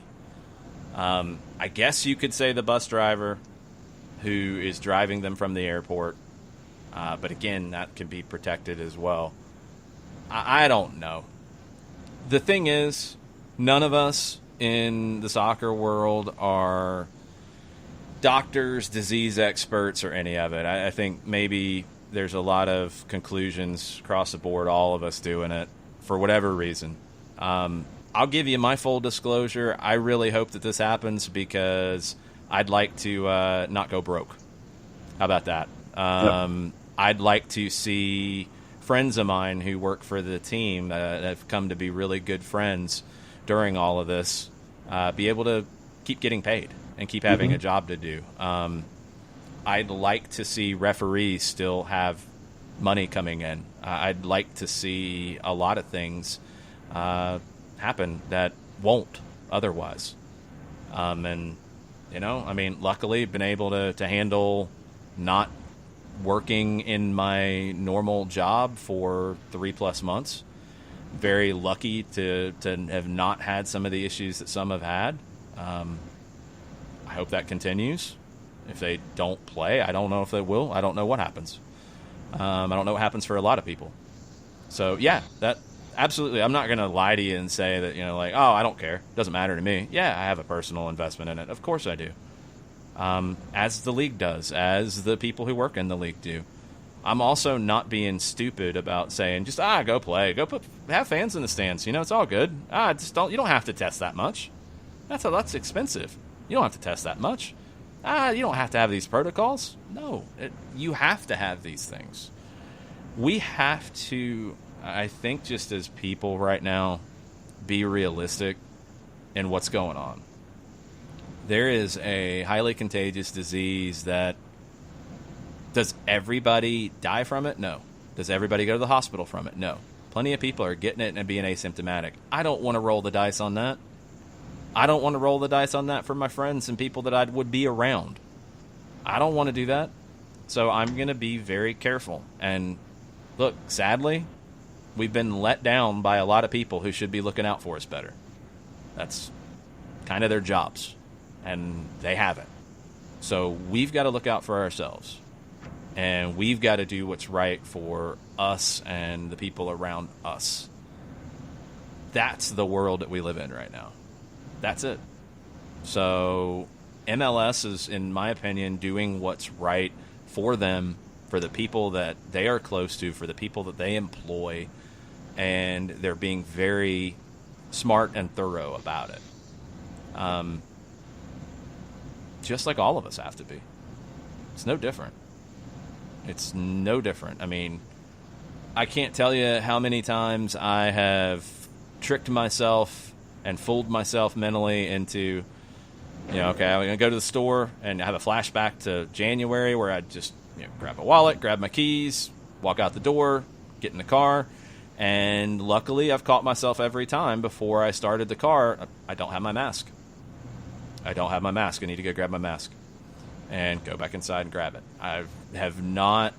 S1: I guess you could say the bus driver who is driving them from the airport. But again, that can be protected as well. I don't know. The thing is, none of us in the soccer world are doctors, disease experts, or any of it. I think maybe there's a lot of conclusions across the board, all of us doing it for whatever reason. I'll give you my full disclosure. I really hope that this happens, because I'd like to not go broke. How about that? Yep. I'd like to see friends of mine who work for the team that have come to be really good friends during all of this be able to keep getting paid and keep having a job to do. I'd like to see referees still have money coming in. I'd like to see a lot of things happen that won't otherwise. And I mean, luckily, been able to handle not working in my normal job for 3+ months. Very lucky to have not had some of the issues that some have had. I hope that continues. If they don't play, I don't know if they will. I don't know what happens. I don't know what happens for a lot of people. So, yeah, that absolutely. I'm not going to lie to you and say that, like, oh, I don't care. It doesn't matter to me. Yeah, I have a personal investment in it. Of course I do. As the league does, as the people who work in the league do. I'm also not being stupid about saying just go play, have fans in the stands. It's all good. You don't have to test that much. That's expensive. You don't have to test that much. You don't have to have these protocols. No, you have to have these things. We have to, I think, just as people right now, be realistic in what's going on. There is a highly contagious disease that. Does everybody die from it? No. Does everybody go to the hospital from it? No. Plenty of people are getting it and being asymptomatic. I don't want to roll the dice on that. I don't want to roll the dice on that for my friends and people that I would be around. I don't want to do that. So I'm going to be very careful. And look, sadly, we've been let down by a lot of people who should be looking out for us better. That's kind of their jobs. And they haven't. So we've got to look out for ourselves. And we've got to do what's right for us and the people around us. That's the world that we live in right now. That's it. So MLS is, in my opinion, doing what's right for them, for the people that they are close to, for the people that they employ, and they're being very smart and thorough about it. Just like all of us have to be. It's no different. It's no different. I mean, I can't tell you how many times I have tricked myself and fooled myself mentally into, okay, I'm going to go to the store and have a flashback to January where I just grab a wallet, grab my keys, walk out the door, get in the car. And luckily, I've caught myself every time before I started the car, I don't have my mask. I don't have my mask. I need to go grab my mask. And go back inside and grab it. I have not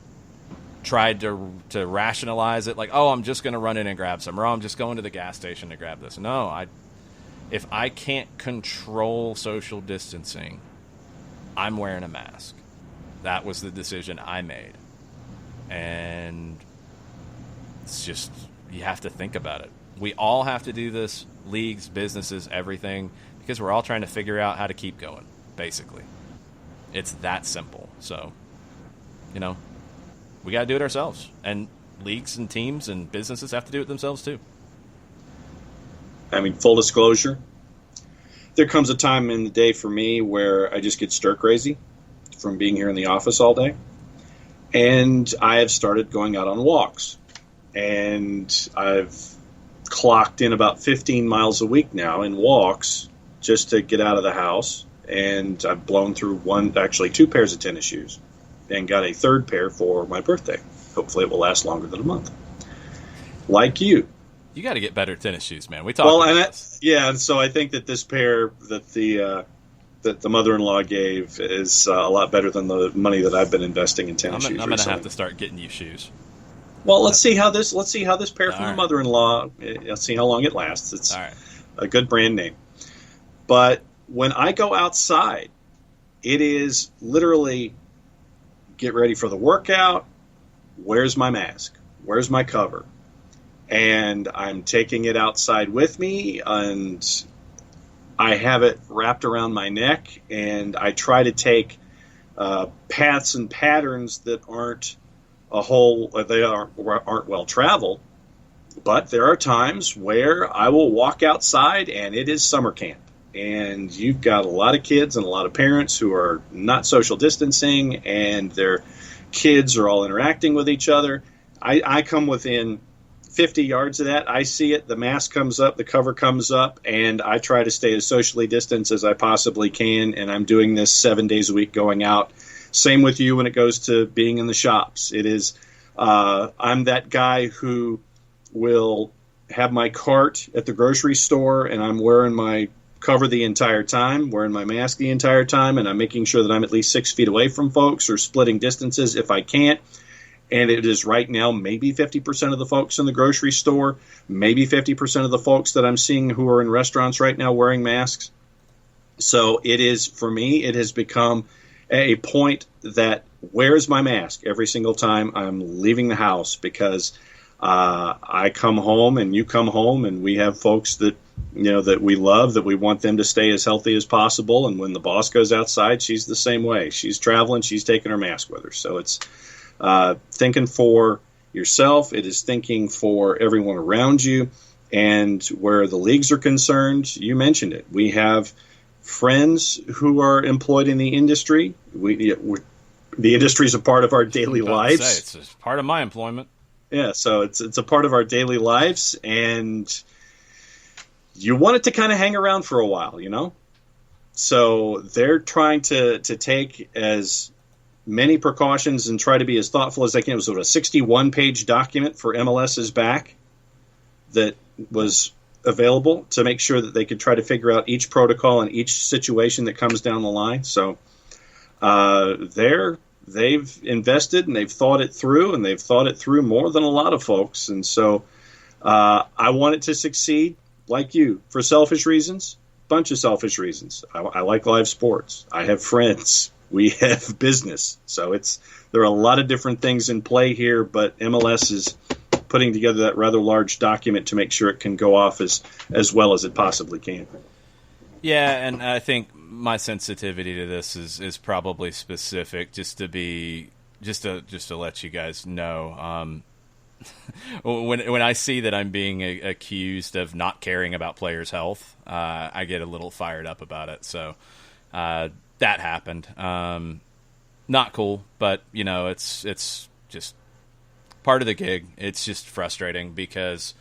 S1: tried to rationalize it like, oh, I'm just going to run in and grab some, or I'm just going to the gas station to grab this. No, if I can't control social distancing, I'm wearing a mask. That was the decision I made. And it's just, you have to think about it. We all have to do this, leagues, businesses, everything, because we're all trying to figure out how to keep going, basically. It's that simple. So, we got to do it ourselves. And leagues and teams and businesses have to do it themselves too.
S2: I mean, full disclosure, there comes a time in the day for me where I just get stir crazy from being here in the office all day. And I have started going out on walks. And I've clocked in about 15 miles a week now in walks just to get out of the house. And I've blown through two pairs of tennis shoes and got a third pair for my birthday. Hopefully it will last longer than a month. Like you.
S1: You got to get better tennis shoes, man. We talked about this.
S2: Yeah, and so I think that this pair that the mother-in-law gave is a lot better than the money that I've been investing in tennis shoes.
S1: I'm going to have to start getting you shoes.
S2: Well, let's see how this pair from the mother-in-law, let's see how long it lasts. It's a good brand name. But when I go outside, it is literally get ready for the workout. Where's my mask? Where's my cover? And I'm taking it outside with me, and I have it wrapped around my neck, and I try to take paths and patterns that aren't well traveled. But there are times where I will walk outside, and it is summer camp. And you've got a lot of kids and a lot of parents who are not social distancing, and their kids are all interacting with each other. I come within 50 yards of that. I see it. The mask comes up, the cover comes up, and I try to stay as socially distanced as I possibly can. And I'm doing this 7 days a week going out. Same with you when it goes to being in the shops. It is, I'm that guy who will have my cart at the grocery store, and I'm wearing my cover the entire time, wearing my mask the entire time, and I'm making sure that I'm at least 6 feet away from folks or splitting distances if I can't. And it is right now maybe 50% of the folks in the grocery store, maybe 50% of the folks that I'm seeing who are in restaurants right now wearing masks. So it is, for me, it has become a point that where's my mask every single time I'm leaving the house, because I come home and you come home and we have folks that, that we love, that we want them to stay as healthy as possible. And when the boss goes outside, she's the same way. She's traveling, she's taking her mask with her. So it's thinking for yourself. It is thinking for everyone around you. And where the leagues are concerned, you mentioned it. We have friends who are employed in the industry. The industry is a part of our daily lives.
S1: It's part of my employment.
S2: Yeah, so it's a part of our daily lives, and you want it to kind of hang around for a while, So they're trying to take as many precautions and try to be as thoughtful as they can. It was sort of a 61-page document for MLS's back that was available to make sure that they could try to figure out each protocol and each situation that comes down the line. So they've invested and they've thought it through, and they've thought it through more than a lot of folks. And so I want it to succeed, like you, for selfish reasons, bunch of selfish reasons. I like live sports. I have friends. We have business. So there are a lot of different things in play here, but MLS is putting together that rather large document to make sure it can go off as well as it possibly can.
S1: Yeah, and I think my sensitivity to this is probably specific, just to let you guys know. When I see that I'm being accused of not caring about players' health, I get a little fired up about it. So that happened. Not cool, but it's just part of the gig. It's just frustrating because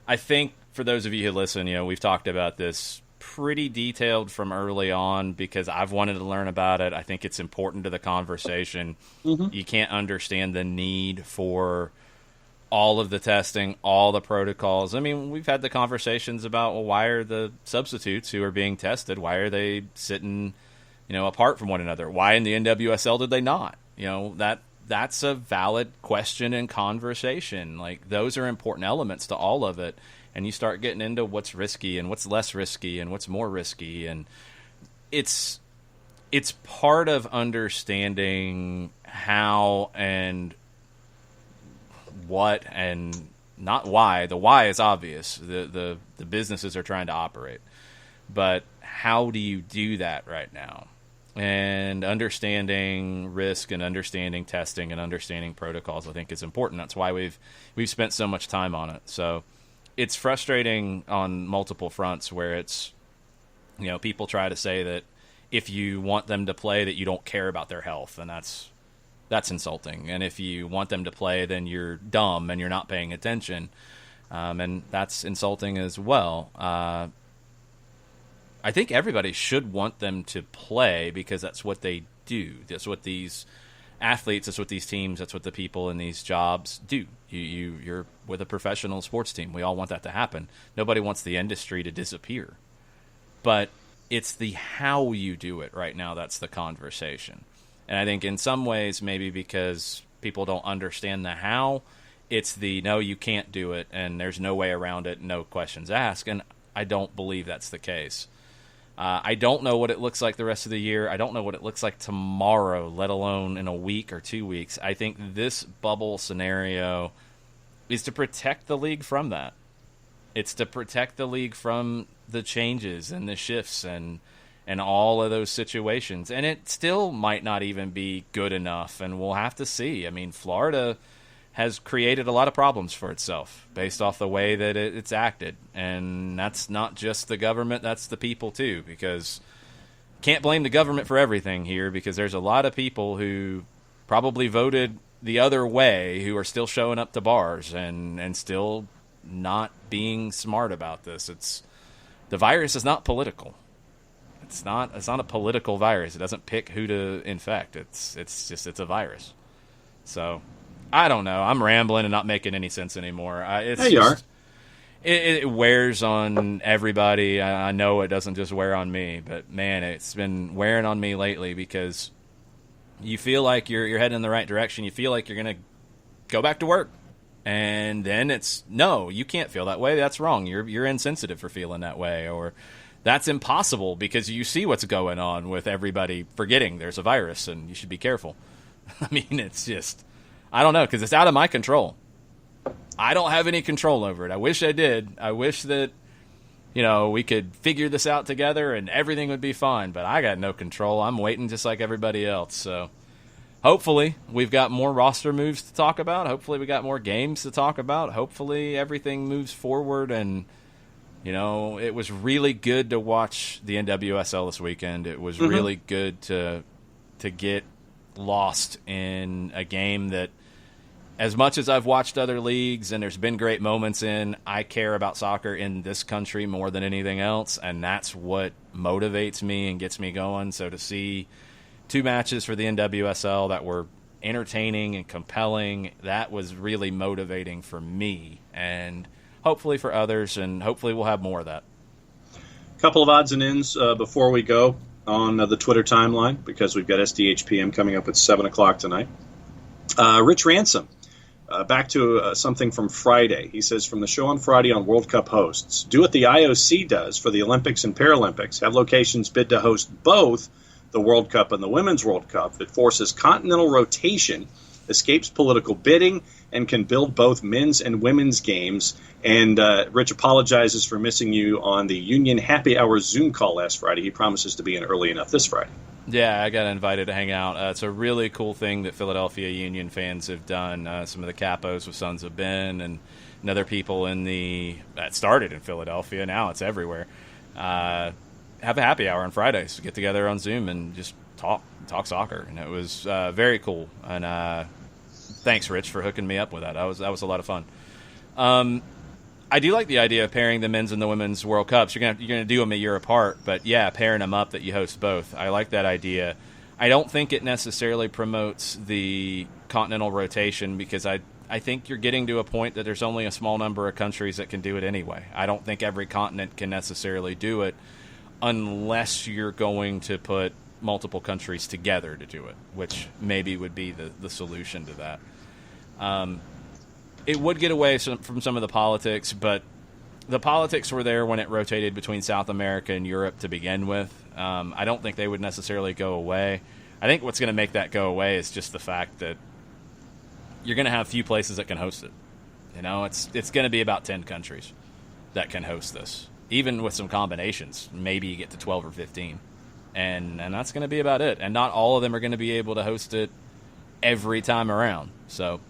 S1: I think for those of you who listen, we've talked about this pretty detailed from early on because I've wanted to learn about it. I think it's important to the conversation. Mm-hmm. You can't understand the need for all of the testing, all the protocols. I mean, we've had the conversations about, well, why are the substitutes who are being tested, why are they sitting, apart from one another? Why in the NWSL did they not? That's a valid question and conversation. Like, those are important elements to all of it. And you start getting into what's risky and what's less risky and what's more risky. And it's part of understanding how and what and not why. The why is obvious. The businesses are trying to operate. But how do you do that right now? And understanding risk and understanding testing and understanding protocols, I think, is important. That's why we've spent so much time on it. So it's frustrating on multiple fronts where it's, people try to say that if you want them to play that you don't care about their health, and that's insulting. And if you want them to play, then you're dumb and you're not paying attention. And that's insulting as well. I think everybody should want them to play because that's what they do. That's what these athletes, that's what these teams, that's what the people in these jobs do. You're with a professional sports team. We all want that to happen. Nobody wants the industry to disappear. But it's the how you do it right now that's the conversation. And I think in some ways, maybe because people don't understand the how, it's the no, you can't do it, and there's no way around it, no questions asked. And I don't believe that's the case. I don't know what it looks like the rest of the year. I don't know what it looks like tomorrow, let alone in a week or 2 weeks. I think this bubble scenario is to protect the league from that. It's to protect the league from the changes and the shifts and all of those situations. And it still might not even be good enough, and we'll have to see. I mean, Florida has created a lot of problems for itself based off the way that it's acted. And that's not just the government, that's the people too, because can't blame the government for everything here, because there's a lot of people who probably voted the other way who are still showing up to bars and still not being smart about this. The virus is not political. It's not a political virus. It doesn't pick who to infect. It's a virus. So I don't know. I'm rambling and not making any sense anymore.
S2: You are.
S1: It wears on everybody. I know it doesn't just wear on me, but man, it's been wearing on me lately because you feel like you're heading in the right direction. You feel like you're going to go back to work. And then it's, no, you can't feel that way. That's wrong. You're insensitive for feeling that way. Or that's impossible because you see what's going on with everybody forgetting there's a virus and you should be careful. I mean, it's just, I don't know, because it's out of my control. I don't have any control over it. I wish I did. I wish that, we could figure this out together and everything would be fine, but I got no control. I'm waiting just like everybody else. So hopefully we've got more roster moves to talk about. Hopefully we got more games to talk about. Hopefully everything moves forward. And, it was really good to watch the NWSL this weekend. It was really good to get lost in a game that, as much as I've watched other leagues and there's been great moments in, I care about soccer in this country more than anything else, and that's what motivates me and gets me going. So to see 2 matches for the NWSL that were entertaining and compelling, that was really motivating for me and hopefully for others, and hopefully we'll have more of that.
S2: A couple of odds and ends before we go on the Twitter timeline, because we've got SDH PM coming up at 7 o'clock tonight. Rich Ransom. Back to something from Friday. He says, from the show on Friday on World Cup hosts, do what the IOC does for the Olympics and Paralympics. Have locations bid to host both the World Cup and the Women's World Cup. It forces continental rotation, escapes political bidding, and can build both men's and women's games. And Rich apologizes for missing you on the Union Happy Hour Zoom call last Friday. He promises to be in early enough this Friday.
S1: Yeah, I got invited to hang out. It's a really cool thing that Philadelphia Union fans have done. Some of the capos with Sons of Ben and other people that started in Philadelphia. Now it's everywhere. Have a happy hour on Fridays. Get together on Zoom and just talk soccer. And it was very cool. And thanks, Rich, for hooking me up with that. That was a lot of fun. I do like the idea of pairing the men's and the women's World Cups. You're gonna do them a year apart, but yeah, pairing them up that you host both. I like that idea. I don't think it necessarily promotes the continental rotation because I think you're getting to a point that there's only a small number of countries that can do it anyway. I don't think every continent can necessarily do it unless you're going to put multiple countries together to do it, which maybe would be the solution to that. It would get away from some of the politics, but the politics were there when it rotated between South America and Europe to begin with. I don't think they would necessarily go away. I think what's going to make that go away is just the fact that you're going to have few places that can host it. It's going to be about 10 countries that can host this. Even with some combinations, maybe you get to 12 or 15. And that's going to be about it. And not all of them are going to be able to host it every time around. So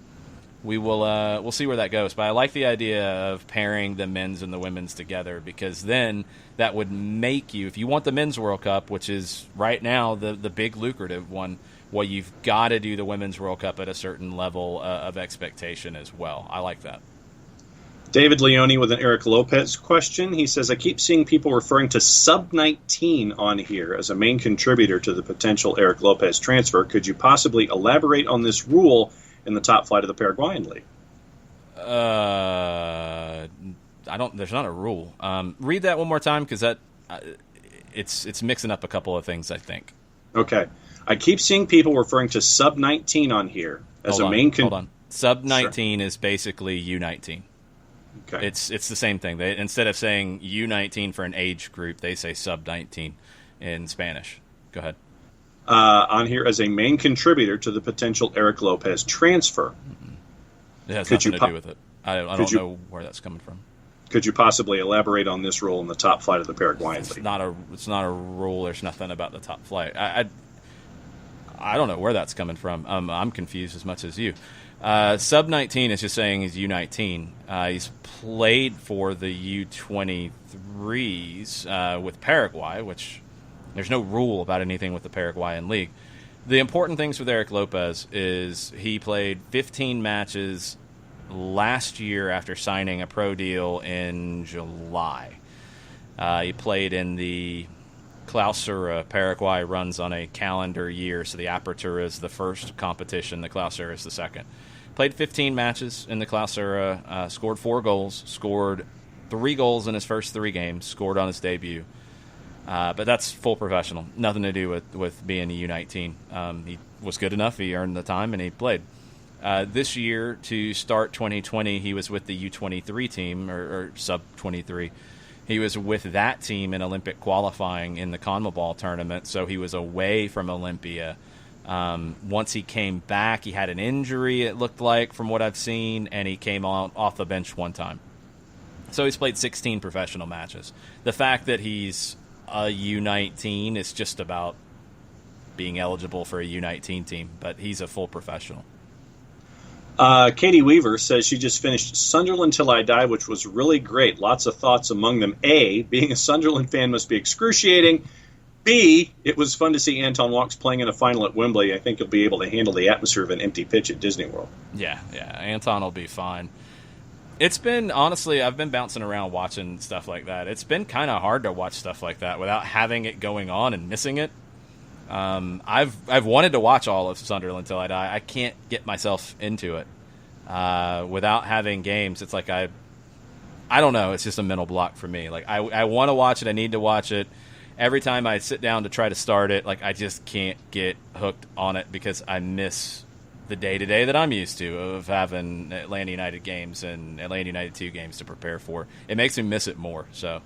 S1: we'll see where that goes. But I like the idea of pairing the men's and the women's together, because then that would make you, if you want the men's World Cup, which is right now the big lucrative one, well, you've got to do the women's World Cup at a certain level of expectation as well. I like that.
S2: David Leone with an Eric Lopez question. He says, I keep seeing people referring to sub-19 on here as a main contributor to the potential Eric Lopez transfer. Could you possibly elaborate on this rule in the top flight of the Paraguayan league?
S1: There's not a rule. Read that one more time, because it's mixing up a couple of things, I think.
S2: Okay. I keep seeing people referring to sub-19 on here as a main
S1: Hold on. Sub-19 is basically U19.
S2: Okay.
S1: It's the same thing. They, instead of saying U19 for an age group, they say sub-19 in Spanish. Go ahead.
S2: On here as a main contributor to the potential Eric Lopez transfer.
S1: It has nothing to do with it. I don't know where that's coming from.
S2: Could you possibly elaborate on this rule in the top flight of the Paraguayan league?
S1: It's not a rule. There's nothing about the top flight. I don't know where that's coming from. I'm confused as much as you. Sub-19 is just saying he's U19. He's played for the U23s with Paraguay, which there's no rule about anything with the Paraguayan league. The important things with Eric Lopez is he played 15 matches last year after signing a pro deal in July. He played in the Clausura. Paraguay runs on a calendar year, so the Apertura is the first competition, the Clausura is the second. Played 15 matches in the Clausura, scored 4 goals, scored 3 goals in his first 3 games, scored on his debut. But that's full professional. Nothing to do with being a U19. He was good enough. He earned the time, and he played. This year, to start 2020, he was with the U23 team, or sub-23. He was with that team in Olympic qualifying in the CONMEBOL tournament, so he was away from Olympia. Once he came back, he had an injury, it looked like, from what I've seen, and he came off the bench one time. So he's played 16 professional matches. The fact that he's a U19 is just about being eligible for a U19 team, but he's a full professional.
S2: Katie Weaver says she just finished Sunderland Till I Die, which was really great. Lots of thoughts among them. A, being a Sunderland fan must be excruciating. B, it was fun to see Anton Walkes playing in a final at Wembley. I think he'll be able to handle the atmosphere of an empty pitch at Disney World.
S1: Yeah, Anton will be fine. It's been, honestly, I've been bouncing around watching stuff like that. It's been kind of hard to watch stuff like that without having it going on and missing it. I've wanted to watch all of Sunderland Till I Die. I can't get myself into it without having games. It's like I don't know. It's just a mental block for me. Like I want to watch it. I need to watch it. Every time I sit down to try to start it, like I just can't get hooked on it because I miss the day-to-day that I'm used to of having Atlanta United games and Atlanta United 2 games to prepare for. It makes me miss it more. So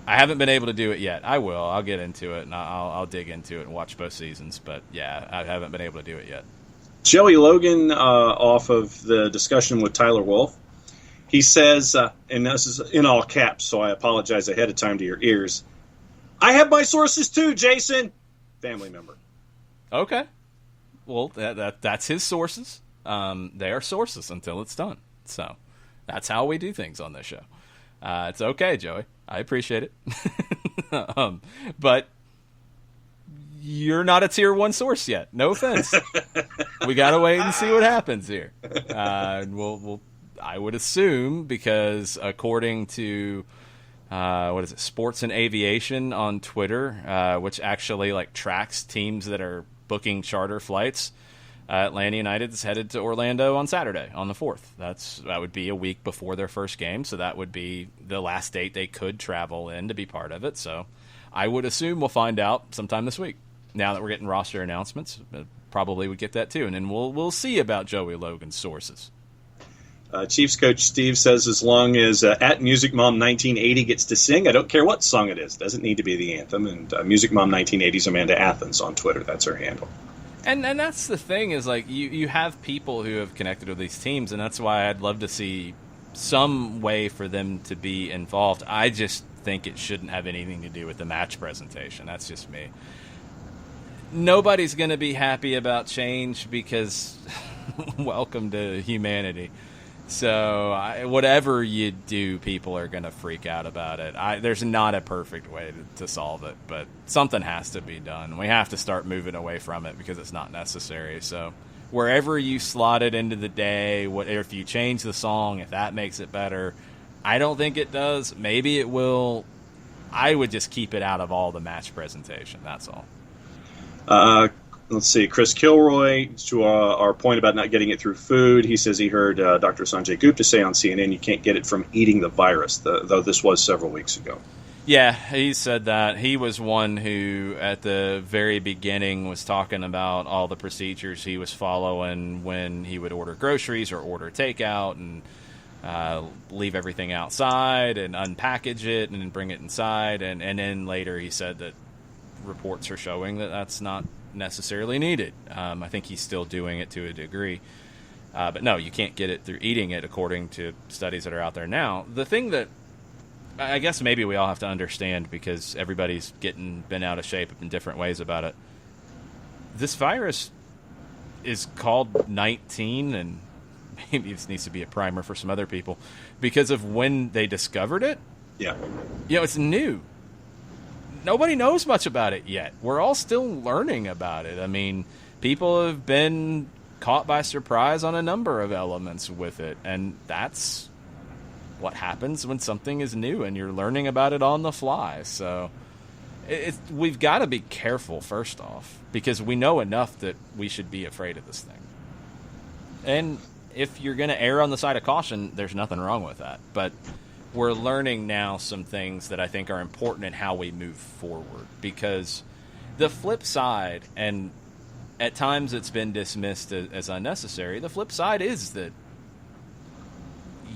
S1: I haven't been able to do it yet. I will. I'll get into it, and I'll dig into it and watch both seasons. But, yeah, I haven't been able to do it yet.
S2: Joey Logan, off of the discussion with Tyler Wolf, he says, and this is in all caps, so I apologize ahead of time to your ears, I have my sources too, Jason. Family member.
S1: Okay. Well, that's his sources. They are sources until it's done. So that's how we do things on this show. It's okay, Joey. I appreciate it. But you're not a tier 1 source yet. No offense. We got to wait and see what happens here. I would assume, because according to Sports and Aviation on Twitter, which actually like tracks teams that are booking charter flights, Atlanta United is headed to Orlando on Saturday, on the 4th. That would be a week before their first game, so that would be the last date they could travel in to be part of it. So I would assume we'll find out sometime this week. Now that we're getting roster announcements, probably would get that too, and then we'll see about Joey Logan's sources.
S2: Chiefs coach Steve says as long as at Music Mom 1980 gets to sing, I don't care what song it is. Doesn't need to be the anthem. And Music Mom 1980 is Amanda Athens on Twitter. That's her handle.
S1: And that's the thing is, like, you have people who have connected with these teams, and that's why I'd love to see some way for them to be involved. I just think it shouldn't have anything to do with the match presentation. That's just me. Nobody's going to be happy about change because welcome to humanity. So whatever you do, people are going to freak out about it. There's not a perfect way to solve it, but something has to be done. We have to start moving away from it because it's not necessary. So wherever you slot it into the day, if you change the song, if that makes it better, I don't think it does. Maybe it will. I would just keep it out of all the match presentation. That's all.
S2: Let's see, Chris Kilroy, to our point about not getting it through food, he says he heard Dr. Sanjay Gupta say on CNN you can't get it from eating the virus, though this was several weeks ago.
S1: Yeah, he said that. He was one who, at the very beginning, was talking about all the procedures he was following when he would order groceries or order takeout and leave everything outside and unpackage it and then bring it inside. And then later he said that reports are showing that that's not necessarily needed. I think he's still doing it to a degree. But no, you can't get it through eating it according to studies that are out there now. The thing that I guess maybe we all have to understand, because everybody's been out of shape in different ways about it. This virus is called 19, and maybe this needs to be a primer for some other people, because of when they discovered it.
S2: Yeah.
S1: It's new. Nobody knows much about it yet. We're all still learning about it. I mean, people have been caught by surprise on a number of elements with it, and that's what happens when something is new and you're learning about it on the fly. So we've got to be careful, first off, because we know enough that we should be afraid of this thing. And if you're going to err on the side of caution, there's nothing wrong with that. But we're learning now some things that I think are important in how we move forward. Because the flip side, and at times it's been dismissed as unnecessary, the flip side is that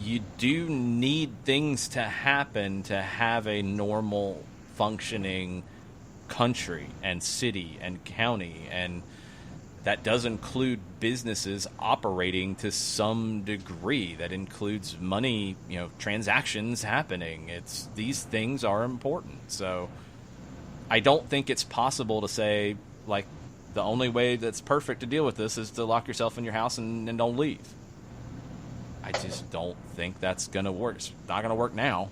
S1: you do need things to happen to have a normal functioning country and city and county, and that does include businesses operating to some degree. That includes money, transactions happening. These things are important. So I don't think it's possible to say, like, the only way that's perfect to deal with this is to lock yourself in your house and don't leave. I just don't think that's going to work. It's not going to work now.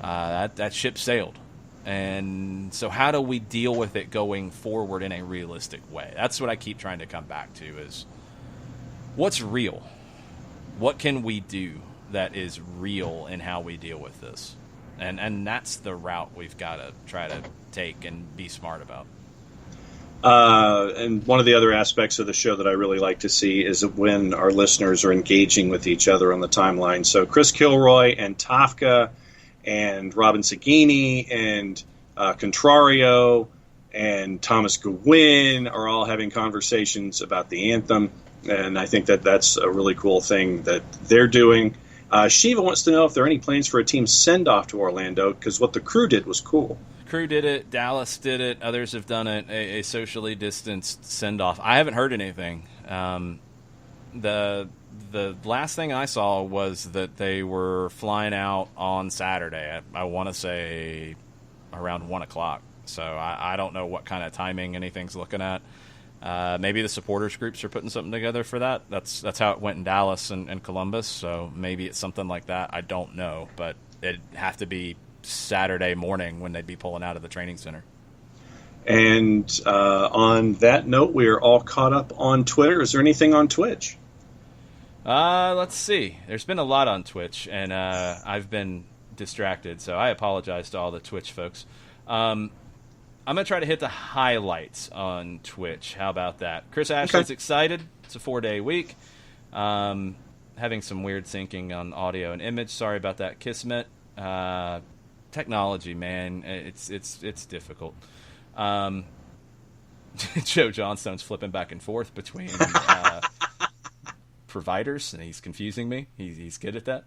S1: That ship sailed. And so how do we deal with it going forward in a realistic way? That's what I keep trying to come back to is what's real? What can we do that is real in how we deal with this? And that's the route we've got to try to take and be smart about.
S2: And one of the other aspects of the show that I really like to see is when our listeners are engaging with each other on the timeline. So Chris Kilroy and Tafka and Robin Sagini and Contrario and Thomas Gwynn are all having conversations about the anthem. And I think that's a really cool thing that they're doing. Shiva wants to know if there are any plans for a team send-off to Orlando, because what the Crew did was cool.
S1: Crew did it. Dallas did it. Others have done it. A socially distanced send-off. I haven't heard anything. The last thing I saw was that they were flying out on Saturday. I want to say around 1 o'clock. So I don't know what kind of timing anything's looking at. Maybe the supporters groups are putting something together for that. That's how it went in Dallas and Columbus. So maybe it's something like that. I don't know, but it'd have to be Saturday morning when they'd be pulling out of the training center.
S2: And on that note, we are all caught up on Twitter. Is there anything on Twitch?
S1: Let's see. There's been a lot on Twitch, and I've been distracted, so I apologize to all the Twitch folks. I'm going to try to hit the highlights on Twitch. How about that? Chris Ashley's excited. It's a 4-day week. Having some weird syncing on audio and image. Sorry about that, Kismet. Technology, man, it's difficult. Joe Johnstone's flipping back and forth between providers, and he's confusing me. He's good at that.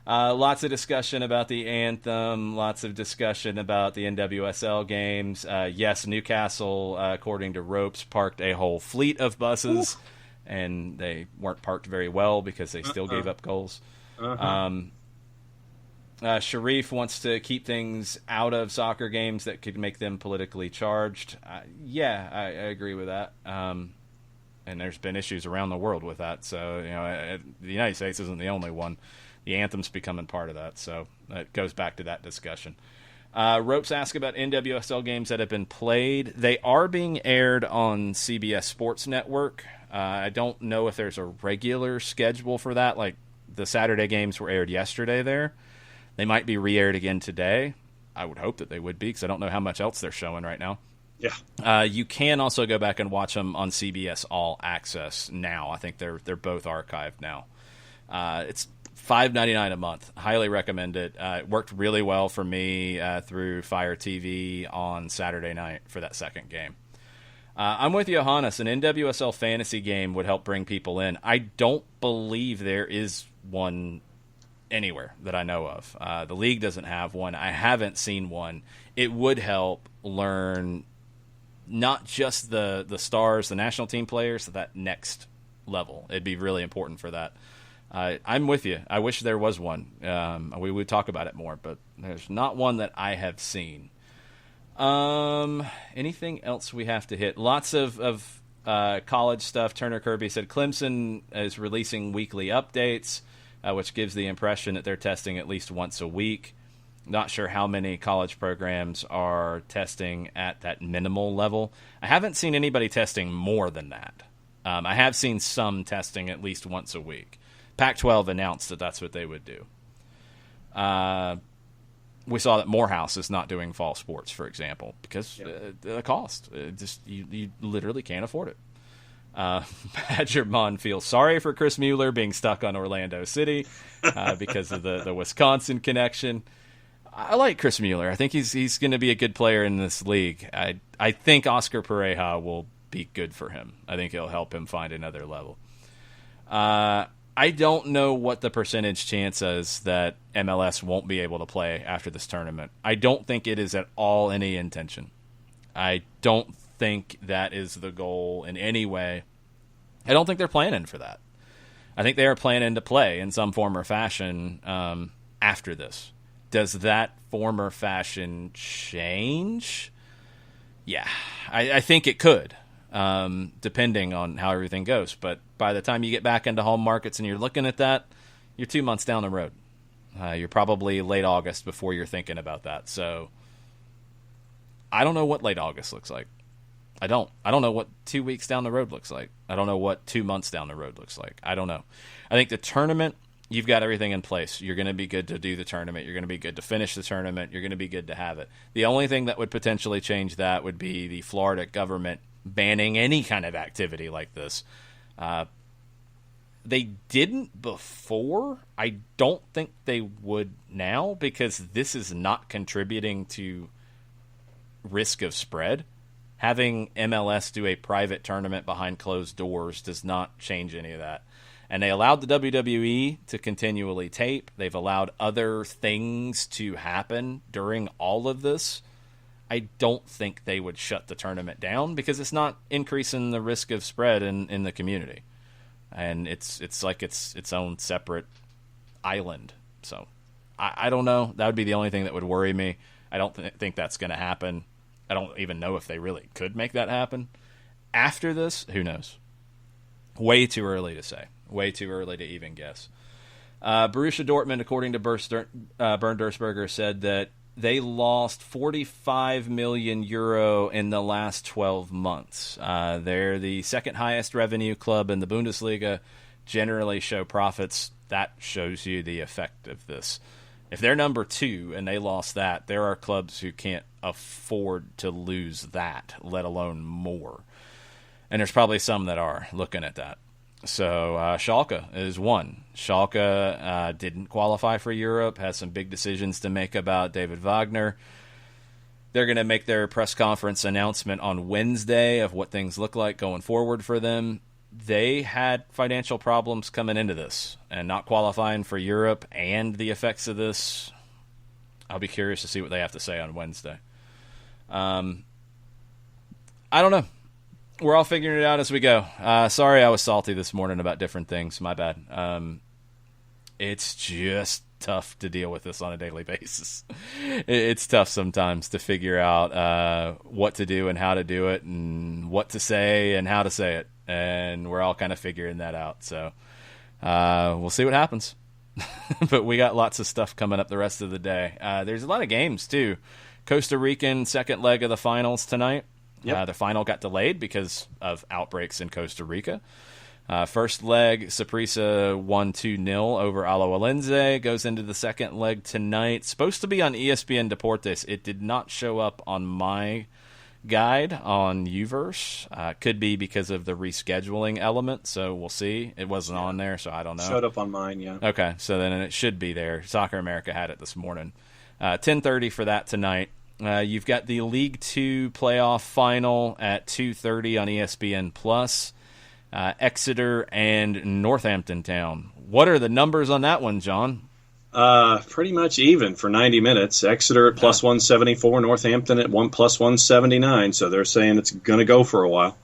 S1: Lots of discussion about the anthem. Lots of discussion about the NWSL games. Yes, Newcastle, according to Ropes, parked a whole fleet of buses, and they weren't parked very well because they still gave up goals. Sharif wants to keep things out of soccer games that could make them politically charged. Yeah, I agree with that. And there's been issues around the world with that. So, the United States isn't the only one. The anthem's becoming part of that. So it goes back to that discussion. Ropes ask about NWSL games that have been played. They are being aired on CBS Sports Network. I don't know if there's a regular schedule for that. Like the Saturday games were aired yesterday there. They might be re-aired again today. I would hope that they would be, because I don't know how much else they're showing right now.
S2: Yeah.
S1: You can also go back and watch them on CBS All Access now. I think they're both archived now. It's $5.99 a month. Highly recommend it. It worked really well for me through Fire TV on Saturday night for that second game. I'm with Johannes. An NWSL fantasy game would help bring people in. I don't believe there is one anywhere that I know of. The league doesn't have one. I haven't seen one. It would help learn not just the stars, the national team players, that next level. It'd be really important for that. I'm with you. I wish there was one. We would talk about it more, but there's not one that I have seen. Anything else we have to hit? Lots of college stuff. Turner Kirby said Clemson is releasing weekly updates, which gives the impression that they're testing at least once a week. Not sure how many college programs are testing at that minimal level. I haven't seen anybody testing more than that. I have seen some testing at least once a week. Pac-12 announced that that's what they would do. We saw that Morehouse is not doing fall sports, for example, because the cost. You literally can't afford it. Badgermon feels sorry for Chris Mueller being stuck on Orlando City because of the Wisconsin connection. I like Chris Mueller. I think he's going to be a good player in this league. I think Oscar Pereja will be good for him. I think it'll help him find another level. I don't know what the percentage chance is that MLS won't be able to play after this tournament. I don't think it is at all any intention. I don't think that is the goal in any way. I don't think they're planning for that. I think they are planning to play in some form or fashion after this. Does that form or fashion change? Yeah, I think it could, depending on how everything goes. But by the time you get back into home markets and you're looking at that, you're 2 months down the road. You're probably late August before you're thinking about that. So I don't know what late August looks like. I don't know what 2 weeks down the road looks like. I don't know what 2 months down the road looks like. I don't know. I think the tournament, you've got everything in place. You're going to be good to do the tournament. You're going to be good to finish the tournament. You're going to be good to have it. The only thing that would potentially change that would be the Florida government banning any kind of activity like this. They didn't before. I don't think they would now because this is not contributing to risk of spread. Having MLS do a private tournament behind closed doors does not change any of that. And they allowed the WWE to continually tape. They've allowed other things to happen during all of this. I don't think they would shut the tournament down because it's not increasing the risk of spread in the community. And it's like its own separate island. So I don't know. That would be the only thing that would worry me. I don't think that's going to happen. I don't even know if they really could make that happen. After this, who knows? Way too early to say. Way too early to even guess. Borussia Dortmund, according to Bernd Dursberger, said that they lost 45 million euro in the last 12 months. They're the second highest revenue club in the Bundesliga, generally show profits. That shows you the effect of this. If they're number 2 and they lost that, there are clubs who can't afford to lose that, let alone more. And there's probably some that are looking at that. So Schalke is one. Schalke didn't qualify for Europe, has some big decisions to make about David Wagner. They're going to make their press conference announcement on Wednesday of what things look like going forward for them. They had financial problems coming into this, and not qualifying for Europe and the effects of this. I'll be curious to see what they have to say on Wednesday. I don't know. We're all figuring it out as we go. Sorry I was salty this morning about different things. My bad. It's just tough to deal with this on a daily basis. It's tough sometimes to figure out what to do and how to do it and what to say and how to say it. And we're all kind of figuring that out. So we'll see what happens. But we got lots of stuff coming up the rest of the day. There's a lot of games, too. Costa Rican second leg of the finals tonight. Yep. The final got delayed because of outbreaks in Costa Rica. First leg, Saprissa won 2-0 over Alajuelense. Goes into the second leg tonight. Supposed to be on ESPN Deportes. It did not show up on my guide on Uverse. Could be because of the rescheduling element, so we'll see. It wasn't on there, so I don't know.
S2: Showed up on mine, yeah.
S1: Okay, so then it should be there. Soccer America had it this morning. 10:30 for that tonight. You've got the League 2 playoff final at 2:30 on ESPN Plus. Exeter and Northampton Town. What are the numbers on that one, John?
S2: Pretty much even for 90 minutes. Exeter at plus 174, Northampton at plus 179. So they're saying it's going to go for a while.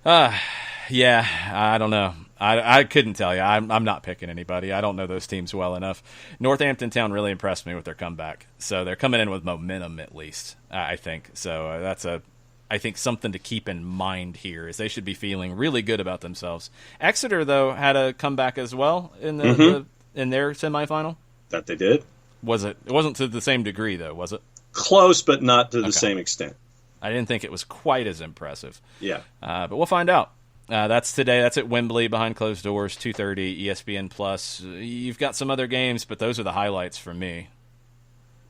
S1: Yeah, I don't know. I couldn't tell you. I'm not picking anybody. I don't know those teams well enough. Northampton Town really impressed me with their comeback. So they're coming in with momentum at least, I think. So that's I think something to keep in mind here is they should be feeling really good about themselves. Exeter, though, had a comeback as well in in their semifinal.
S2: That they did.
S1: Was it? It wasn't to the same degree, though, was it?
S2: Close, but not to the same extent.
S1: I didn't think it was quite as impressive.
S2: Yeah.
S1: But we'll find out. That's today. That's at Wembley behind closed doors, 2:30, ESPN Plus. You've got some other games, but those are the highlights for me.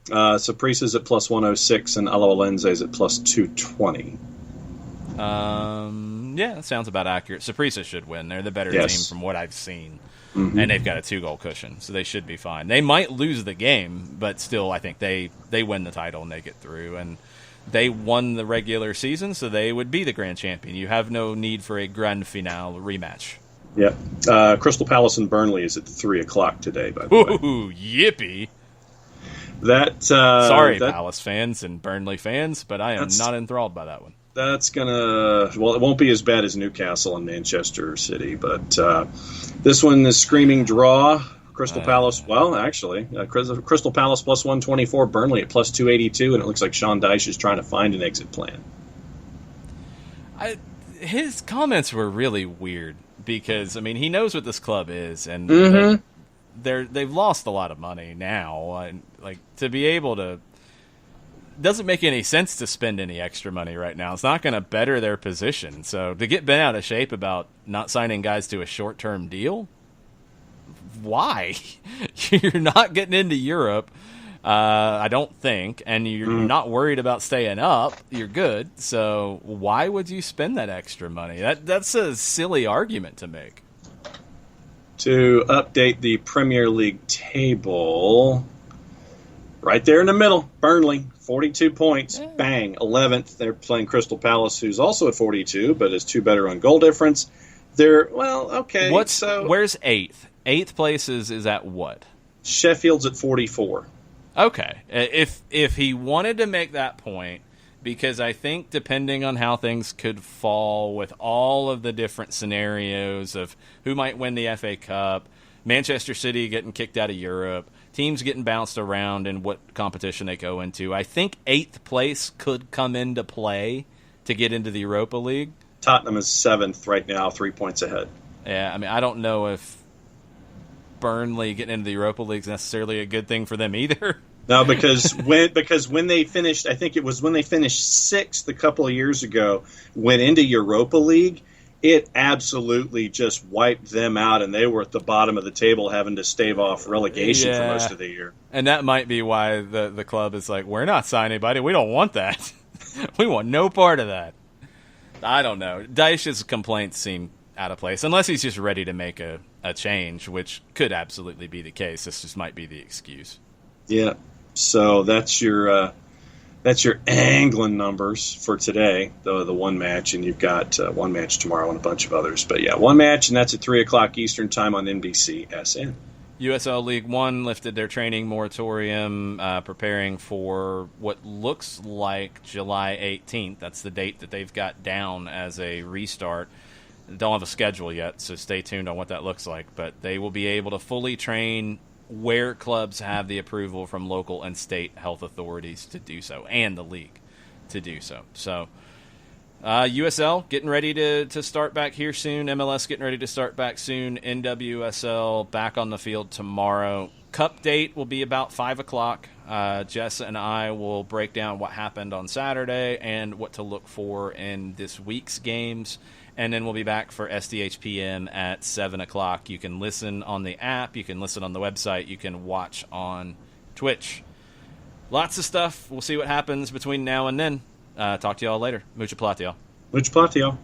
S2: Saprissa's at plus 106 and Alajuelense is at plus 220.
S1: Yeah, that sounds about accurate. Saprissa should win. They're the better
S2: Yes.
S1: team from what I've seen.
S2: Mm-hmm.
S1: And they've got a 2-goal cushion, so they should be fine. They might lose the game, but still I think they win the title and they get through. And they won the regular season, so they would be the grand champion. You have no need for a grand finale rematch.
S2: Yeah. Crystal Palace and Burnley is at 3 o'clock today, by the way.
S1: Ooh, yippee.
S2: Sorry,
S1: Palace fans and Burnley fans, but I am not enthralled by that one.
S2: That's it won't be as bad as Newcastle and Manchester City, but this one is screaming draw. Crystal Palace, Crystal Palace plus 124, Burnley at plus 282, and it looks like Sean Dyche is trying to find an exit plan.
S1: His comments were really weird because, I mean, he knows what this club is, and they've lost a lot of money now. And, to be able to... doesn't make any sense to spend any extra money right now. It's not going to better their position. So to get bent out of shape about not signing guys to a short-term deal, why? You're not getting into Europe, I don't think, and you're not worried about staying up. You're good. So why would you spend that extra money? That's a silly argument to make.
S2: To update the Premier League table, right there in the middle, Burnley, 42 points, bang, 11th. They're playing Crystal Palace, who's also at 42, but is 2 better on goal difference. Okay.
S1: Where's 8th? 8th place is at what?
S2: Sheffield's at 44.
S1: Okay. If he wanted to make that point, because I think depending on how things could fall with all of the different scenarios of who might win the FA Cup, Manchester City getting kicked out of Europe, teams getting bounced around and what competition they go into, I think 8th place could come into play to get into the Europa League.
S2: Tottenham is 7th right now, 3 points ahead.
S1: Yeah, I mean, I don't know if Burnley getting into the Europa League is necessarily a good thing for them either.
S2: No, because when they finished, I think it was when they finished 6th a couple of years ago, went into Europa League, it absolutely just wiped them out, and they were at the bottom of the table having to stave off relegation for most of the year.
S1: And that might be why the club is like, we're not signing anybody. We don't want that. We want no part of that. I don't know. Dyche's complaints seem out of place, unless he's just ready to make a change, which could absolutely be the case. This just might be the excuse.
S2: Yeah. So that's your England numbers for today, the one match, and you've got one match tomorrow and a bunch of others. But yeah, one match, and that's at 3 o'clock Eastern time on NBCSN.
S1: USL League One lifted their training moratorium, preparing for what looks like July 18th. That's the date that they've got down as a restart. Don't have a schedule yet, so stay tuned on what that looks like. But they will be able to fully train where clubs have the approval from local and state health authorities to do so, and the league to do so. So USL getting ready to start back here soon. MLS getting ready to start back soon. NWSL back on the field tomorrow. Cup date will be about 5 o'clock. Jess and I will break down what happened on Saturday and what to look for in this week's games. And then we'll be back for SDH PM at 7 o'clock. You can listen on the app. You can listen on the website. You can watch on Twitch. Lots of stuff. We'll see what happens between now and then. Talk to y'all later. Mucha plata, y'all.
S2: Mucha plata, y'all.